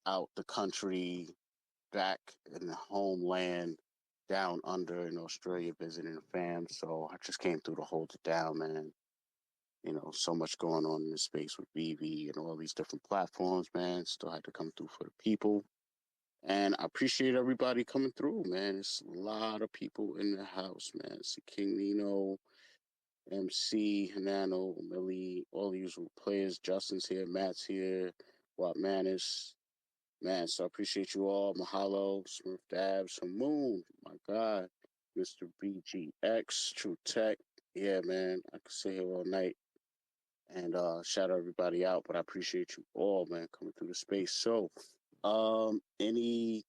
A: out the country, back in the homeland, down under in Australia, visiting the fam. So I just came through to hold it down, man. You know, so much going on in the space with VeVe and all these different platforms, man. Still had to come through for the people. And I appreciate everybody coming through, man. It's a lot of people in the house, man. See King Nino, MC, Nano, Millie, all the usual players. Justin's here, Matt's here, Watt Manis. Man, so I appreciate you all. Mahalo, Smurf Dabs, Moon, my God, Mr. BGX, True Tech. Yeah, man, I could sit here all night and shout everybody out, but I appreciate you all, man, coming through the space. So, any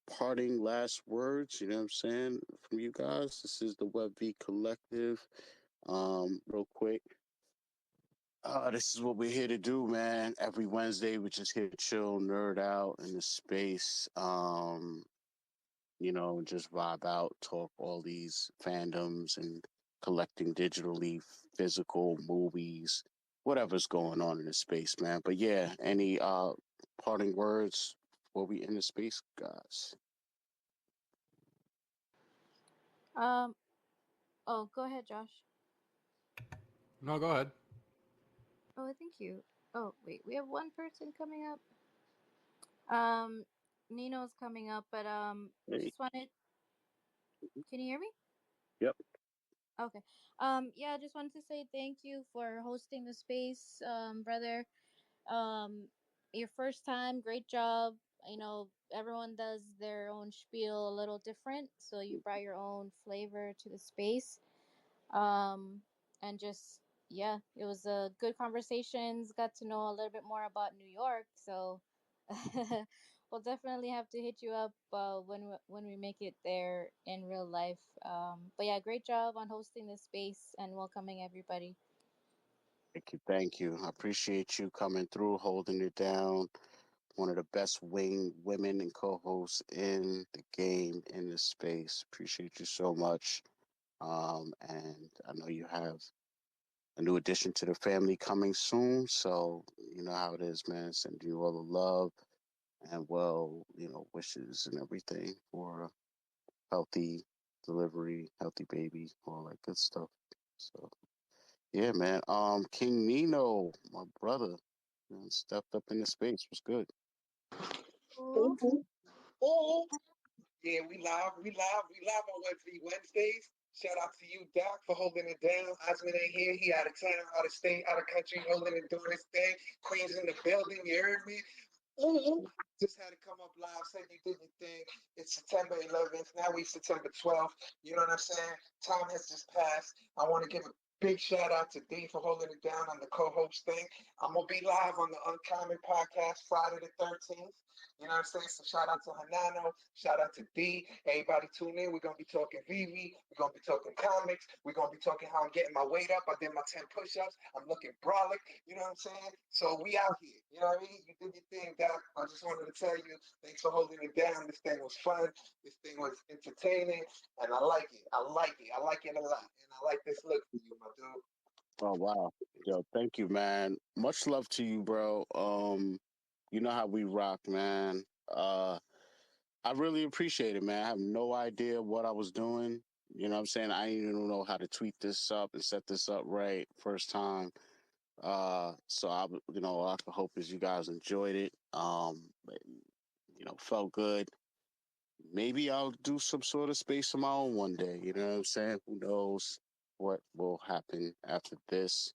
A: parting last words, you know what I'm saying, from you guys? This is the WebV Collective. Real quick. This is what we're here to do, man. Every Wednesday, we're just here to chill, nerd out in the space. You know, just vibe out, talk all these fandoms and collecting digitally physical movies, whatever's going on in the space, man. But yeah, any parting words before we end the space, guys?
F: Oh, go ahead, Josh.
D: No, go ahead.
F: Oh, thank you. Oh, wait, we have one person coming up. Nino's coming up, but
A: Hey.
F: just wanted. Can you hear me?
A: Yep.
F: Okay. Yeah, I just wanted to say thank you for hosting the space, brother. Your first time, great job. You know, everyone does their own spiel a little different, so you brought your own flavor to the space. And just yeah, it was a good conversations. Got to know a little bit more about New York, so we'll definitely have to hit you up when we make it there in real life. But yeah, great job on hosting this space and welcoming everybody.
A: Thank you. I appreciate you coming through, holding it down. One of the best women and co-hosts in the game, in the space. Appreciate you so much. And I know you have a new addition to the family coming soon. So you know how it is, man. Send you all the love and wishes and everything for a healthy delivery, healthy baby, all that good stuff. So yeah, man. King Nino, my brother, stepped up in the space. Was good.
F: Ooh.
K: Oh, yeah, we live on Wednesdays. Shout out to you, Doc, for holding it down. Osmond ain't here. He out of town, out of state, out of country, holding and doing his thing. Queen's in the building. You heard me? Ooh. Just had to come up live, said you did your thing. It's September 11th. Now we September 12th. You know what I'm saying? Time has just passed. I want to give a big shout out to D for holding it down on the co-host thing. I'm going to be live on the Uncommon podcast Friday the 13th. You know what I'm saying? So shout out to Hanano, shout out to D. Everybody tune in. We're going to be talking VeVe. We're going to be talking comics. We're going to be talking how I'm getting my weight up. I did my 10 push-ups. I'm looking brolic. You know what I'm saying? So we out here. You know what I mean? You did your thing, Doc. I just wanted to tell you, thanks for holding it down. This thing was fun. This thing was entertaining. And I like it. I like it. I like it a lot. And I like this look for you, my dude.
A: Oh wow. Yo, thank you, man. Much love to you, bro. You know how we rock, man. I really appreciate it, man. I have no idea what I was doing. You know what I'm saying? I didn't even know how to tweet this up and set this up right first time. So all I can hope is you guys enjoyed it. Felt good. Maybe I'll do some sort of space of my own one day. You know what I'm saying? Who knows what will happen after this?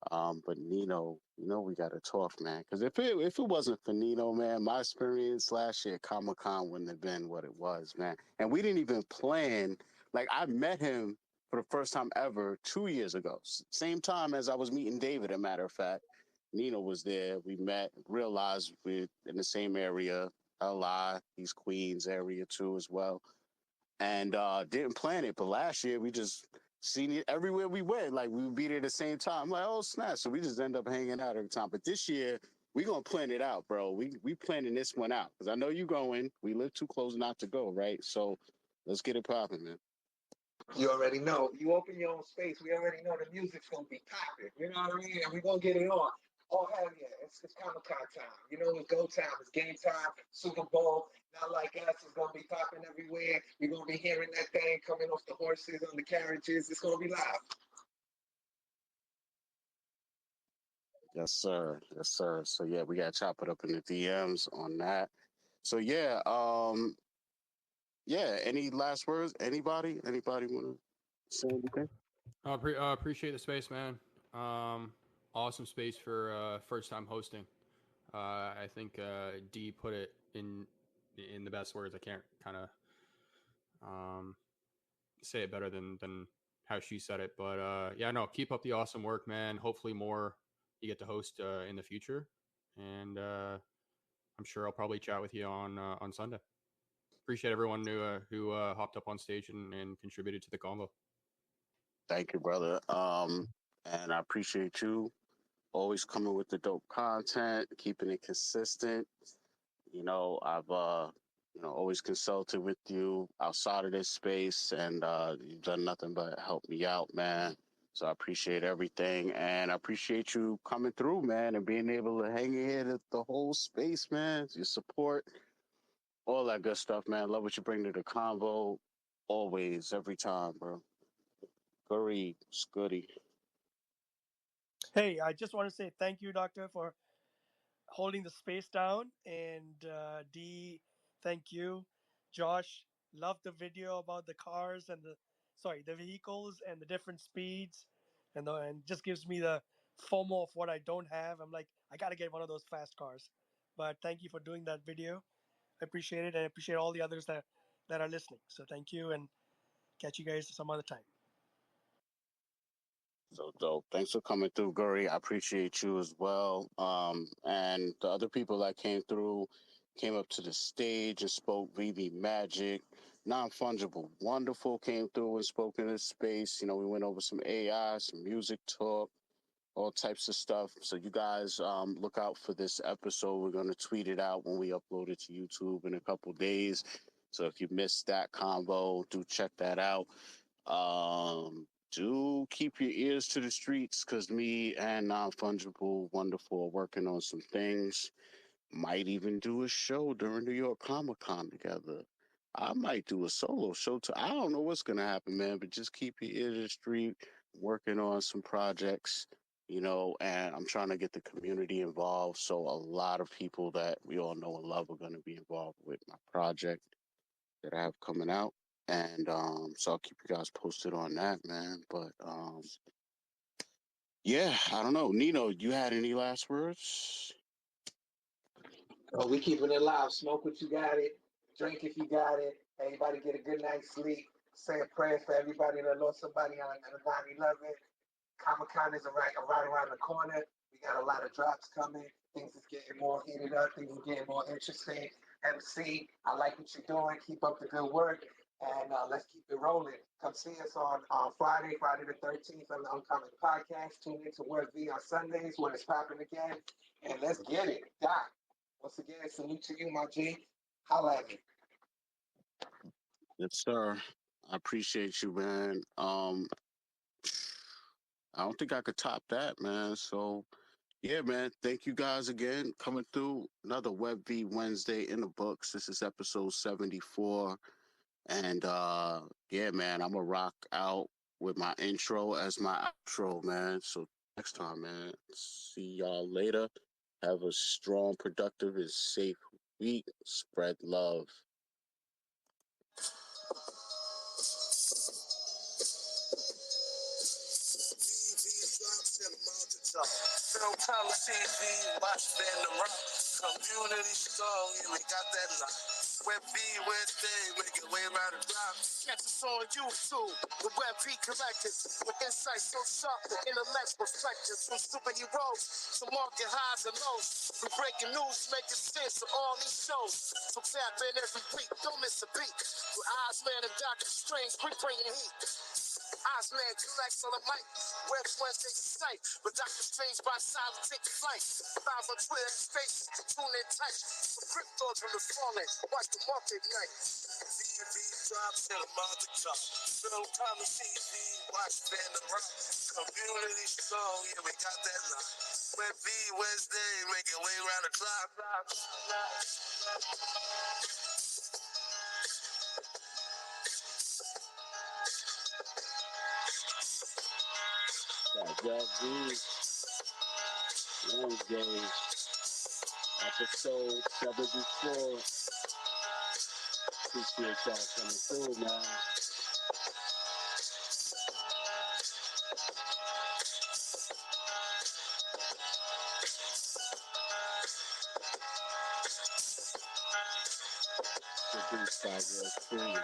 A: But Nino, we gotta talk, man. Because if it wasn't for Nino, man, my experience last year at Comic-Con wouldn't have been what it was, man. And we didn't even plan. Like I met him for the first time ever 2 years ago. Same time as I was meeting David. A matter of fact, Nino was there. We met, realized we're in the same area. LI, he's Queens area too as well, and didn't plan it. But last year we just seen it everywhere we went. Like we would be there at the same time. I'm like, oh snap! So we just end up hanging out every time. But this year we gonna plan it out, bro. We planning this one out because I know you going. We live too close not to go, right? So let's get it popping, man.
K: You already know. You open your own space. We already know the music's gonna be popping. You know what I mean? And we're gonna get it on. Oh hell yeah, it's Comic-Con time. You know, it's go time, it's game time, Super Bowl. Not like us, it's gonna be popping everywhere. We're gonna be hearing that thing coming off the horses on the carriages. It's gonna be live.
A: Yes, sir. Yes, sir. So yeah, we gotta chop it up in the DMs on that. So yeah, yeah. Any last words? Anybody? Anybody want to say anything?
D: Appreciate the space, man. Awesome space for first time hosting. I think D put it in the best words. I can't kind of say it better than how she said it. But yeah, no, keep up the awesome work, man. Hopefully more you get to host in the future, and I'm sure I'll probably chat with you on Sunday. Appreciate everyone who hopped up on stage and contributed to the convo.
A: Thank you, brother. And I appreciate you always coming with the dope content, keeping it consistent. You know, I've always consulted with you outside of this space, and you've done nothing but help me out, man. So I appreciate everything, and I appreciate you coming through, man, and being able to hang in at the whole space, man. Your support, all that good stuff, man. Love what you bring to the convo, always, every time, bro. Skottie.
H: Hey, I just want to say thank you, Doctor, for holding the space down. And D, thank you. Josh, love the video about the cars and the vehicles and the different speeds, and just gives me the FOMO of what I don't have. I'm like, I gotta get one of those fast cars. But thank you for doing that video. I appreciate it, and I appreciate all the others that are listening. So thank you, and catch you guys some other time.
A: So dope. Thanks for coming through, Guri. I appreciate you as well. And the other people that came through came up to the stage and spoke VeVe Magic. Non-Fungible Wonderful came through and spoke in this space. You know, we went over some AI, some music talk, all types of stuff. So you guys look out for this episode. We're going to tweet it out when we upload it to YouTube in a couple days. So if you missed that combo, do check that out. Do keep your ears to the streets because me and Non-Fungible Wonderful are working on some things. Might even do a show during New York Comic Con together. I might do a solo show too. I don't know what's gonna happen, man, but just keep your ear to the street, working on some projects, you know, and I'm trying to get the community involved. So a lot of people that we all know and love are gonna be involved with my project that I have coming out. And so I'll keep you guys posted on that, man. But yeah, I don't know. Nino, you had any last words?
K: Oh, we keeping it live. Smoke what you got it. Drink if you got it. Everybody get a good night's sleep. Say a prayer for everybody that lost somebody on 9/11. Comic-Con is right around the corner. We got a lot of drops coming. Things is getting more heated up. Things are getting more interesting. MC, I like what you're doing. Keep up the good work. And let's keep it rolling. Come see us on Friday the 13th on the Uncommon Podcast. Tune in to Work V on Sundays when it's popping again. And let's get it. Doc, once again, salute to you, my G. Holla at me.
A: Yes, sir. I appreciate you, man. I don't think I could top that, man. So yeah, man. Thank you guys again coming through. Another VeVe Wednesday in the books. This is episode 74. And yeah, man, I'm gonna rock out with my intro as my outro, man. So next time, man. See y'all later. Have a strong, productive, and safe week. Spread love.
J: Film time to TV, watch band around. Community strong, yeah, we got that line. VeVe Wednesday, make it way around the block. Catch us on YouTube, the VeVe Collectors, with insights so sharp, the intellect perspectives from superheroes, to market highs and lows. From breaking news, making sense of all these shows. So tap in every week, don't miss a beat. With Ozman and Dr. Strange, quick bringing heat. Ozman collects on the mic. Web Wednesday's sight. But Dr. Strange by side will take flight. Live on Twitter and Spaces. Tune in tight. Some cryptos from the fallen. Watch the market night. VeVeVibes and the market top. Film time to see watch Fandom Rock. Community strong, yeah, we got that lock. Web V Wednesday, making way around the clock.
A: VeVe Wednesday, episode 74. Appreciate y'all coming through, man. Produced by yours truly.